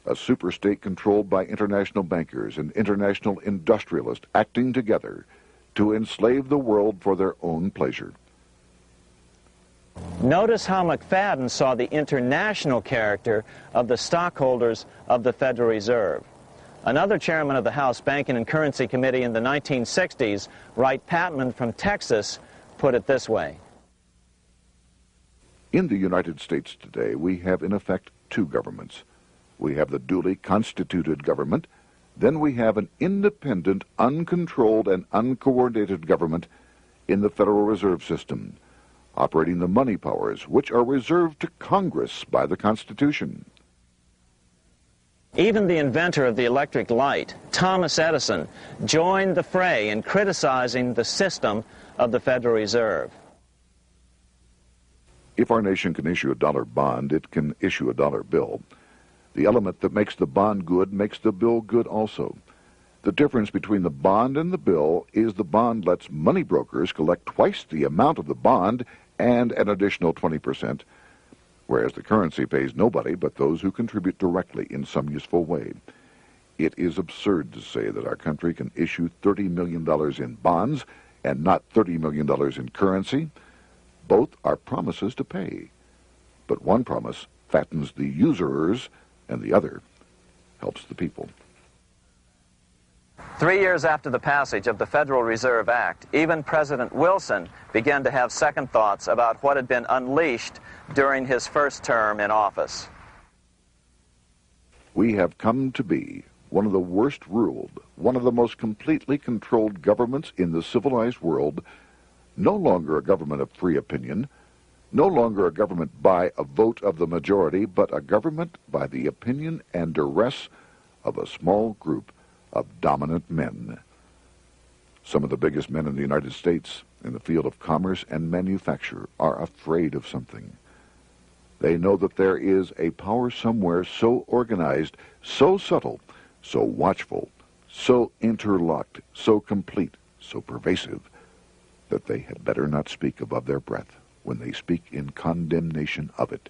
a superstate controlled by international bankers and international industrialists acting together to enslave the world for their own pleasure. Notice how McFadden saw the international character of the stockholders of the Federal Reserve. Another chairman of the House Banking and Currency Committee in the 1960s, Wright Patman from Texas, put it this way. In the United States today, we have in effect two governments. We have the duly constituted government, then we have an independent, uncontrolled, and uncoordinated government in the Federal Reserve System, operating the money powers which are reserved to Congress by the Constitution. Even the inventor of the electric light, Thomas Edison, joined the fray in criticizing the system of the Federal Reserve. If our nation can issue a dollar bond, it can issue a dollar bill. The element that makes the bond good makes the bill good also. The difference between the bond and the bill is the bond lets money brokers collect twice the amount of the bond and an additional 20%, whereas the currency pays nobody but those who contribute directly in some useful way. It is absurd to say that our country can issue $30 million in bonds and not $30 million in currency. Both are promises to pay, but one promise fattens the usurers, and the other helps the people. 3 years after the passage of the Federal Reserve Act, even President Wilson began to have second thoughts about what had been unleashed during his first term in office. We have come to be one of the worst ruled, one of the most completely controlled governments in the civilized world, no longer a government of free opinion, no longer a government by a vote of the majority, but a government by the opinion and duress of a small group of dominant men. Some of the biggest men in the United States in the field of commerce and manufacture are afraid of something. They know that there is a power somewhere so organized, so subtle, so watchful, so interlocked, so complete, so pervasive, that they had better not speak above their breath when they speak in condemnation of it.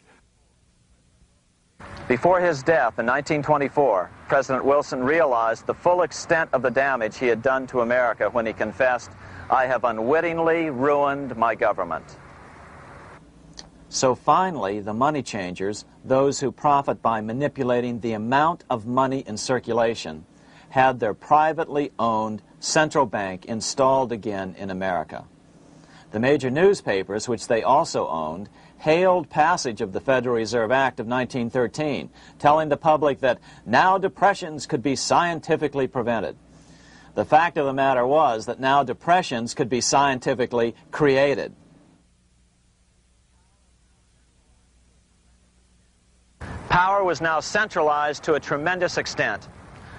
Before his death in 1924, President Wilson realized the full extent of the damage he had done to America when he confessed, "I have unwittingly ruined my government." So finally, the money changers, those who profit by manipulating the amount of money in circulation, had their privately owned central bank installed again in America. The major newspapers, which they also owned, hailed passage of the Federal Reserve Act of 1913, telling the public that now depressions could be scientifically prevented. The fact of the matter was that now depressions could be scientifically created. Power was now centralized to a tremendous extent.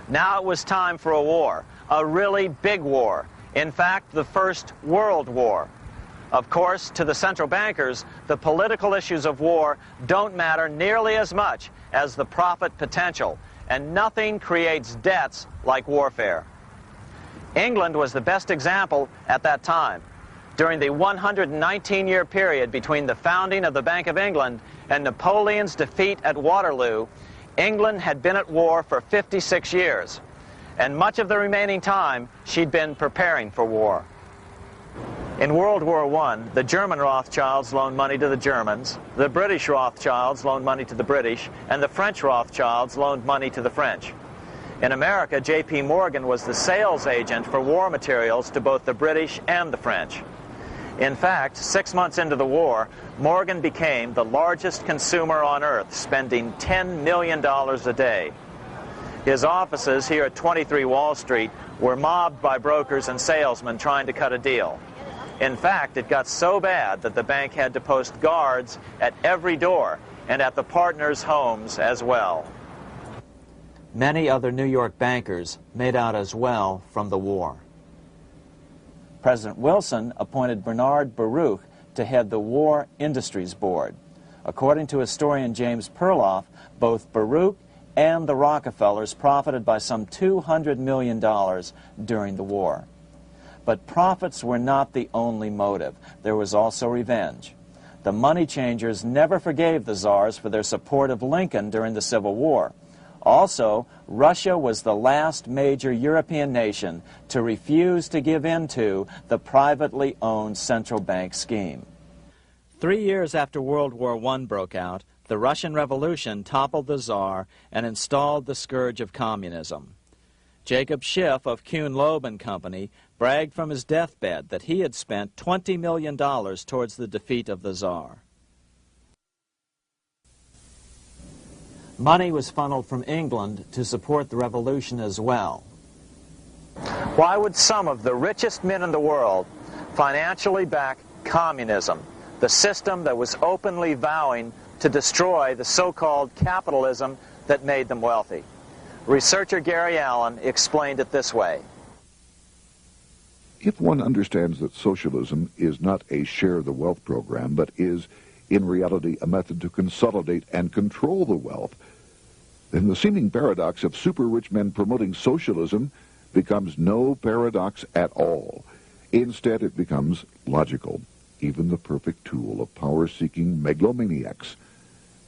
Now it was time for a war, a really big war. In fact, the First World War. Of course, to the central bankers, the political issues of war don't matter nearly as much as the profit potential, and nothing creates debts like warfare. England was the best example at that time. During the 119-year period between the founding of the Bank of England and Napoleon's defeat at Waterloo, England had been at war for 56 years, and much of the remaining time she'd been preparing for war. In World War I, the German Rothschilds loaned money to the Germans, the British Rothschilds loaned money to the British, and the French Rothschilds loaned money to the French. In America, J.P. Morgan was the sales agent for war materials to both the British and the French. In fact, 6 months into the war, Morgan became the largest consumer on earth, spending $10 million a day. His offices here at 23 Wall Street were mobbed by brokers and salesmen trying to cut a deal. In fact, it got so bad that the bank had to post guards at every door and at the partners' homes as well. Many other New York bankers made out as well from the war. President Wilson appointed Bernard Baruch to head the War Industries Board. According to historian James Perloff, both Baruch and the Rockefellers profited by some $200 million during the war. But profits were not the only motive. There was also revenge. The money changers never forgave the czars for their support of Lincoln during the Civil War. Also, Russia was the last major European nation to refuse to give in to the privately owned central bank scheme. 3 years after World War I broke out, the Russian Revolution toppled the Tsar and installed the scourge of communism. Jacob Schiff of Kuhn Loeb and Company bragged from his deathbed that he had spent $20 million towards the defeat of the Tsar. Money was funneled from England to support the revolution as well. Why would some of the richest men in the world financially back communism, the system that was openly vowing to destroy the so-called capitalism that made them wealthy? Researcher Gary Allen explained it this way. If one understands that socialism is not a share the wealth program, but is, in reality, a method to consolidate and control the wealth, then the seeming paradox of super-rich men promoting socialism becomes no paradox at all. Instead, it becomes logical, even the perfect tool of power-seeking megalomaniacs.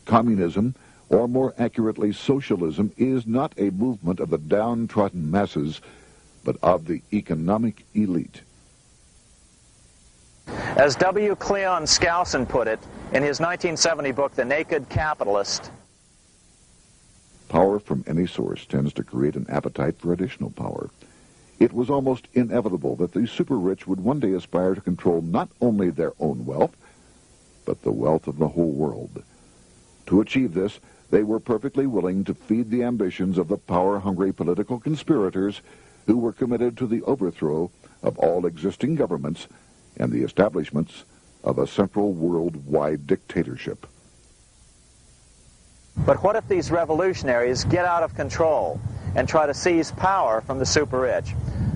Communism, or more accurately, socialism, is not a movement of the downtrodden masses, but of the economic elite. As W. Cleon Skousen put it, In his 1970 book, The Naked Capitalist, power from any source tends to create an appetite for additional power. It was almost inevitable that the super-rich would one day aspire to control not only their own wealth, but the wealth of the whole world. To achieve this, they were perfectly willing to feed the ambitions of the power-hungry political conspirators who were committed to the overthrow of all existing governments and the establishments of a central worldwide dictatorship. but what if these revolutionaries get out of control and try to seize power from the super-rich?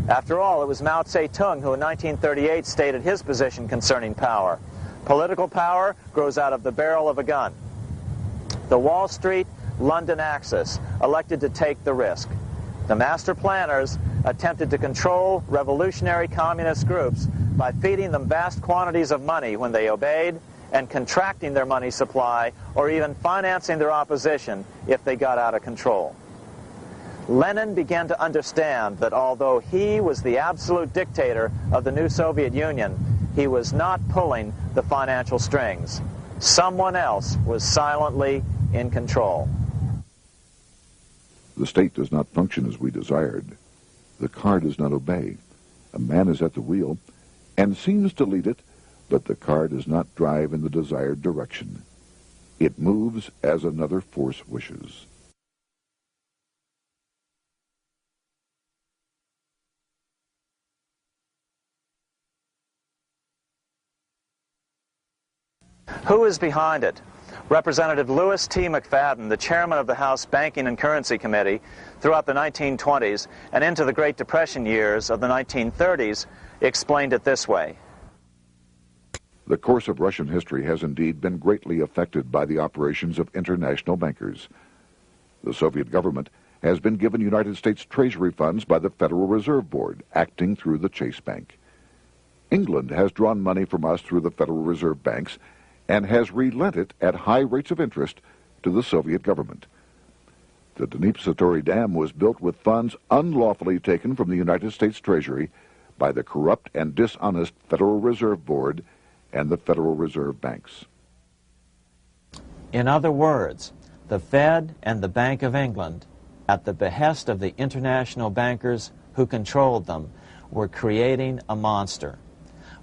After all, it was Mao Zedong who in 1938 stated his position concerning power. Political power grows out of the barrel of a gun. The Wall Street, London axis elected to take the risk. The master planners attempted to control revolutionary communist groups by feeding them vast quantities of money when they obeyed and contracting their money supply or even financing their opposition if they got out of control. Lenin began to understand that although he was the absolute dictator of the new Soviet Union, he was not pulling the financial strings. Someone else was silently in control. The state does not function as we desired. The car does not obey. A man is at the wheel and seems to lead it, but the car does not drive in the desired direction. It moves as another force wishes. Who is behind it? Representative Louis T. McFadden, the chairman of the House Banking and Currency Committee throughout the 1920s and into the Great Depression years of the 1930s, explained it this way. The course of Russian history has indeed been greatly affected by the operations of international bankers. The Soviet government has been given United States Treasury funds by the Federal Reserve Board, acting through the Chase Bank. England has drawn money from us through the Federal Reserve banks and has relent it at high rates of interest to the Soviet government. The Dnipro Dam was built with funds unlawfully taken from the United States Treasury by the corrupt and dishonest Federal Reserve Board and the Federal Reserve banks. In other words, the Fed and the Bank of England, at the behest of the international bankers who controlled them, were creating a monster,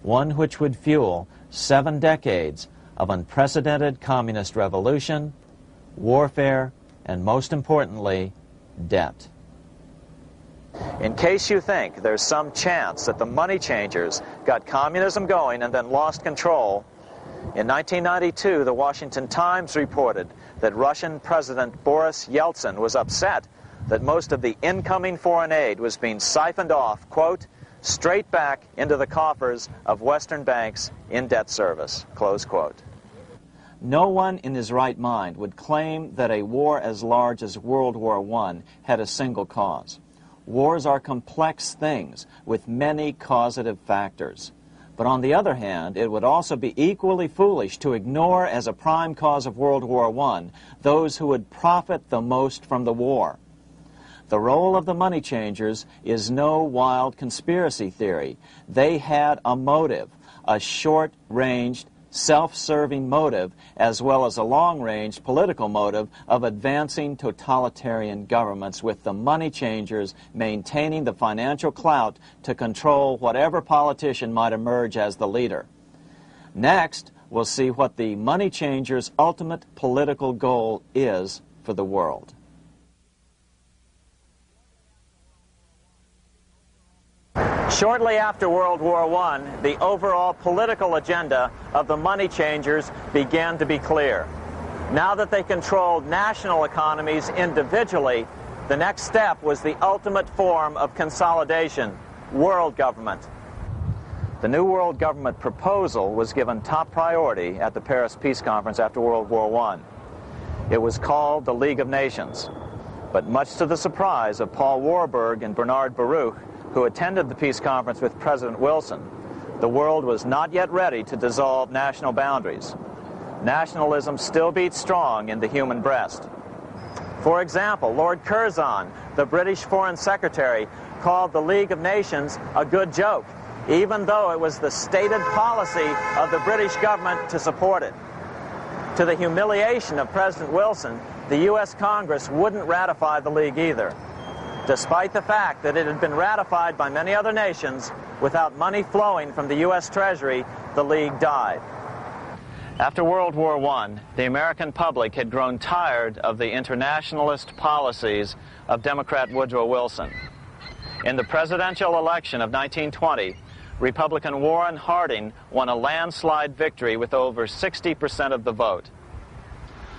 one which would fuel 7 decades of unprecedented communist revolution, warfare, and most importantly, debt. In case you think there's some chance that the money changers got communism going and then lost control, in 1992, the Washington Times reported that Russian President Boris Yeltsin was upset that most of the incoming foreign aid was being siphoned off, quote, straight back into the coffers of Western banks in debt service, close quote. No one in his right mind would claim that a war as large as World War I had a single cause. Wars are complex things with many causative factors. But on the other hand, it would also be equally foolish to ignore as a prime cause of World War I those who would profit the most from the war. The role of the money changers is no wild conspiracy theory. They had a motive, a short-ranged, self-serving motive, as well as a long-range political motive of advancing totalitarian governments, with the money changers maintaining the financial clout to control whatever politician might emerge as the leader. Next, we'll see what the money changers' ultimate political goal is for the world. Shortly after World War I, the overall political agenda of the money changers began to be clear. Now that they controlled national economies individually, the next step was the ultimate form of consolidation, world government. The new world government proposal was given top priority at the Paris Peace Conference after World War I. It was called the League of Nations. But much to the surprise of Paul Warburg and Bernard Baruch, who attended the peace conference with President Wilson, the world was not yet ready to dissolve national boundaries. Nationalism still beats strong in the human breast. For example, Lord Curzon, the British Foreign Secretary, called the League of Nations a good joke, even though it was the stated policy of the British government to support it. To the humiliation of President Wilson, the U.S. Congress wouldn't ratify the League either, despite the fact that it had been ratified by many other nations. Without money flowing from the U.S. Treasury, the League died. After World War I, the American public had grown tired of the internationalist policies of Democrat Woodrow Wilson. In the presidential election of 1920, Republican Warren Harding won a landslide victory with over 60% of the vote.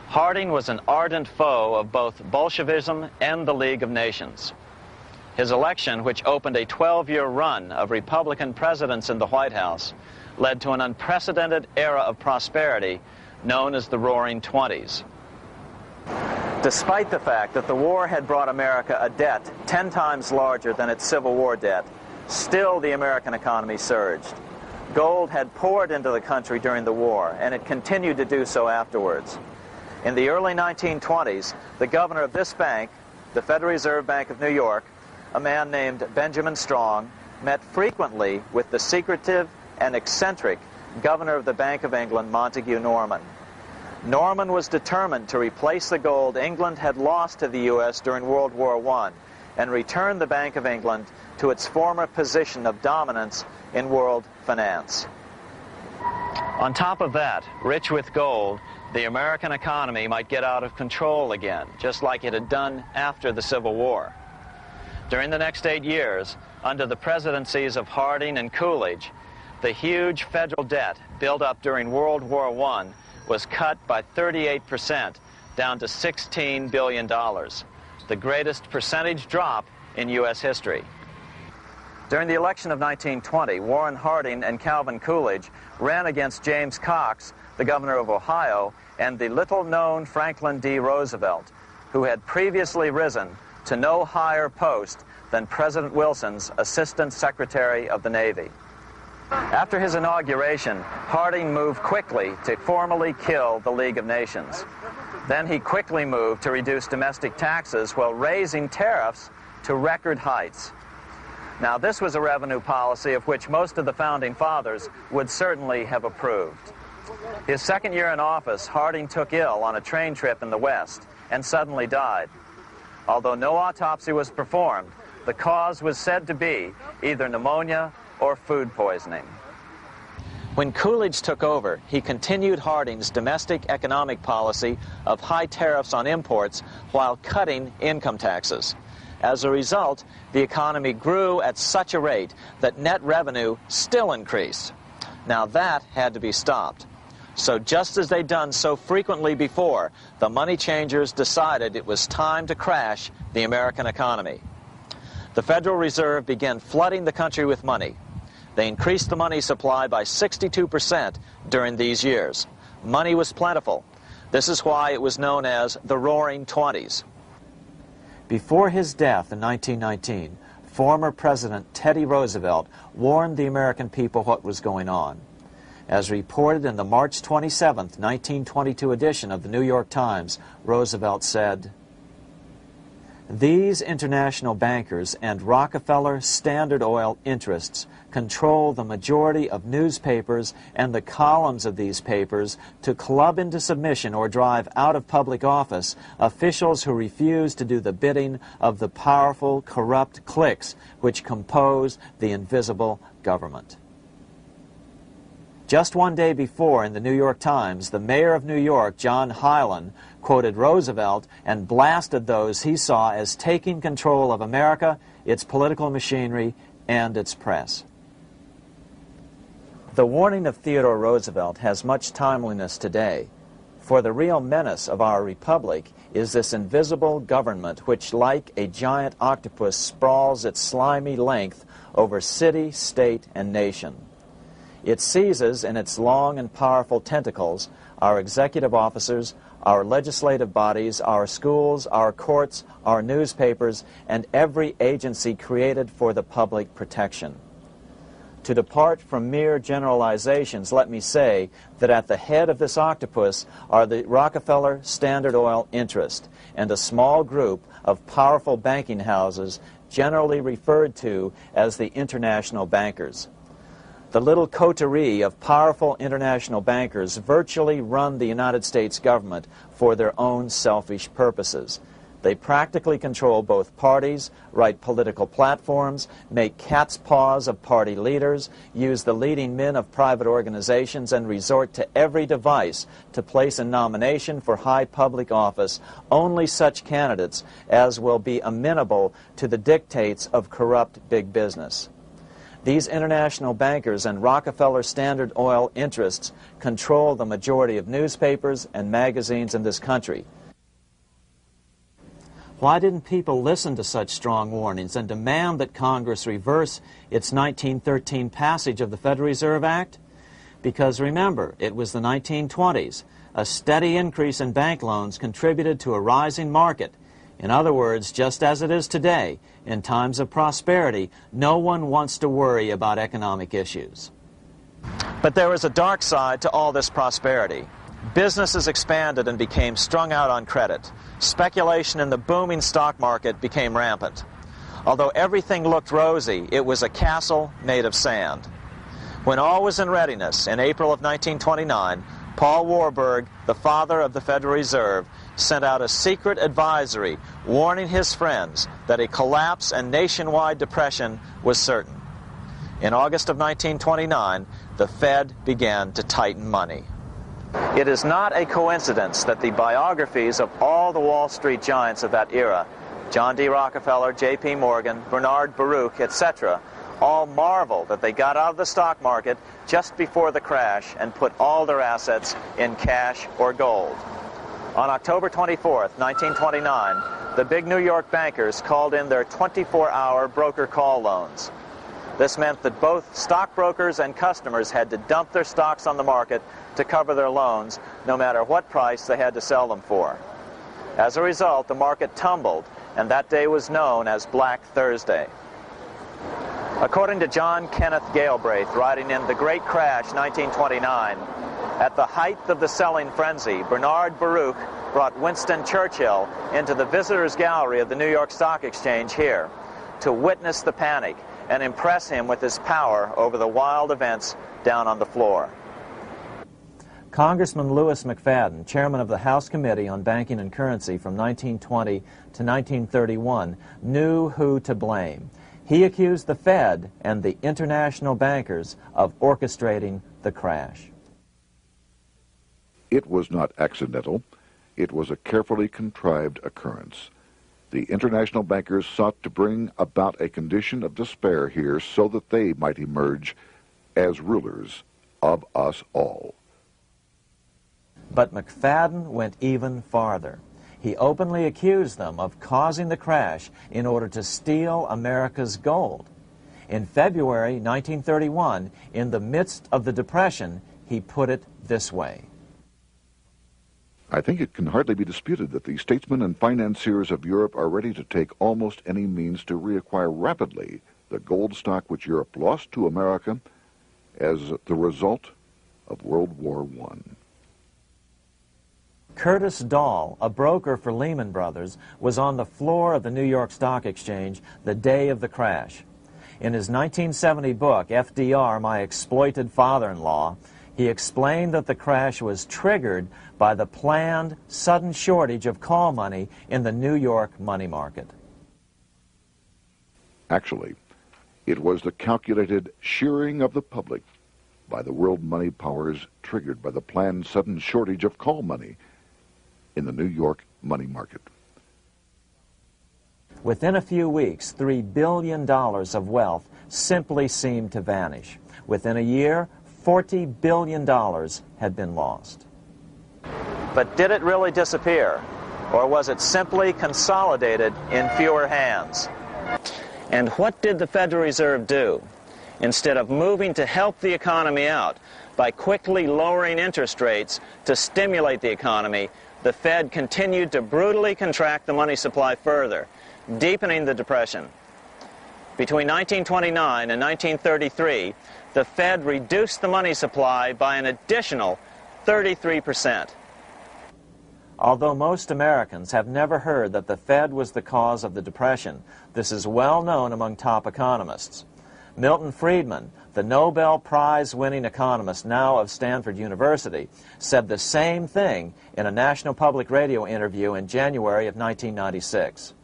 Harding was an ardent foe of both Bolshevism and the League of Nations. His election, which opened a 12-year run of Republican presidents in the White House, led to an unprecedented era of prosperity known as the Roaring Twenties. Despite the fact that the war had brought America a debt 10 times larger than its Civil War debt, still the American economy surged. Gold had poured into the country during the war, and it continued to do so afterwards. In the early 1920s, the governor of this bank, the Federal Reserve Bank of New York, a man named Benjamin Strong, met frequently with the secretive and eccentric governor of the Bank of England, Montague Norman. Norman was determined to replace the gold England had lost to the U.S. during World War I and return the Bank of England to its former position of dominance in world finance. On top of that, rich with gold, the American economy might get out of control again, just like it had done after the Civil War. During the next 8 years, under the presidencies of Harding and Coolidge, the huge federal debt built up during World War I was cut by 38%, down to $16 billion, the greatest percentage drop in U.S. history. During the election of 1920, Warren Harding and Calvin Coolidge ran against James Cox, the governor of Ohio, and the little-known Franklin D. Roosevelt, who had previously risen to no higher post than President Wilson's Assistant Secretary of the Navy. After his inauguration, Harding moved quickly to formally kill the League of Nations. Then he quickly moved to reduce domestic taxes while raising tariffs to record heights. Now, this was a revenue policy of which most of the Founding Fathers would certainly have approved. His second year in office, Harding took ill on a train trip in the West and suddenly died. Although no autopsy was performed, the cause was said to be either pneumonia or food poisoning. When Coolidge took over, he continued Harding's domestic economic policy of high tariffs on imports while cutting income taxes. As a result, the economy grew at such a rate that net revenue still increased. Now that had to be stopped. So just as they'd done so frequently before, the money changers decided it was time to crash the American economy. The Federal Reserve began flooding the country with money. They increased the money supply by 62% during these years. Money was plentiful. This is why it was known as the Roaring Twenties. Before his death in 1919, former President Teddy Roosevelt warned the American people what was going on. As reported in the March 27, 1922 edition of the New York Times, Roosevelt said, "These international bankers and Rockefeller Standard Oil interests control the majority of newspapers and the columns of these papers to club into submission or drive out of public office officials who refuse to do the bidding of the powerful, corrupt cliques which compose the invisible government." Just one day before, in the New York Times, the mayor of New York, John Hylan, quoted Roosevelt and blasted those he saw as taking control of America, its political machinery, and its press. The warning of Theodore Roosevelt has much timeliness today, for the real menace of our republic is this invisible government which, like a giant octopus, sprawls its slimy length over city, state, and nation. It seizes in its long and powerful tentacles our executive officers, our legislative bodies, our schools, our courts, our newspapers, and every agency created for the public protection. To depart from mere generalizations, let me say that at the head of this octopus are the Rockefeller Standard Oil interest and a small group of powerful banking houses generally referred to as the international bankers. The little coterie of powerful international bankers virtually run the United States government for their own selfish purposes. They practically control both parties, write political platforms, make cat's paws of party leaders, use the leading men of private organizations, and resort to every device to place a nomination for high public office only such candidates as will be amenable to the dictates of corrupt big business. These international bankers and Rockefeller Standard Oil interests control the majority of newspapers and magazines in this country. Why didn't people listen to such strong warnings and demand that Congress reverse its 1913 passage of the Federal Reserve Act? Because remember, it was the 1920s. A steady increase in bank loans contributed to a rising market. In other words, just as it is today, in times of prosperity, no one wants to worry about economic issues. But there was a dark side to all this prosperity. Businesses expanded and became strung out on credit. Speculation in the booming stock market became rampant. Although everything looked rosy, it was a castle made of sand. When all was in readiness, in April of 1929, Paul Warburg, the father of the Federal Reserve, sent out a secret advisory warning his friends that a collapse and nationwide depression was certain. In August of 1929, the Fed began to tighten money. It is not a coincidence that the biographies of all the Wall Street giants of that era, John D. Rockefeller, J.P. Morgan, Bernard Baruch, etc., all marvel that they got out of the stock market just before the crash and put all their assets in cash or gold. On October 24th, 1929, the big New York bankers called in their 24-hour broker call loans. This meant that both stockbrokers and customers had to dump their stocks on the market to cover their loans, no matter what price they had to sell them for. As a result, the market tumbled, and that day was known as Black Thursday. According to John Kenneth Galbraith, writing in The Great Crash, 1929, at the height of the selling frenzy, Bernard Baruch brought Winston Churchill into the visitors' gallery of the New York Stock Exchange here to witness the panic and impress him with his power over the wild events down on the floor. Congressman Louis McFadden, chairman of the House Committee on Banking and Currency from 1920 to 1931, knew who to blame. He accused the Fed and the international bankers of orchestrating the crash. It was not accidental. It was a carefully contrived occurrence. The international bankers sought to bring about a condition of despair here so that they might emerge as rulers of us all. But McFadden went even farther. He openly accused them of causing the crash in order to steal America's gold. In February 1931, in the midst of the Depression, he put it this way. I think it can hardly be disputed that the statesmen and financiers of Europe are ready to take almost any means to reacquire rapidly the gold stock which Europe lost to America as the result of World War I. Curtis Dahl, a broker for Lehman Brothers, was on the floor of the New York Stock Exchange the day of the crash. In his 1970 book, FDR, My Exploited Father-in-Law, he explained that the crash was triggered by the planned sudden shortage of call money in the New York money market. Actually, it was the calculated shearing of the public by the world money powers triggered by the planned sudden shortage of call money in the New York money market. Within a few weeks, $3 billion of wealth simply seemed to vanish. Within a year, $40 billion had been lost. But did it really disappear? Or was it simply consolidated in fewer hands? And what did the Federal Reserve do? Instead of moving to help the economy out by quickly lowering interest rates to stimulate the economy, the Fed continued to brutally contract the money supply further, deepening the Depression. Between 1929 and 1933, the Fed reduced the money supply by an additional 33%. Although most Americans have never heard that the Fed was the cause of the Depression, this is well known among top economists. Milton Friedman, the Nobel Prize-winning economist now of Stanford University, said the same thing in a National Public Radio interview in January of 1996.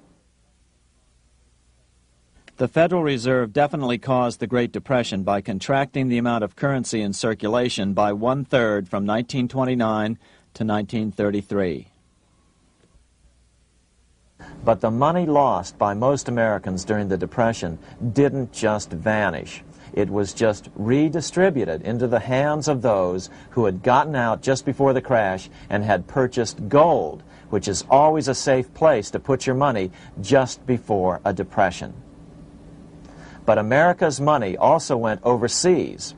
The Federal Reserve definitely caused the Great Depression by contracting the amount of currency in circulation by 1/3 from 1929 to 1933. But the money lost by most Americans during the Depression didn't just vanish. It was just redistributed into the hands of those who had gotten out just before the crash and had purchased gold, which is always a safe place to put your money just before a depression. But America's money also went overseas.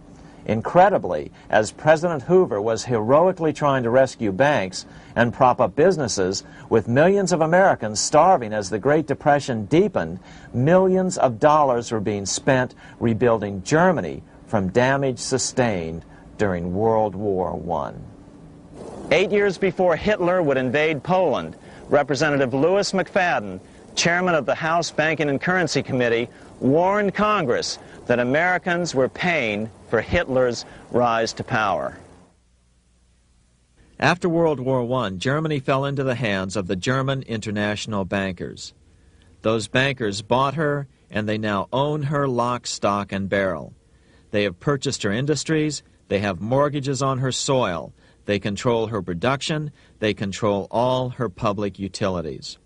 Incredibly, as President Hoover was heroically trying to rescue banks and prop up businesses, with millions of Americans starving as the Great Depression deepened, millions of dollars were being spent rebuilding Germany from damage sustained during World War I. 8 years before Hitler would invade Poland, Representative Louis McFadden, chairman of the House Banking and Currency Committee, warned Congress that Americans were paying for Hitler's rise to power. After World War I, Germany fell into the hands of the German international bankers. Those bankers bought her, and they now own her lock, stock, and barrel. They have purchased her industries, they have mortgages on her soil, they control her production, they control all her public utilities.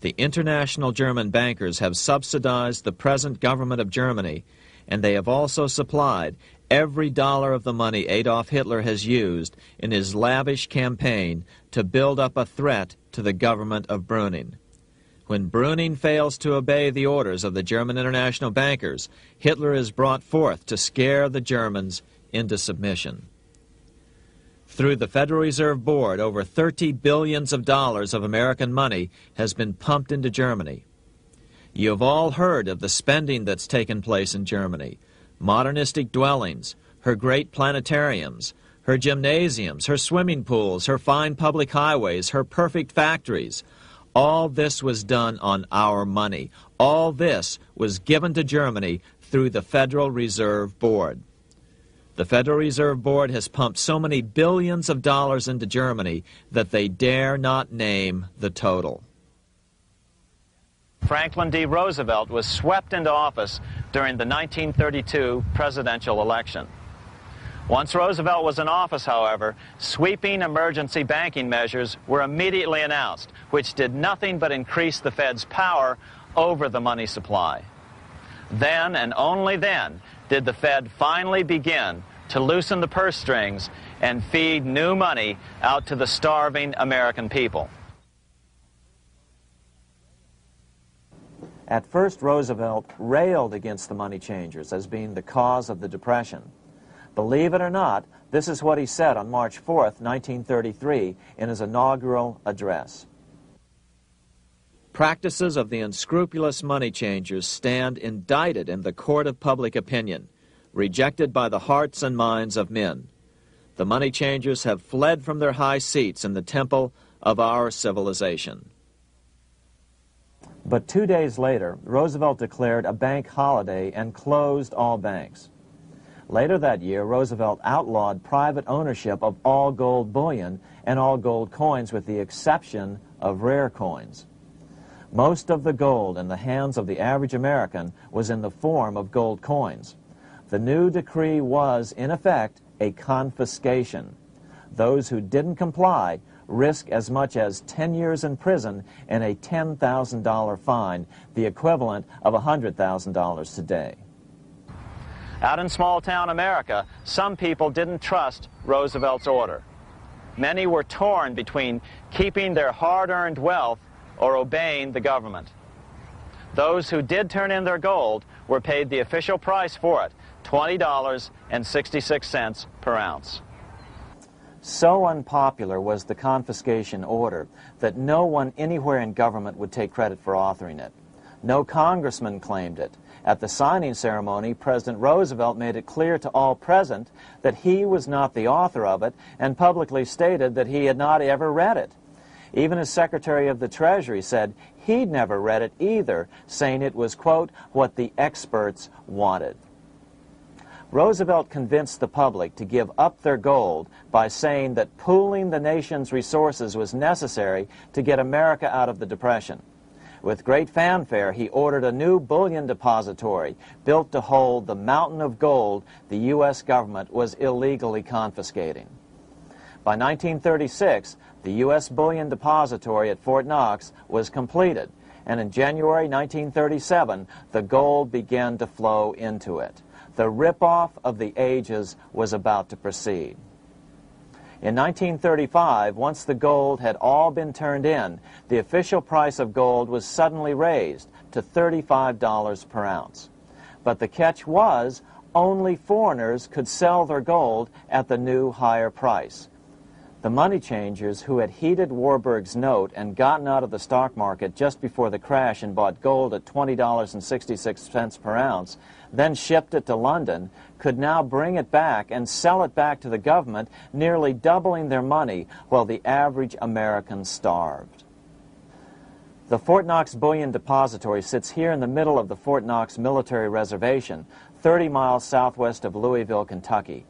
The international German bankers have subsidized the present government of Germany, and they have also supplied every dollar of the money Adolf Hitler has used in his lavish campaign to build up a threat to the government of Brüning. When Brüning fails to obey the orders of the German international bankers, Hitler is brought forth to scare the Germans into submission. Through the Federal Reserve Board, over $30 billion of American money has been pumped into Germany. You have all heard of the spending that's taken place in Germany. Modernistic dwellings, her great planetariums, her gymnasiums, her swimming pools, her fine public highways, her perfect factories. All this was done on our money. All this was given to Germany through the Federal Reserve Board. The Federal Reserve Board has pumped so many billions of dollars into Germany that they dare not name the total. Franklin D. Roosevelt was swept into office during the 1932 presidential election. Once Roosevelt was in office, however, sweeping emergency banking measures were immediately announced, which did nothing but increase the Fed's power over the money supply. Then, and only then, did the Fed finally begin to loosen the purse strings and feed new money out to the starving American people. At first, Roosevelt railed against the money changers as being the cause of the Depression. Believe it or not, this is what he said on March 4th, 1933, in his inaugural address. Practices of the unscrupulous money changers stand indicted in the court of public opinion, rejected by the hearts and minds of men. The money changers have fled from their high seats in the temple of our civilization. But 2 days later, Roosevelt declared a bank holiday and closed all banks. Later that year, Roosevelt outlawed private ownership of all gold bullion and all gold coins with the exception of rare coins. Most of the gold in the hands of the average American was in the form of gold coins. The new decree was, in effect, a confiscation. Those who didn't comply risk as much as 10 years in prison and a $10,000 fine, the equivalent of $100,000 today. Out in small-town America, some people didn't trust Roosevelt's order. Many were torn between keeping their hard-earned wealth or obeying the government. Those who did turn in their gold were paid the official price for it, $20.66 per ounce. So unpopular was the confiscation order that no one anywhere in government would take credit for authoring it. No congressman claimed it. At the signing ceremony, President Roosevelt made it clear to all present that he was not the author of it and publicly stated that he had not ever read it. Even his Secretary of the Treasury said he'd never read it either, saying it was, quote, what the experts wanted. Roosevelt convinced the public to give up their gold by saying that pooling the nation's resources was necessary to get America out of the Depression. With great fanfare, he ordered a new bullion depository built to hold the mountain of gold the U.S. government was illegally confiscating. By 1936, the U.S. bullion depository at Fort Knox was completed, and in January 1937, the gold began to flow into it. The rip-off of the ages was about to proceed. In 1935, once the gold had all been turned in, the official price of gold was suddenly raised to $35 per ounce. But the catch was, only foreigners could sell their gold at the new higher price. The money changers who had heeded Warburg's note and gotten out of the stock market just before the crash and bought gold at $20.66 per ounce, then shipped it to London, could now bring it back and sell it back to the government, nearly doubling their money while the average American starved. The Fort Knox Bullion Depository sits here in the middle of the Fort Knox Military Reservation, 30 miles southwest of Louisville, Kentucky.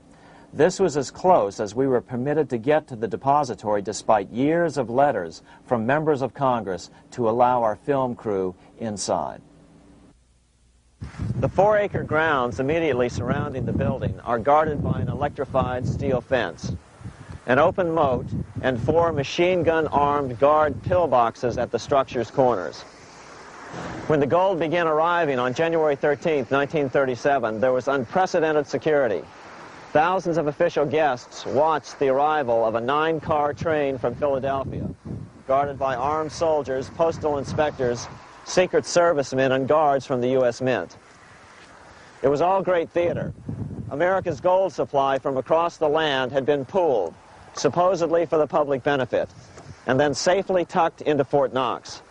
This was as close as we were permitted to get to the depository despite years of letters from members of Congress to allow our film crew inside. The 4-acre grounds immediately surrounding the building are guarded by an electrified steel fence, an open moat, and 4 machine-gun-armed guard pillboxes at the structure's corners. When the gold began arriving on January 13, 1937, there was unprecedented security. Thousands of official guests watched the arrival of a 9-car train from Philadelphia, guarded by armed soldiers, postal inspectors, Secret Servicemen, and guards from the U.S. Mint. It was all great theater. America's gold supply from across the land had been pooled, supposedly for the public benefit, and then safely tucked into Fort Knox.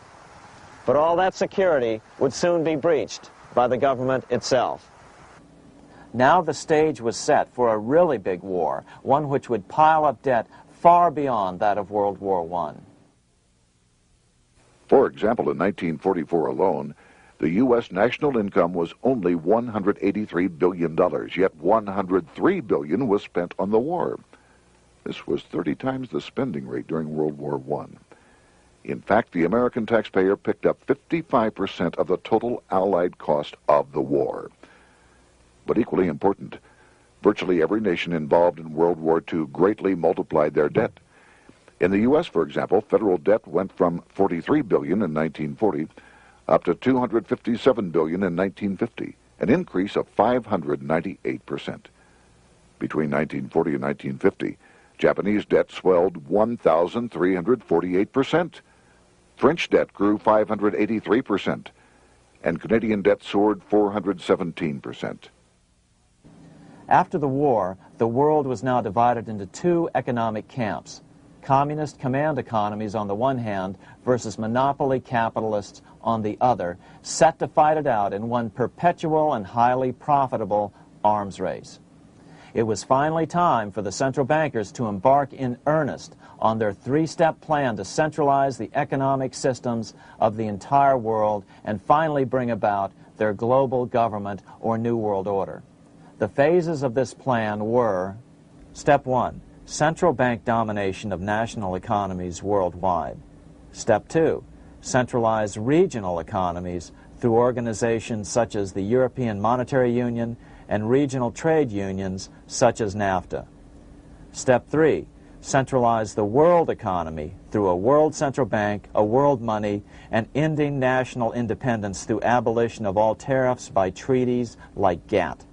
But all that security would soon be breached by the government itself. Now the stage was set for a really big war, one which would pile up debt far beyond that of World War I. For example, in 1944 alone, the U.S. national income was only $183 billion, yet $103 billion was spent on the war. This was 30 times the spending rate during World War I. In fact, the American taxpayer picked up 55% of the total Allied cost of the war. But equally important, virtually every nation involved in World War II greatly multiplied their debt. In the U.S., for example, federal debt went from $43 billion in 1940 up to $257 billion in 1950, an increase of 598%. Between 1940 and 1950, Japanese debt swelled 1,348%. French debt grew 583%, and Canadian debt soared 417%. After the war, the world was now divided into 2 economic camps: communist command economies on the one hand versus monopoly capitalists on the other, set to fight it out in one perpetual and highly profitable arms race. It was finally time for the central bankers to embark in earnest on their 3-step plan to centralize the economic systems of the entire world and finally bring about their global government or New World Order. The phases of this plan were: Step 1, central bank domination of national economies worldwide. Step 2, centralize regional economies through organizations such as the European Monetary Union and regional trade unions such as NAFTA. Step 3, centralize the world economy through a world central bank, a world money, and ending national independence through abolition of all tariffs by treaties like GATT.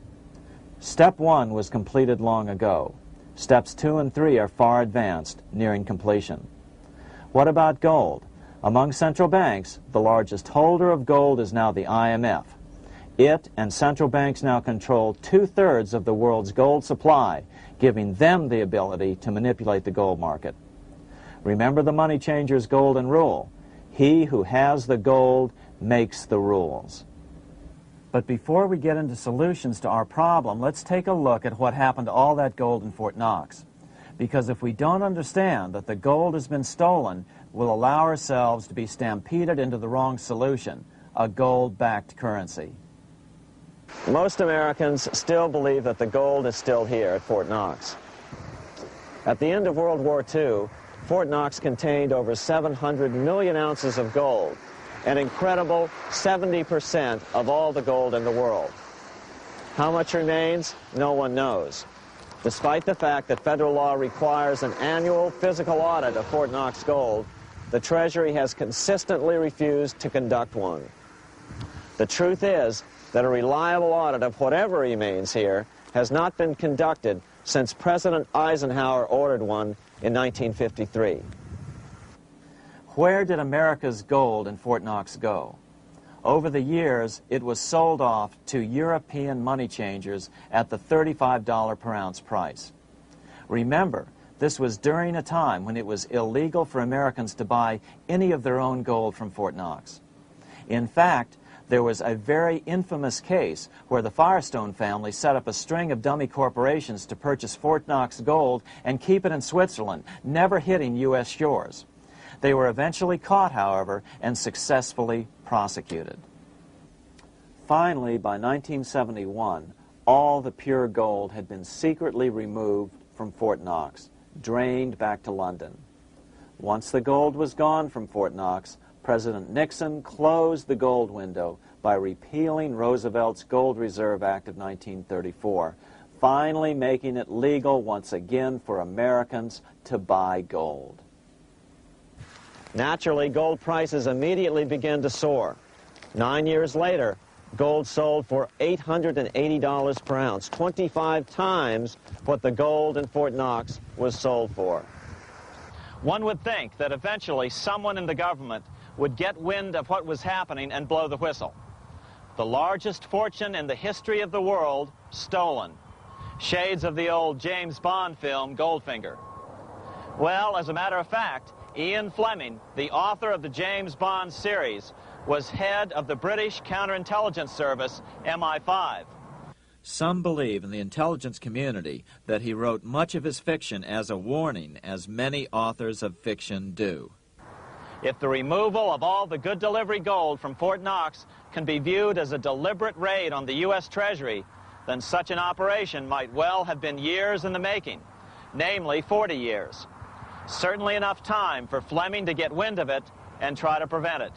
Step 1 was completed long ago. Steps 2 and 3 are far advanced, nearing completion. What about gold? Among central banks, the largest holder of gold is now the IMF. It and central banks now control 2/3 of the world's gold supply, giving them the ability to manipulate the gold market. Remember the money changer's golden rule: he who has the gold makes the rules. But before we get into solutions to our problem, let's take a look at what happened to all that gold in Fort Knox. Because if we don't understand that the gold has been stolen, we'll allow ourselves to be stampeded into the wrong solution, a gold-backed currency. Most Americans still believe that the gold is still here at Fort Knox. At the end of World War II, Fort Knox contained over 700 million ounces of gold, an incredible 70% of all the gold in the world. How much remains? No one knows. Despite the fact that federal law requires an annual physical audit of Fort Knox gold, the Treasury has consistently refused to conduct one. The truth is that a reliable audit of whatever remains here has not been conducted since President Eisenhower ordered one in 1953. Where did America's gold in Fort Knox go? Over the years, it was sold off to European money changers at the $35 per ounce price. Remember, this was during a time when it was illegal for Americans to buy any of their own gold from Fort Knox. In fact, there was a very infamous case where the Firestone family set up a string of dummy corporations to purchase Fort Knox gold and keep it in Switzerland, never hitting U.S. shores. They were eventually caught, however, and successfully prosecuted. Finally, by 1971, all the pure gold had been secretly removed from Fort Knox, drained back to London. Once the gold was gone from Fort Knox, President Nixon closed the gold window by repealing Roosevelt's Gold Reserve Act of 1934, finally making it legal once again for Americans to buy gold. Naturally, gold prices immediately began to soar. 9 years later, gold sold for $880 per ounce, 25 times what the gold in Fort Knox was sold for. One would think that eventually someone in the government would get wind of what was happening and blow the whistle. The largest fortune in the history of the world stolen. Shades of the old James Bond film, Goldfinger. Well, as a matter of fact, Ian Fleming, the author of the James Bond series, was head of the British counterintelligence service, MI5. Some believe in the intelligence community that he wrote much of his fiction as a warning, as many authors of fiction do. If the removal of all the good delivery gold from Fort Knox can be viewed as a deliberate raid on the U.S. Treasury, then such an operation might well have been years in the making, namely 40 years. Certainly enough time for Fleming to get wind of it and try to prevent it.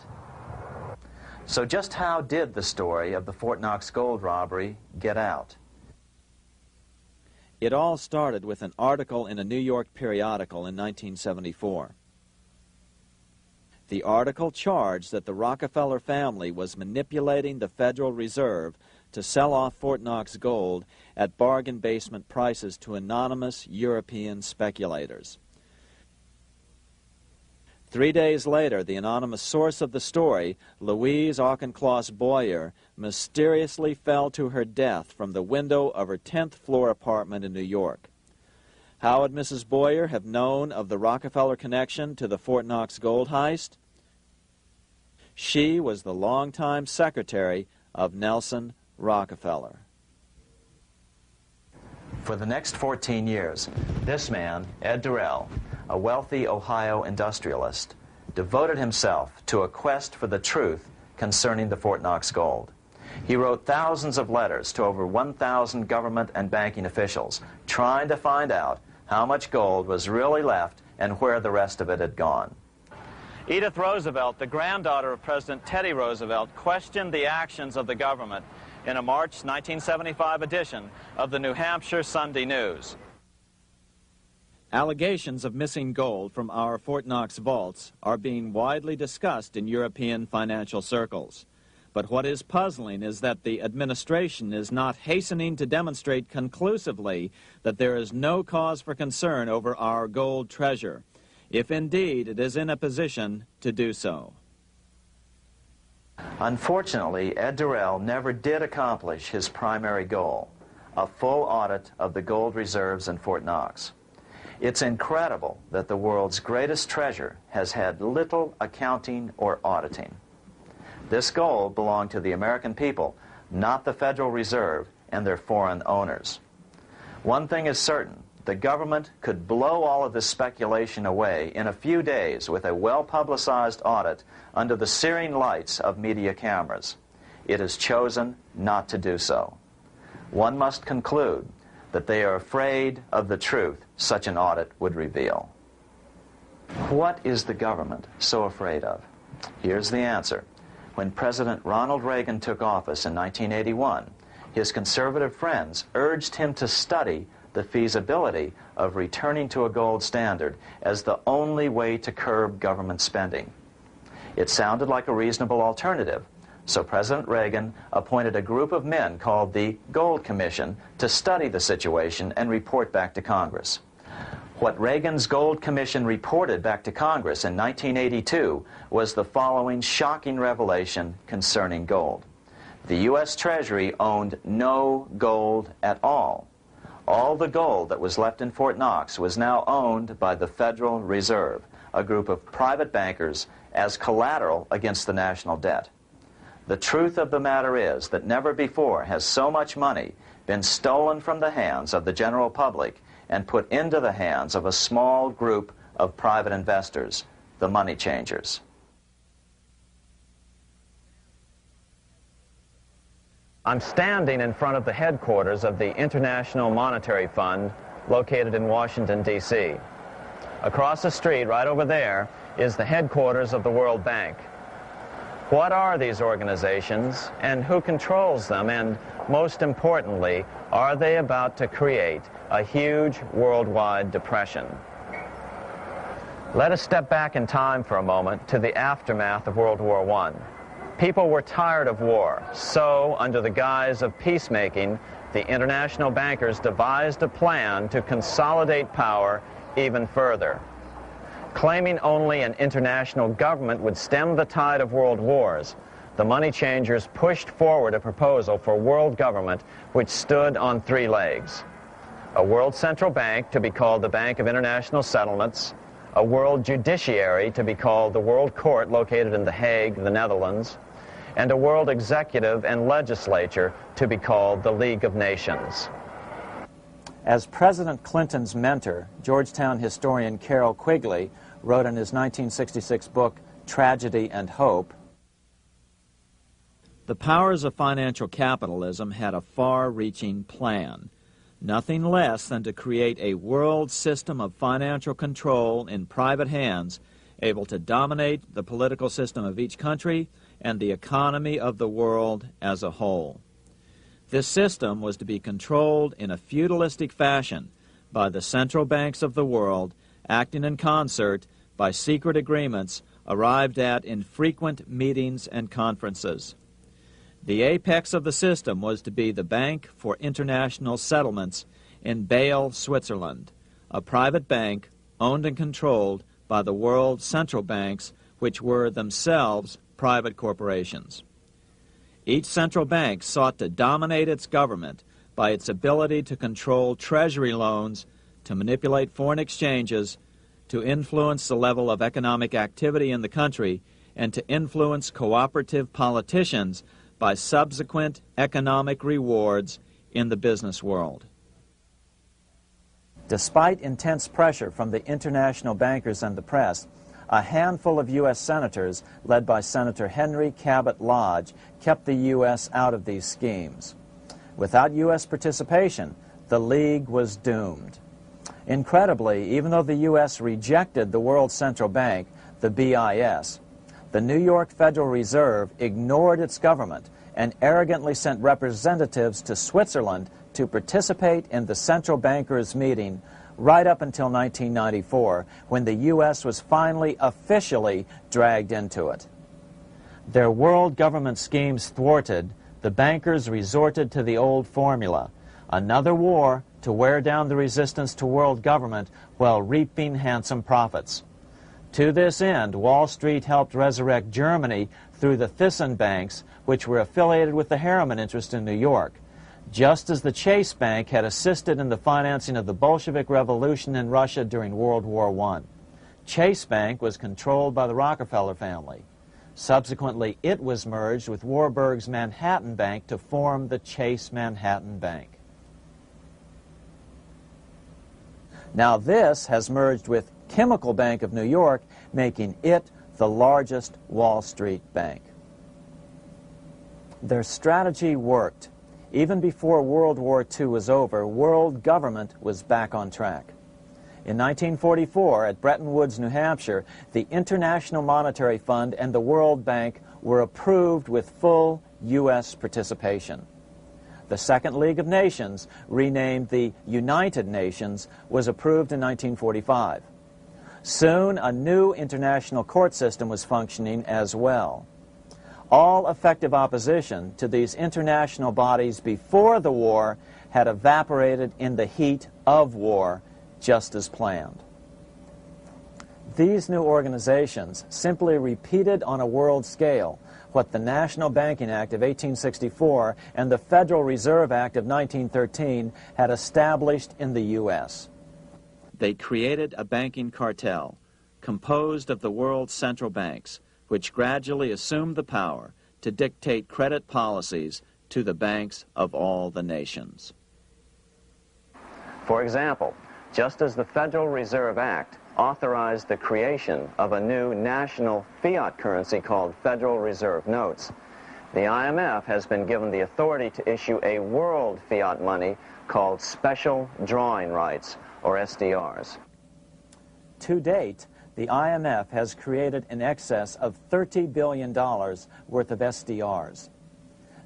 So just how did the story of the Fort Knox gold robbery get out? It all started with an article in a New York periodical in 1974. The article charged that the Rockefeller family was manipulating the Federal Reserve to sell off Fort Knox gold at bargain basement prices to anonymous European speculators. 3 days later, the anonymous source of the story, Louise Auchincloss Boyer, mysteriously fell to her death from the window of her 10th floor apartment in New York. How would Mrs. Boyer have known of the Rockefeller connection to the Fort Knox gold heist? She was the longtime secretary of Nelson Rockefeller. For the next 14 years, this man, Ed Durrell, a wealthy Ohio industrialist, devoted himself to a quest for the truth concerning the Fort Knox gold. He wrote thousands of letters to over 1,000 government and banking officials, trying to find out how much gold was really left and where the rest of it had gone. Edith Roosevelt, the granddaughter of President Teddy Roosevelt, questioned the actions of the government in a March 1975 edition of the New Hampshire Sunday News. Allegations of missing gold from our Fort Knox vaults are being widely discussed in European financial circles. But what is puzzling is that the administration is not hastening to demonstrate conclusively that there is no cause for concern over our gold treasure, if indeed it is in a position to do so. Unfortunately, Ed Durrell never did accomplish his primary goal, a full audit of the gold reserves in Fort Knox. It's incredible that the world's greatest treasure has had little accounting or auditing. This gold belonged to the American people, not the Federal Reserve and their foreign owners. One thing is certain, the government could blow all of this speculation away in a few days with a well-publicized audit under the searing lights of media cameras. It has chosen not to do so. One must conclude that they are afraid of the truth such an audit would reveal. What is the government so afraid of? Here's the answer. When President Ronald Reagan took office in 1981, his conservative friends urged him to study the feasibility of returning to a gold standard as the only way to curb government spending. It sounded like a reasonable alternative, so President Reagan appointed a group of men called the Gold Commission to study the situation and report back to Congress. What Reagan's Gold Commission reported back to Congress in 1982 was the following shocking revelation concerning gold. The U.S. Treasury owned no gold at all. All the gold that was left in Fort Knox was now owned by the Federal Reserve, a group of private bankers, as collateral against the national debt. The truth of the matter is that never before has so much money been stolen from the hands of the general public and put into the hands of a small group of private investors, the money changers. I'm standing in front of the headquarters of the International Monetary Fund located in Washington, D.C. Across the street, right over there, is the headquarters of the World Bank. What are these organizations and who controls them? And most importantly, are they about to create a huge worldwide depression? Let us step back in time for a moment to the aftermath of World War I. People were tired of war, so under the guise of peacemaking, the international bankers devised a plan to consolidate power even further. Claiming only an international government would stem the tide of world wars, the money changers pushed forward a proposal for world government which stood on three legs. A world central bank to be called the Bank of International Settlements, a world judiciary to be called the World Court located in The Hague, the Netherlands, and a world executive and legislature to be called the League of Nations. As President Clinton's mentor, Georgetown historian Carroll Quigley wrote in his 1966 book, Tragedy and Hope, the powers of financial capitalism had a far-reaching plan, nothing less than to create a world system of financial control in private hands, able to dominate the political system of each country and the economy of the world as a whole. This system was to be controlled in a feudalistic fashion by the central banks of the world, acting in concert by secret agreements arrived at in frequent meetings and conferences. The apex of the system was to be the Bank for International Settlements in Bâle, Switzerland, a private bank owned and controlled by the world central banks, which were themselves private corporations. Each central bank sought to dominate its government by its ability to control treasury loans, to manipulate foreign exchanges, to influence the level of economic activity in the country, and to influence cooperative politicians by subsequent economic rewards in the business world. Despite intense pressure from the international bankers and the press, a handful of U.S. senators, led by Senator Henry Cabot Lodge, kept the U.S. out of these schemes. Without U.S. participation, the League was doomed. Incredibly, even though the U.S. rejected the World Central Bank, the BIS, the New York Federal Reserve ignored its government and arrogantly sent representatives to Switzerland to participate in the central bankers' meeting right up until 1994, when the U.S. was finally officially dragged into it. Their world government schemes thwarted, the bankers resorted to the old formula, another war to wear down the resistance to world government while reaping handsome profits. To this end, Wall Street helped resurrect Germany through the Thyssen banks, which were affiliated with the Harriman interest in New York, just as the Chase Bank had assisted in the financing of the Bolshevik Revolution in Russia during World War I. Chase Bank was controlled by the Rockefeller family. Subsequently, it was merged with Warburg's Manhattan Bank to form the Chase Manhattan Bank. Now this has merged with Chemical Bank of New York, making it the largest Wall Street bank. Their strategy worked. Even before World War II was over, world government was back on track. In 1944, at Bretton Woods, New Hampshire, the International Monetary Fund and the World Bank were approved with full U.S. participation. The Second League of Nations, renamed the United Nations, was approved in 1945. Soon, a new international court system was functioning as well. All effective opposition to these international bodies before the war had evaporated in the heat of war, just as planned. These new organizations simply repeated on a world scale what the National Banking Act of 1864 and the Federal Reserve Act of 1913 had established in the U.S. They created a banking cartel composed of the world's central banks, which gradually assumed the power to dictate credit policies to the banks of all the nations. For example, just as the Federal Reserve Act authorized the creation of a new national fiat currency called Federal Reserve Notes, the IMF has been given the authority to issue a world fiat money called Special Drawing Rights, or SDRs. To date, the IMF has created in excess of $30 billion worth of SDRs.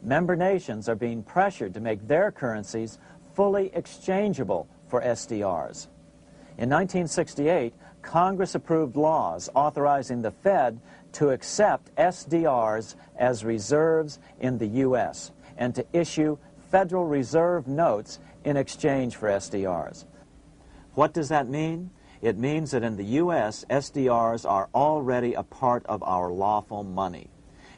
Member nations are being pressured to make their currencies fully exchangeable for SDRs. In 1968, Congress approved laws authorizing the Fed to accept SDRs as reserves in the U.S. and to issue Federal Reserve notes in exchange for SDRs. What does that mean? It means that in the U.S., SDRs are already a part of our lawful money.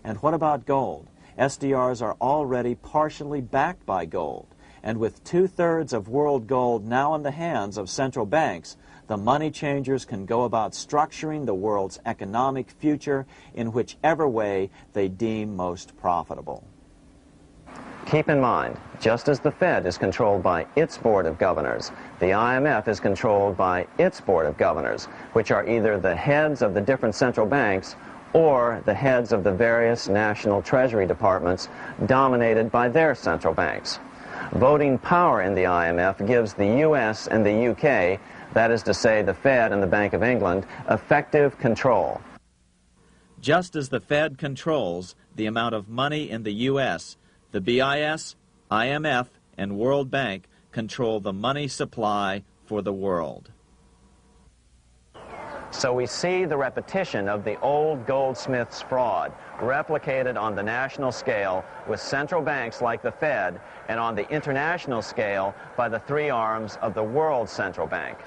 And what about gold? SDRs are already partially backed by gold. And with 2/3 of world gold now in the hands of central banks, the money changers can go about structuring the world's economic future in whichever way they deem most profitable. Keep in mind, just as the Fed is controlled by its Board of Governors, the IMF is controlled by its Board of Governors, which are either the heads of the different central banks or the heads of the various national treasury departments dominated by their central banks. Voting power in the IMF gives the U.S. and the U.K., that is to say the Fed and the Bank of England, effective control. Just as the Fed controls the amount of money in the U.S., the BIS, IMF, and World Bank control the money supply for the world. So we see the repetition of the old Goldsmiths fraud replicated on the national scale with central banks like the Fed and on the international scale by the three arms of the World Central Bank.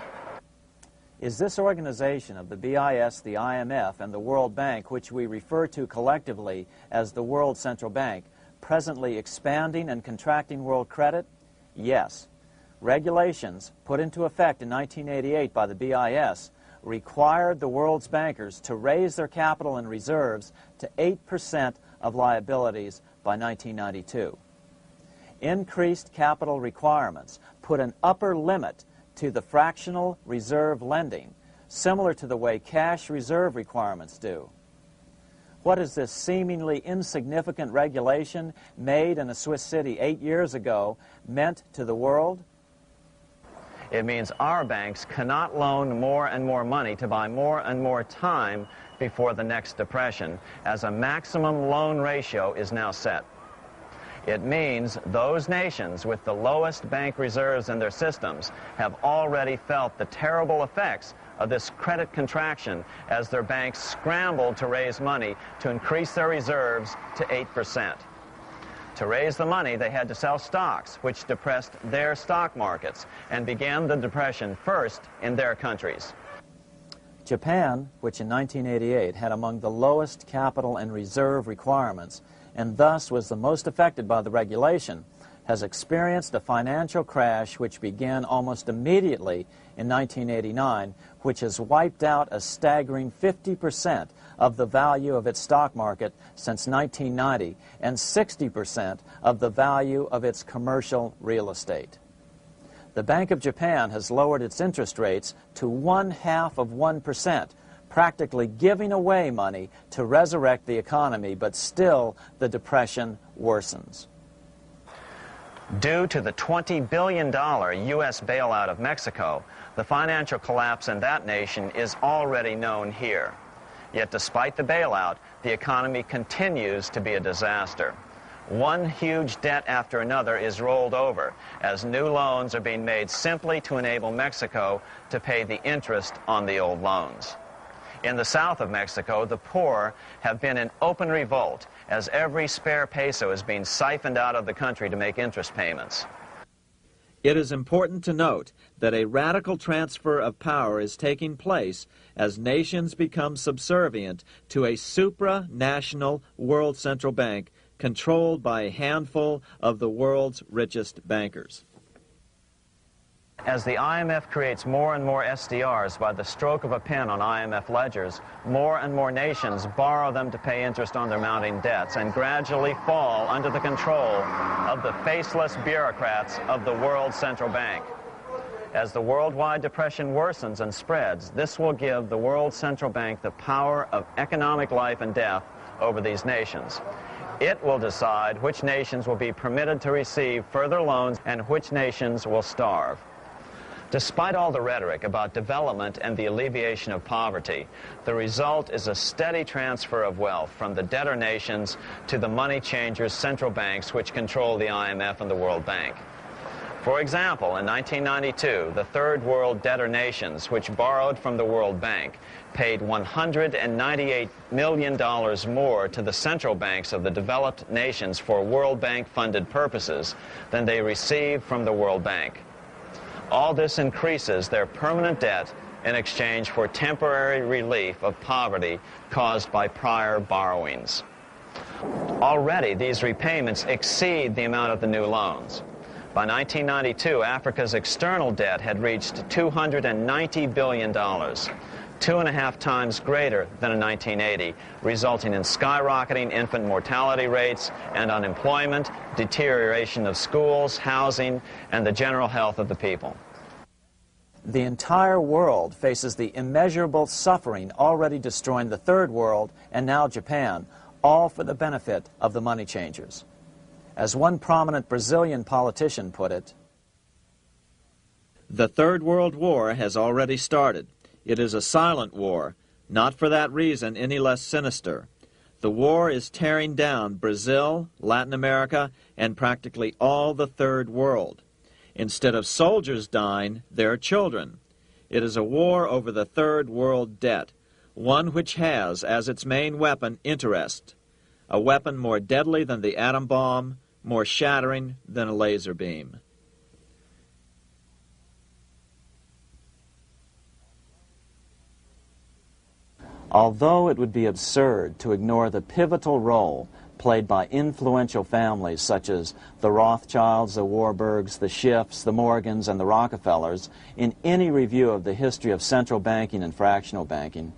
Is this organization of the BIS, the IMF, and the World Bank, which we refer to collectively as the World Central Bank, presently expanding and contracting world credit? Yes. Regulations put into effect in 1988 by the BIS required the world's bankers to raise their capital and reserves to 8% of liabilities by 1992. Increased capital requirements put an upper limit to the fractional reserve lending, similar to the way cash reserve requirements do. What has this seemingly insignificant regulation made in a Swiss city 8 years ago meant to the world? It means our banks cannot loan more and more money to buy more and more time before the next depression, as a maximum loan ratio is now set. It means those nations with the lowest bank reserves in their systems have already felt the terrible effects of this credit contraction as their banks scrambled to raise money to increase their reserves to 8%. To raise the money, they had to sell stocks, which depressed their stock markets and began the depression first in their countries. Japan, which in 1988 had among the lowest capital and reserve requirements and thus was the most affected by the regulation, has experienced a financial crash which began almost immediately in 1989, which has wiped out a staggering 50% of the value of its stock market since 1990 and 60% of the value of its commercial real estate. The Bank of Japan has lowered its interest rates to 0.5%, practically giving away money to resurrect the economy, but still the depression worsens. Due to the $20 billion U.S. bailout of Mexico, the financial collapse in that nation is already known here. Yet despite the bailout, the economy continues to be a disaster. One huge debt after another is rolled over as new loans are being made simply to enable Mexico to pay the interest on the old loans. In the south of Mexico, the poor have been in open revolt as every spare peso is being siphoned out of the country to make interest payments. It is important to note that a radical transfer of power is taking place as nations become subservient to a supranational world central bank controlled by a handful of the world's richest bankers. As the IMF creates more and more SDRs by the stroke of a pen on IMF ledgers, more and more nations borrow them to pay interest on their mounting debts and gradually fall under the control of the faceless bureaucrats of the World Central Bank. As the worldwide depression worsens and spreads, this will give the World Central Bank the power of economic life and death over these nations. It will decide which nations will be permitted to receive further loans and which nations will starve. Despite all the rhetoric about development and the alleviation of poverty, the result is a steady transfer of wealth from the debtor nations to the money changers' central banks which control the IMF and the World Bank. For example, in 1992, the Third World debtor nations, which borrowed from the World Bank, paid $198 million more to the central banks of the developed nations for World Bank-funded purposes than they received from the World Bank. All this increases their permanent debt in exchange for temporary relief of poverty caused by prior borrowings. Already, these repayments exceed the amount of the new loans. By 1992, Africa's external debt had reached $290 billion, 2.5 times greater than in 1980, resulting in skyrocketing infant mortality rates and unemployment, deterioration of schools, housing, and the general health of the people. The entire world faces the immeasurable suffering already destroying the Third World and now Japan, all for the benefit of the money changers. As one prominent Brazilian politician put it, "The Third World War has already started. It is a silent war, not for that reason any less sinister. The war is tearing down Brazil, Latin America, and practically all the Third World. Instead of soldiers dying, there are children. It is a war over the Third World debt, one which has as its main weapon interest, a weapon more deadly than the atom bomb, more shattering than a laser beam." Although it would be absurd to ignore the pivotal role played by influential families such as the Rothschilds, the Warburgs, the Schiffs, the Morgans, and the Rockefellers in any review of the history of central banking and fractional banking,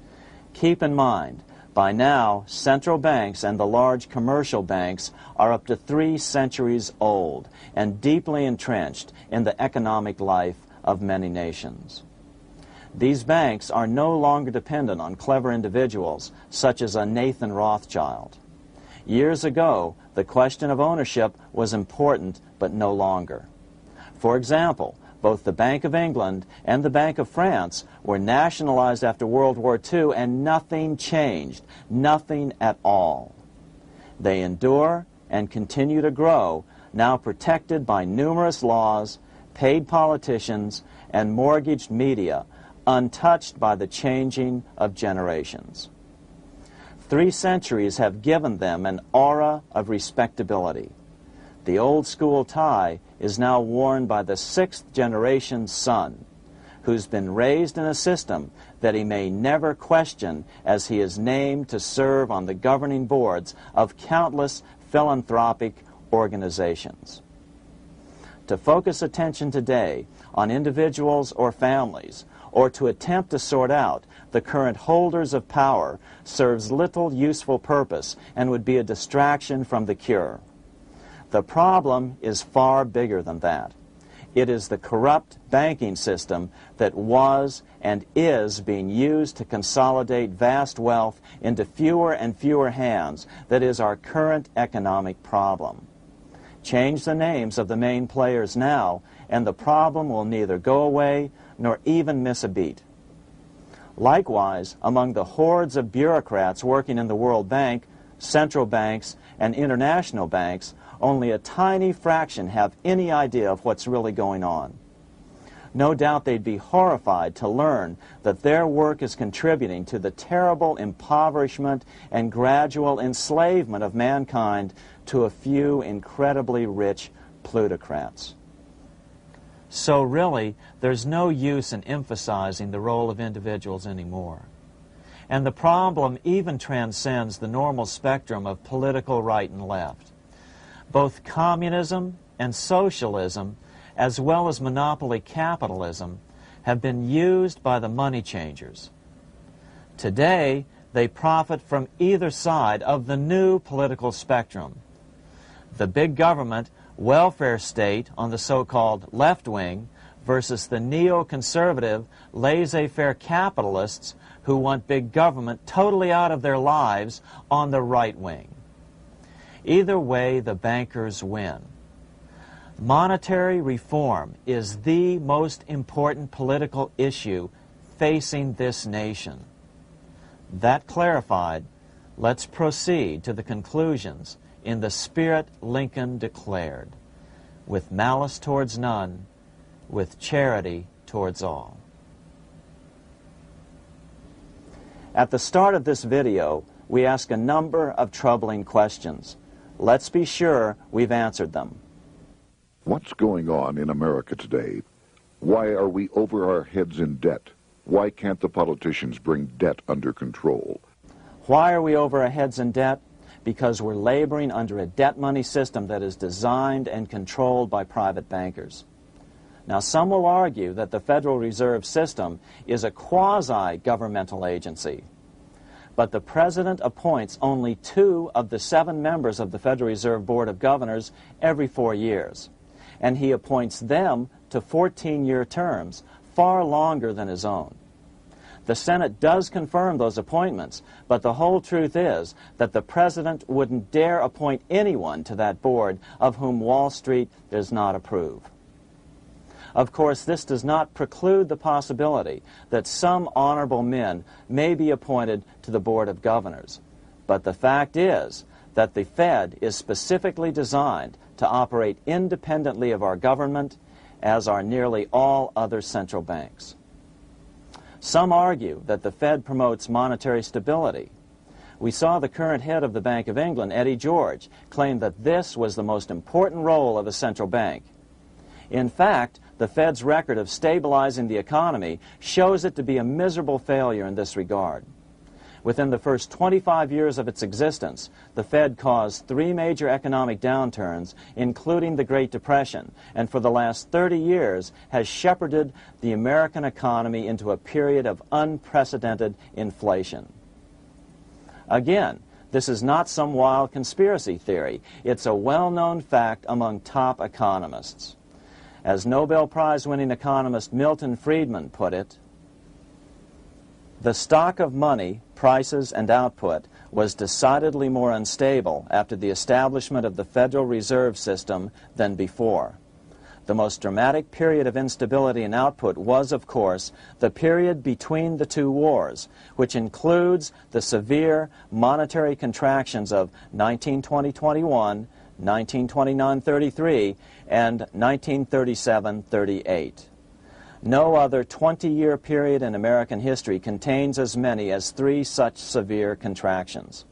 keep in mind, by now, central banks and the large commercial banks are up to 3 centuries old and deeply entrenched in the economic life of many nations. These banks are no longer dependent on clever individuals such as a Nathan Rothschild. Years ago, the question of ownership was important, but no longer. For example, both the Bank of England and the Bank of France were nationalized after World War II, and nothing changed, nothing at all. They endure and continue to grow, now protected by numerous laws, paid politicians, and mortgaged media, untouched by the changing of generations. 3 centuries have given them an aura of respectability. The old school tie is now worn by the 6th generation son, who's been raised in a system that he may never question as he is named to serve on the governing boards of countless philanthropic organizations. To focus attention today on individuals or families, or to attempt to sort out the current holders of power, serves little useful purpose and would be a distraction from the cure. The problem is far bigger than that. It is the corrupt banking system that was and is being used to consolidate vast wealth into fewer and fewer hands that is our current economic problem. Change the names of the main players now, and the problem will neither go away nor even miss a beat. Likewise, among the hordes of bureaucrats working in the World Bank, central banks, and international banks, only a tiny fraction have any idea of what's really going on. No doubt they'd be horrified to learn that their work is contributing to the terrible impoverishment and gradual enslavement of mankind to a few incredibly rich plutocrats. So really, there's no use in emphasizing the role of individuals anymore. And the problem even transcends the normal spectrum of political right and left. Both communism and socialism, as well as monopoly capitalism, have been used by the money changers. Today, they profit from either side of the new political spectrum. The big government, welfare state on the so-called left wing versus the neoconservative, laissez-faire capitalists who want big government totally out of their lives on the right wing. Either way, the bankers win. Monetary reform is the most important political issue facing this nation. That clarified, let's proceed to the conclusions in the spirit Lincoln declared, with malice towards none, with charity towards all. At the start of this video, we ask a number of troubling questions. Let's be sure we've answered them. What's going on in America today? Why are we over our heads in debt? Why can't the politicians bring debt under control? Why are we over our heads in debt? Because we're laboring under a debt money system that is designed and controlled by private bankers. Now, some will argue that the Federal Reserve System is a quasi-governmental agency. But the President appoints only 2 of the 7 members of the Federal Reserve Board of Governors every 4 years. And he appoints them to 14-year terms, far longer than his own. The Senate does confirm those appointments, but the whole truth is that the President wouldn't dare appoint anyone to that board of whom Wall Street does not approve. Of course, this does not preclude the possibility that some honorable men may be appointed to the Board of Governors. But the fact is that the Fed is specifically designed to operate independently of our government, as are nearly all other central banks. Some argue that the Fed promotes monetary stability. We saw the current head of the Bank of England, Eddie George, claim that this was the most important role of a central bank. In fact, the Fed's record of stabilizing the economy shows it to be a miserable failure in this regard. Within the first 25 years of its existence, the Fed caused 3 major economic downturns, including the Great Depression, and for the last 30 years has shepherded the American economy into a period of unprecedented inflation. Again, this is not some wild conspiracy theory. It's a well-known fact among top economists. As Nobel Prize-winning economist Milton Friedman put it, the stock of money, prices, and output was decidedly more unstable after the establishment of the Federal Reserve System than before. The most dramatic period of instability in output was, of course, the period between the 2 wars, which includes the severe monetary contractions of 1920-21, 1929-33, and 1937-38. No other 20-year period in American history contains as many as 3 such severe contractions.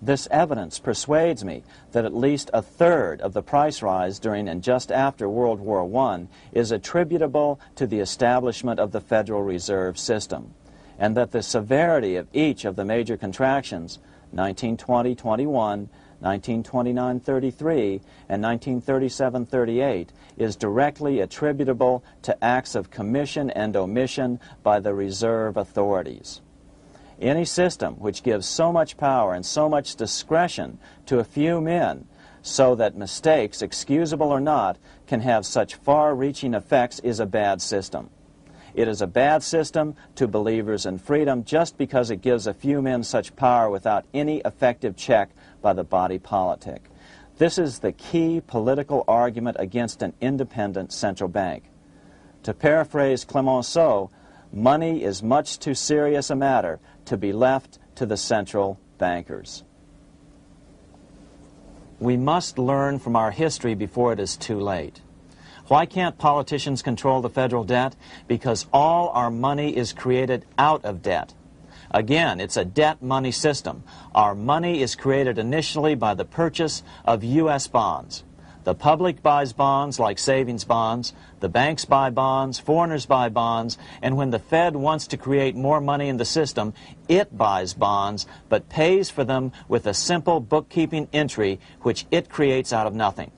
This evidence persuades me that at least a third of the price rise during and just after World War I is attributable to the establishment of the Federal Reserve System, and that the severity of each of the major contractions, 1920-21, 1929-33, and 1937-38, is directly attributable to acts of commission and omission by the reserve authorities. Any system which gives so much power and so much discretion to a few men so that mistakes, excusable or not, can have such far-reaching effects is a bad system. It is a bad system to believers in freedom just because it gives a few men such power without any effective check by the body politic. This is the key political argument against an independent central bank. To paraphrase Clemenceau, money is much too serious a matter to be left to the central bankers. We must learn from our history before it is too late. Why can't politicians control the federal debt? Because all our money is created out of debt. Again, it's a debt money system. Our money is created initially by the purchase of U.S. bonds. The public buys bonds like savings bonds, the banks buy bonds, foreigners buy bonds, and when the Fed wants to create more money in the system, it buys bonds, but pays for them with a simple bookkeeping entry which it creates out of nothing.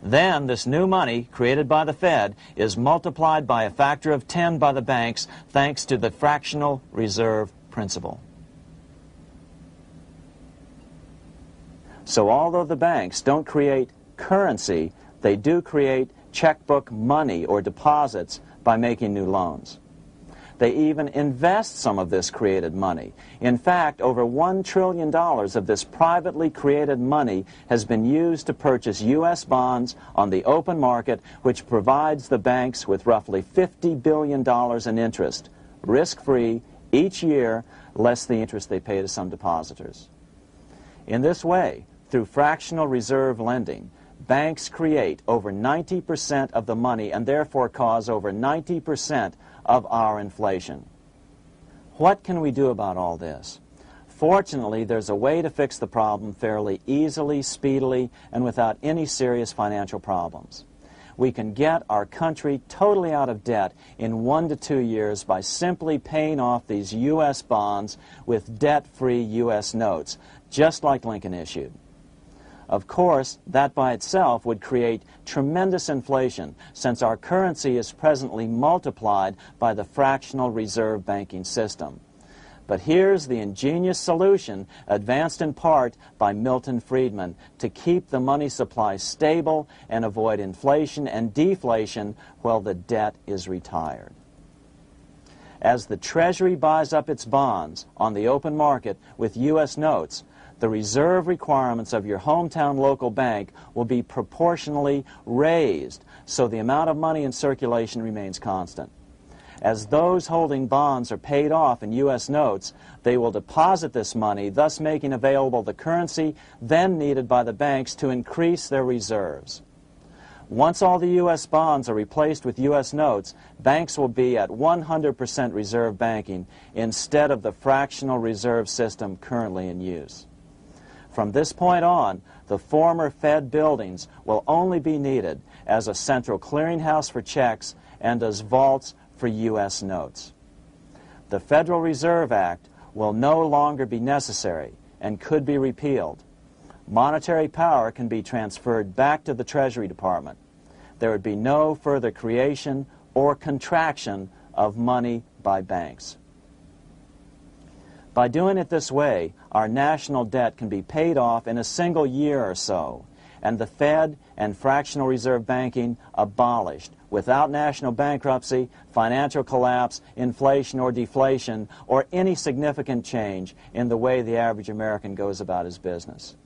Then this new money, created by the Fed, is multiplied by a factor of 10 by the banks thanks to the fractional reserve principle. So although the banks don't create currency, they do create checkbook money or deposits by making new loans. They even invest some of this created money. In fact, over $1 trillion of this privately created money has been used to purchase U.S. bonds on the open market, which provides the banks with roughly $50 billion in interest, risk-free, each year, less the interest they pay to some depositors. In this way, through fractional reserve lending, banks create over 90% of the money and therefore cause over 90% of our inflation. What can we do about all this? Fortunately, there's a way to fix the problem fairly easily, speedily, and without any serious financial problems. We can get our country totally out of debt in 1 to 2 years by simply paying off these U.S. bonds with debt-free U.S. notes, just like Lincoln issued. Of course, that by itself would create tremendous inflation, since our currency is presently multiplied by the fractional reserve banking system. But here's the ingenious solution, advanced in part by Milton Friedman, to keep the money supply stable and avoid inflation and deflation while the debt is retired. As the Treasury buys up its bonds on the open market with U.S. notes, the reserve requirements of your hometown local bank will be proportionally raised, so the amount of money in circulation remains constant. As those holding bonds are paid off in U.S. notes, they will deposit this money, thus making available the currency then needed by the banks to increase their reserves. Once all the U.S. bonds are replaced with U.S. notes, banks will be at 100% reserve banking instead of the fractional reserve system currently in use. From this point on, the former Fed buildings will only be needed as a central clearinghouse for checks and as vaults for U.S. notes. The Federal Reserve Act will no longer be necessary and could be repealed. Monetary power can be transferred back to the Treasury Department. There would be no further creation or contraction of money by banks. By doing it this way, our national debt can be paid off in a single year or so, and the Fed and fractional reserve banking abolished without national bankruptcy, financial collapse, inflation or deflation, or any significant change in the way the average American goes about his business.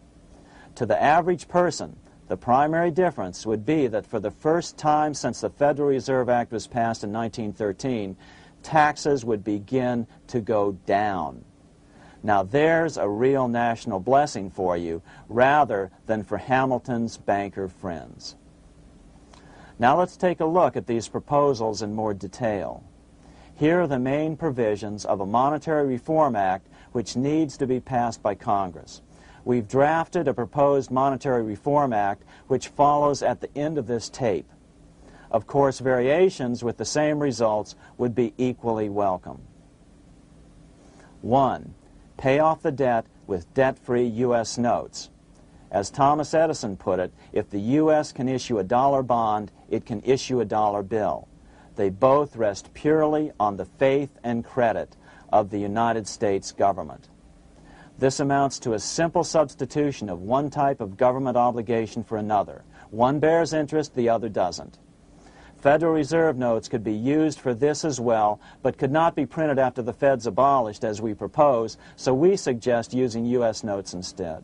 To the average person, the primary difference would be that for the first time since the Federal Reserve Act was passed in 1913, taxes would begin to go down. Now there's a real national blessing for you, rather than for Hamilton's banker friends. Now let's take a look at these proposals in more detail. Here are the main provisions of a Monetary Reform Act which needs to be passed by Congress. We've drafted a proposed Monetary Reform Act which follows at the end of this tape. Of course, variations with the same results would be equally welcome. 1. Pay off the debt with debt-free U.S. notes. As Thomas Edison put it, if the U.S. can issue a dollar bond, it can issue a dollar bill. They both rest purely on the faith and credit of the United States government. This amounts to a simple substitution of one type of government obligation for another. One bears interest, the other doesn't. Federal Reserve notes could be used for this as well, but could not be printed after the Fed's abolished as we propose, so we suggest using U.S. notes instead.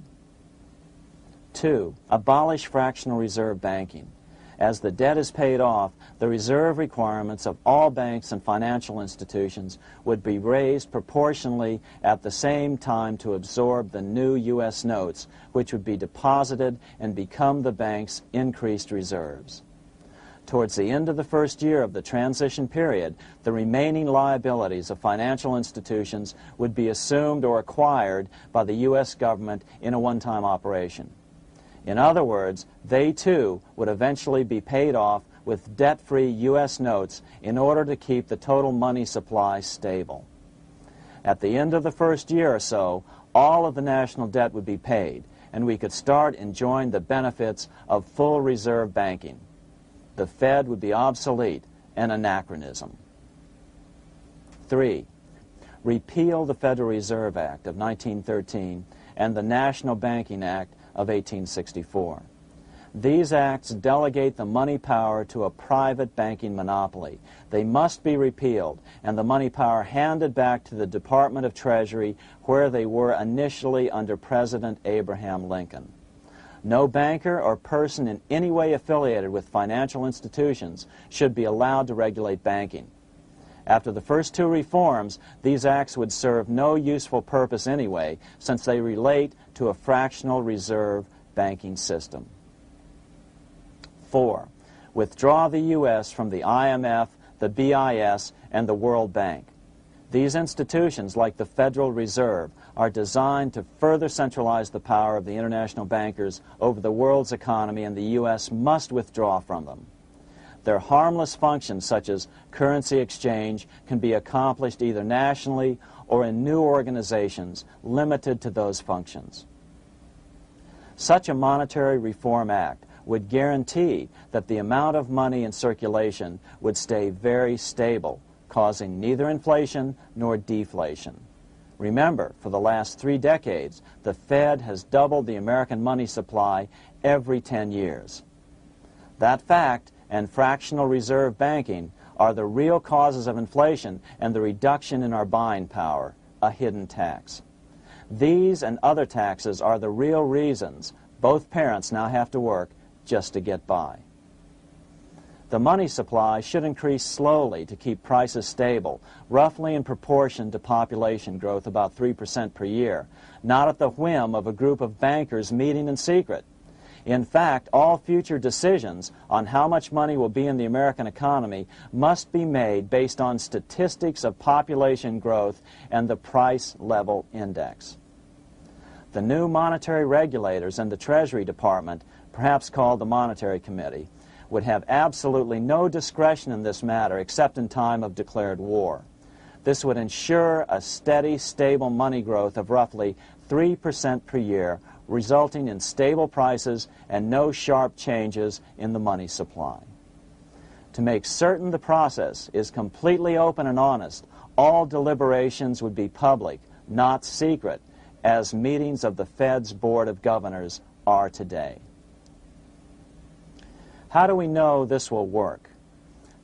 2. Abolish fractional reserve banking. As the debt is paid off, the reserve requirements of all banks and financial institutions would be raised proportionally at the same time to absorb the new U.S. notes, which would be deposited and become the bank's increased reserves. Towards the end of the first year of the transition period, the remaining liabilities of financial institutions would be assumed or acquired by the U.S. government in a one-time operation. In other words, they too would eventually be paid off with debt-free U.S. notes in order to keep the total money supply stable. At the end of the first year or so, all of the national debt would be paid, and we could start enjoying the benefits of full reserve banking. The Fed would be obsolete, an anachronism. 3. Repeal the Federal Reserve Act of 1913 and the National Banking Act of 1864. These acts delegate the money power to a private banking monopoly. They must be repealed, and the money power handed back to the Department of Treasury, where they were initially under President Abraham Lincoln. No banker or person in any way affiliated with financial institutions should be allowed to regulate banking. After the first two reforms, these acts would serve no useful purpose anyway, since they relate to a fractional reserve banking system. 4. Withdraw the U.S. from the IMF, the BIS, and the World Bank. These institutions, like the Federal Reserve, are designed to further centralize the power of the international bankers over the world's economy, and the U.S. must withdraw from them. Their harmless functions, such as currency exchange, can be accomplished either nationally or in new organizations limited to those functions. Such a monetary reform act would guarantee that the amount of money in circulation would stay very stable, causing neither inflation nor deflation. Remember, for the last 3 decades, the Fed has doubled the American money supply every 10 years. That fact and fractional reserve banking are the real causes of inflation and the reduction in our buying power, a hidden tax. These and other taxes are the real reasons both parents now have to work just to get by. The money supply should increase slowly to keep prices stable, roughly in proportion to population growth, about 3% per year, not at the whim of a group of bankers meeting in secret. In fact, all future decisions on how much money will be in the American economy must be made based on statistics of population growth and the price level index. The new monetary regulators and the Treasury Department, perhaps called the Monetary Committee, would have absolutely no discretion in this matter except in time of declared war. This would ensure a steady, stable money growth of roughly 3% per year, resulting in stable prices and no sharp changes in the money supply. To make certain the process is completely open and honest, all deliberations would be public, not secret, as meetings of the Fed's Board of Governors are today. How do we know this will work?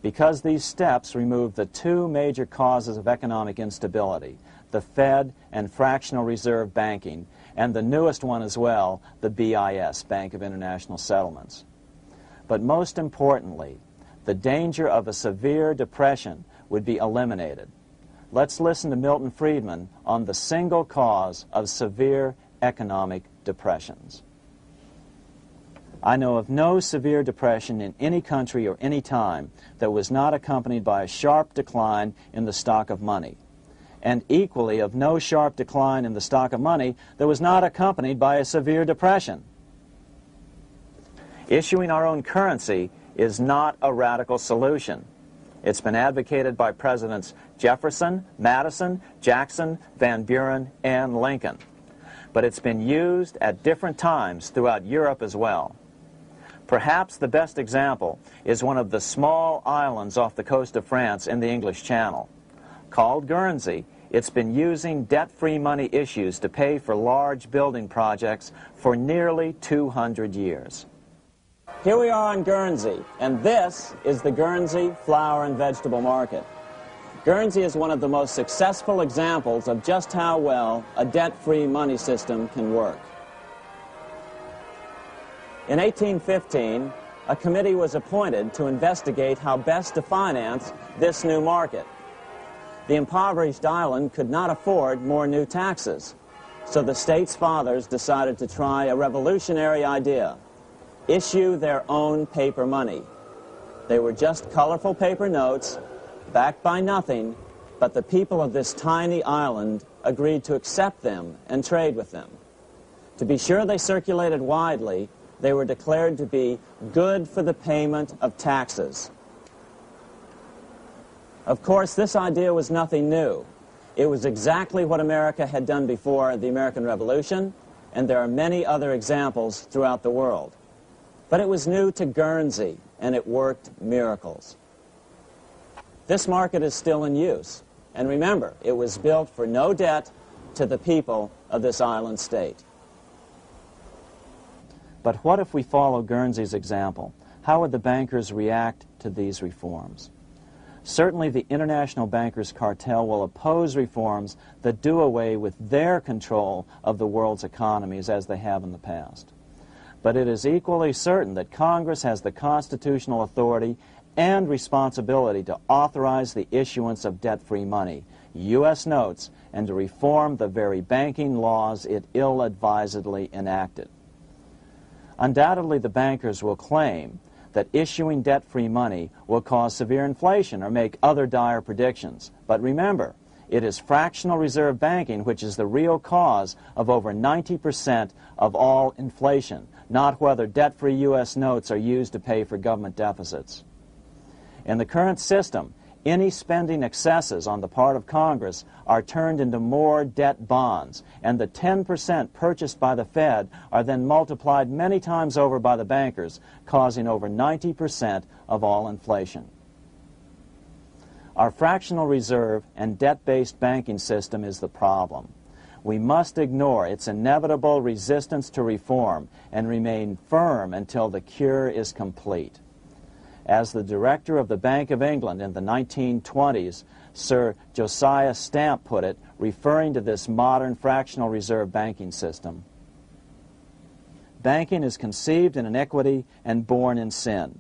Because these steps remove the 2 major causes of economic instability, the Fed and fractional reserve banking, and the newest one as well, the BIS, Bank of International Settlements. But most importantly, the danger of a severe depression would be eliminated. Let's listen to Milton Friedman on the single cause of severe economic depressions. I know of no severe depression in any country or any time that was not accompanied by a sharp decline in the stock of money, and equally of no sharp decline in the stock of money that was not accompanied by a severe depression. Issuing our own currency is not a radical solution. It's been advocated by Presidents Jefferson, Madison, Jackson, Van Buren, and Lincoln. But it's been used at different times throughout Europe as well. Perhaps the best example is one of the small islands off the coast of France in the English Channel. Called Guernsey, It's been using debt-free money issues to pay for large building projects for nearly 200 years. Here we are on Guernsey, and this is the Guernsey Flower and Vegetable Market. Guernsey is one of the most successful examples of just how well a debt-free money system can work. In 1815, a committee was appointed to investigate how best to finance this new market. The impoverished island could not afford more new taxes, so the state's fathers decided to try a revolutionary idea: issue their own paper money. They were just colorful paper notes, backed by nothing, but the people of this tiny island agreed to accept them and trade with them. To be sure they circulated widely, they were declared to be good for the payment of taxes. Of course, this idea was nothing new. It was exactly what America had done before the American Revolution, and there are many other examples throughout the world. But it was new to Guernsey, and it worked miracles. This market is still in use, and remember, it was built for no debt to the people of this island state. But what if we follow Guernsey's example? How would the bankers react to these reforms? Certainly the international bankers' cartel will oppose reforms that do away with their control of the world's economies as they have in the past. But it is equally certain that Congress has the constitutional authority and responsibility to authorize the issuance of debt-free money, U.S. notes, and to reform the very banking laws it ill-advisedly enacted. Undoubtedly, the bankers will claim that issuing debt-free money will cause severe inflation or make other dire predictions. But remember, it is fractional reserve banking which is the real cause of over 90% of all inflation, not whether debt-free U.S. notes are used to pay for government deficits. In the current system, any spending excesses on the part of Congress are turned into more debt bonds, and the 10% purchased by the Fed are then multiplied many times over by the bankers, causing over 90% of all inflation. Our fractional reserve and debt-based banking system is the problem. We must ignore its inevitable resistance to reform and remain firm until the cure is complete. As the director of the Bank of England in the 1920s, Sir Josiah Stamp put it, referring to this modern fractional reserve banking system, "Banking is conceived in iniquity and born in sin.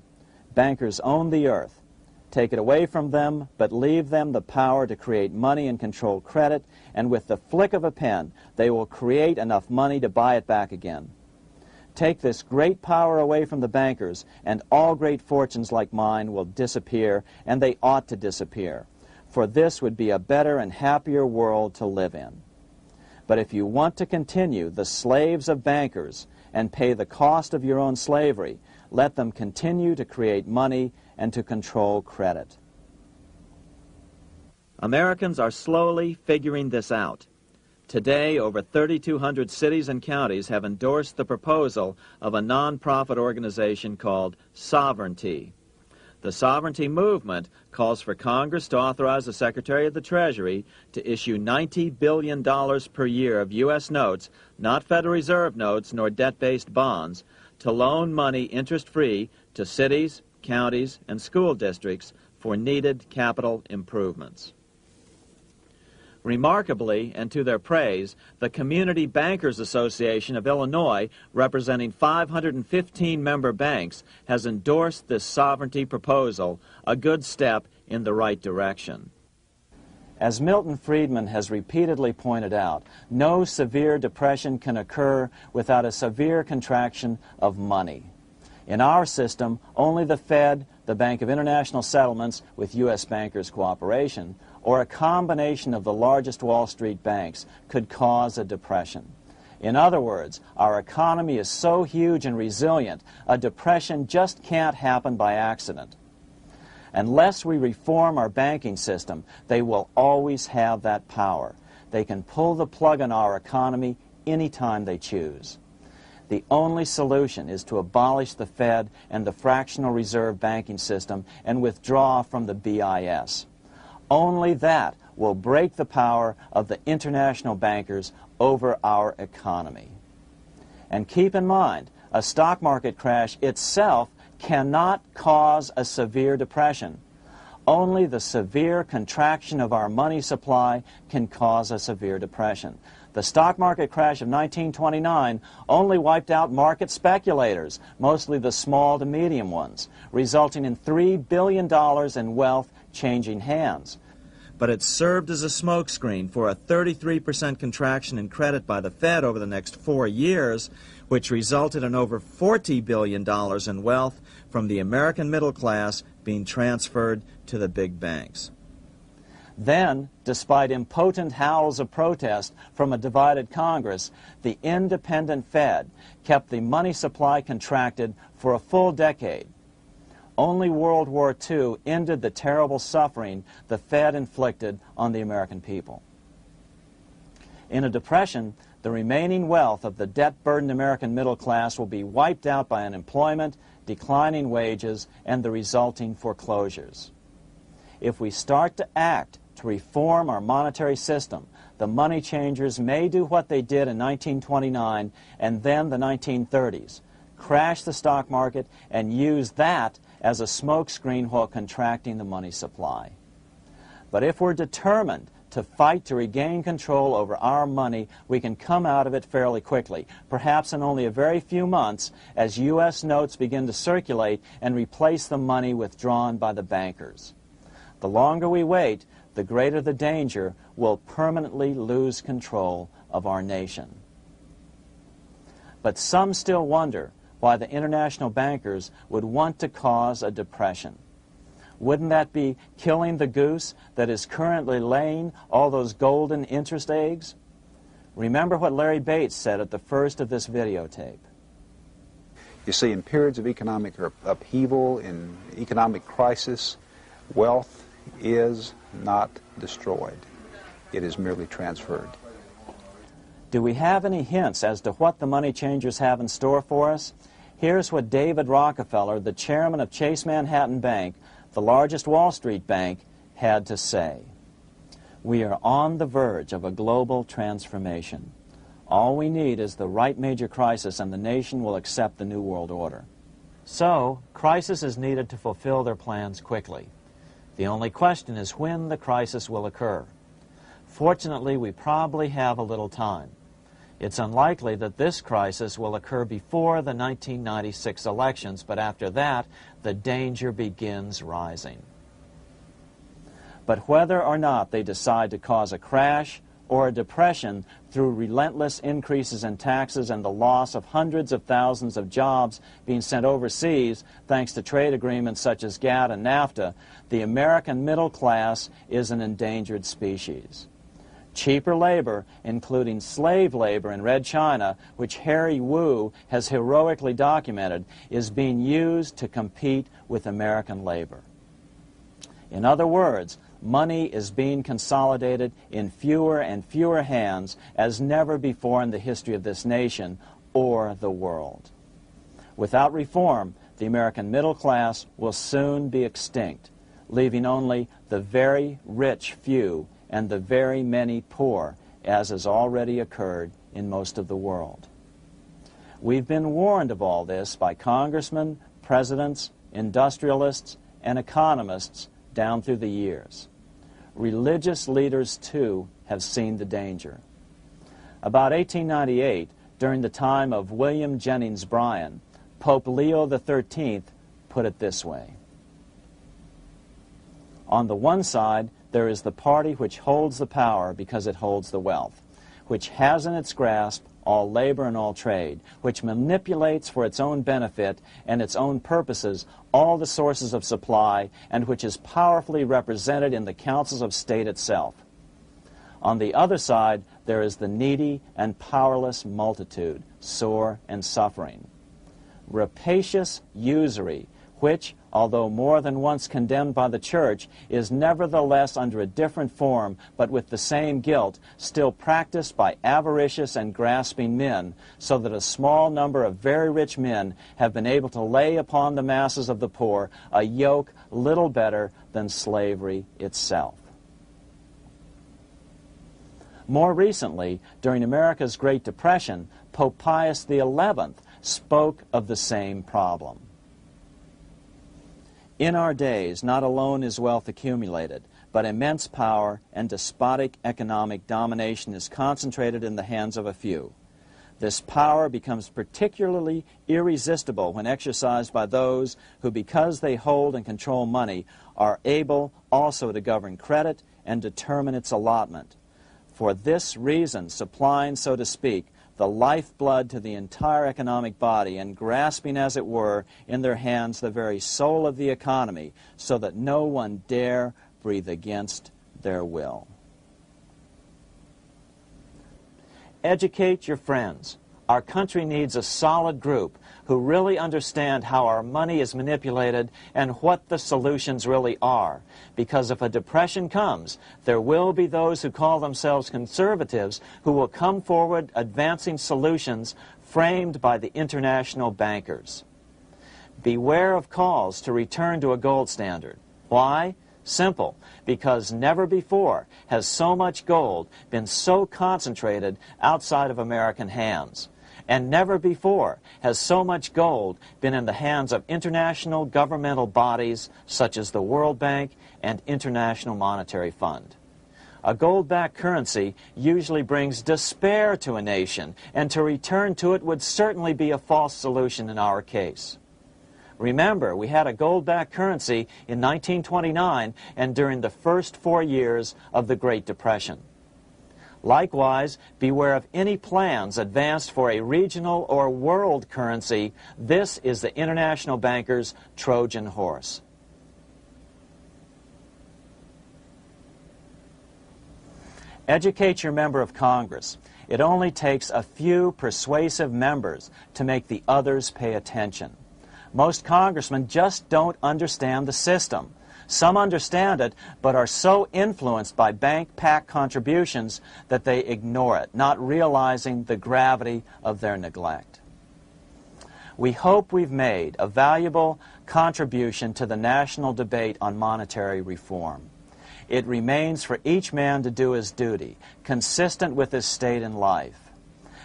Bankers own the earth. Take it away from them, but leave them the power to create money and control credit, and with the flick of a pen, they will create enough money to buy it back again. Take this great power away from the bankers, and all great fortunes like mine will disappear, and they ought to disappear, for this would be a better and happier world to live in. But if you want to continue the slaves of bankers and pay the cost of your own slavery, let them continue to create money and to control credit." Americans are slowly figuring this out. Today, over 3,200 cities and counties have endorsed the proposal of a non-profit organization called Sovereignty. The Sovereignty movement calls for Congress to authorize the Secretary of the Treasury to issue $90 billion per year of U.S. notes, not Federal Reserve notes nor debt-based bonds, to loan money interest-free to cities, counties, and school districts for needed capital improvements. Remarkably, and to their praise, the Community Bankers Association of Illinois, representing 515 member banks, has endorsed this sovereignty proposal, a good step in the right direction. As Milton Friedman has repeatedly pointed out, no severe depression can occur without a severe contraction of money. In our system, only the Fed, the Bank of International Settlements, with U.S. bankers' cooperation, or a combination of the largest Wall Street banks could cause a depression. In other words, our economy is so huge and resilient, a depression just can't happen by accident. Unless we reform our banking system, they will always have that power. They can pull the plug on our economy anytime they choose. The only solution is to abolish the Fed and the fractional reserve banking system and withdraw from the BIS. Only that will break the power of the international bankers over our economy. And keep in mind, a stock market crash itself cannot cause a severe depression. Only the severe contraction of our money supply can cause a severe depression. The stock market crash of 1929 only wiped out market speculators, mostly the small to medium ones, resulting in $3 billion in wealth changing hands. But it served as a smokescreen for a 33% contraction in credit by the Fed over the next 4 years, which resulted in over $40 billion in wealth from the American middle class being transferred to the big banks. Then, despite impotent howls of protest from a divided Congress, the independent Fed kept the money supply contracted for a full decade. Only World War II ended the terrible suffering the Fed inflicted on the American people. In a depression, the remaining wealth of the debt-burdened American middle class will be wiped out by unemployment, declining wages, and the resulting foreclosures. If we start to act to reform our monetary system, the money changers may do what they did in 1929 and then the 1930s, crash the stock market and use that as a smokescreen while contracting the money supply. But if we're determined to fight to regain control over our money, we can come out of it fairly quickly, perhaps in only a very few months, as U.S. notes begin to circulate and replace the money withdrawn by the bankers. The longer we wait, the greater the danger we'll permanently lose control of our nation. But some still wonder why the international bankers would want to cause a depression. Wouldn't that be killing the goose that is currently laying all those golden interest eggs? Remember what Larry Bates said at the first of this videotape. You see, in periods of economic upheaval, in economic crisis, wealth is not destroyed. It is merely transferred. Do we have any hints as to what the money changers have in store for us? Here's what David Rockefeller, the chairman of Chase Manhattan Bank, the largest Wall Street bank, had to say. We are on the verge of a global transformation. All we need is the right major crisis and the nation will accept the New World Order. So, crisis is needed to fulfill their plans quickly. The only question is when the crisis will occur. Fortunately, we probably have a little time. It's unlikely that this crisis will occur before the 1996 elections, but after that, the danger begins rising. But whether or not they decide to cause a crash or a depression through relentless increases in taxes and the loss of hundreds of thousands of jobs being sent overseas thanks to trade agreements such as GATT and NAFTA, the American middle class is an endangered species. Cheaper labor, including slave labor in Red China, which Harry Wu has heroically documented, is being used to compete with American labor. In other words, money is being consolidated in fewer and fewer hands as never before in the history of this nation or the world. Without reform, the American middle class will soon be extinct, leaving only the very rich few and the very many poor, as has already occurred in most of the world. We've been warned of all this by congressmen, presidents, industrialists, and economists down through the years. Religious leaders, too, have seen the danger. About 1898, during the time of William Jennings Bryan, Pope Leo XIII put it this way. On the one side, there is the party which holds the power because it holds the wealth, which has in its grasp all labor and all trade, which manipulates for its own benefit and its own purposes all the sources of supply, and which is powerfully represented in the councils of state itself. On the other side, there is the needy and powerless multitude, sore and suffering. Rapacious usury, which, although more than once condemned by the Church, is nevertheless under a different form, but with the same guilt, still practiced by avaricious and grasping men, so that a small number of very rich men have been able to lay upon the masses of the poor a yoke little better than slavery itself. More recently, during America's Great Depression, Pope Pius XI spoke of the same problem. In our days, not alone is wealth accumulated, but immense power and despotic economic domination is concentrated in the hands of a few. This power becomes particularly irresistible when exercised by those who, because they hold and control money, are able also to govern credit and determine its allotment. For this reason, supplying, so to speak, the lifeblood to the entire economic body and grasping, as it were, in their hands the very soul of the economy, so that no one dare breathe against their will. Educate your friends. Our country needs a solid group who really understand how our money is manipulated and what the solutions really are. Because if a depression comes, there will be those who call themselves conservatives who will come forward advancing solutions framed by the international bankers. Beware of calls to return to a gold standard. Why? Simple, because never before has so much gold been so concentrated outside of American hands. And never before has so much gold been in the hands of international governmental bodies such as the World Bank and International Monetary Fund. A gold-backed currency usually brings despair to a nation, and to return to it would certainly be a false solution in our case. Remember, we had a gold-backed currency in 1929 and during the first 4 years of the Great Depression. Likewise, beware of any plans advanced for a regional or world currency. This is the international bankers' Trojan horse. Educate your member of Congress. It only takes a few persuasive members to make the others pay attention. Most congressmen just don't understand the system. Some understand it, but are so influenced by bank PAC contributions that they ignore it, not realizing the gravity of their neglect. We hope we've made a valuable contribution to the national debate on monetary reform. It remains for each man to do his duty, consistent with his state in life.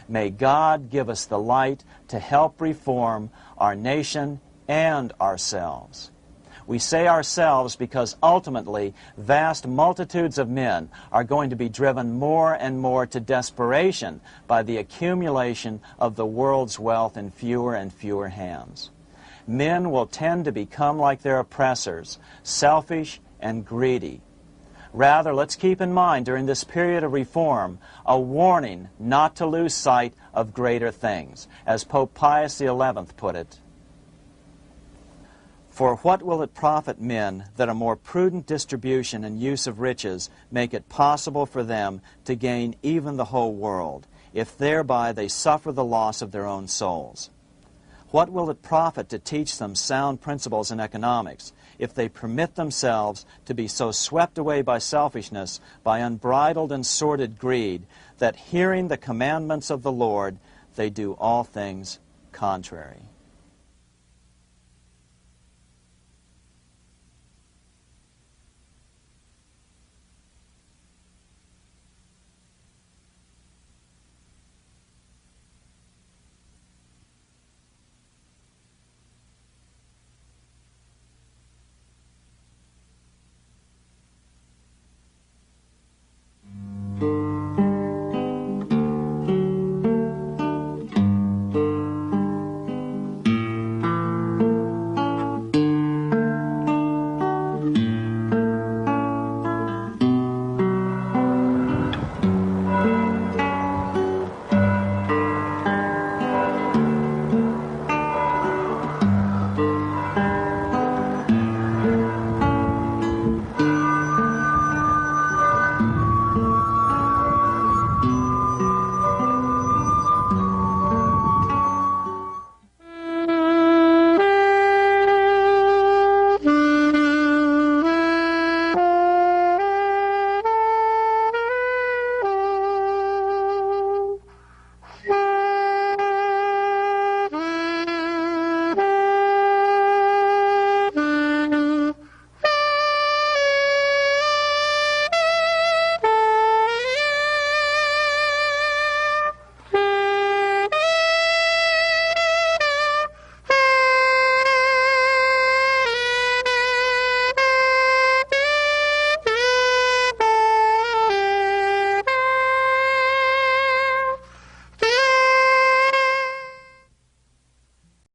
May God give us the light to help reform our nation and ourselves. We say ourselves because ultimately vast multitudes of men are going to be driven more and more to desperation by the accumulation of the world's wealth in fewer and fewer hands. Men will tend to become like their oppressors, selfish and greedy. Rather, let's keep in mind during this period of reform a warning not to lose sight of greater things, as Pope Pius XI put it. For what will it profit men that a more prudent distribution and use of riches make it possible for them to gain even the whole world, if thereby they suffer the loss of their own souls? What will it profit to teach them sound principles in economics, if they permit themselves to be so swept away by selfishness, by unbridled and sordid greed, that hearing the commandments of the Lord, they do all things contrary?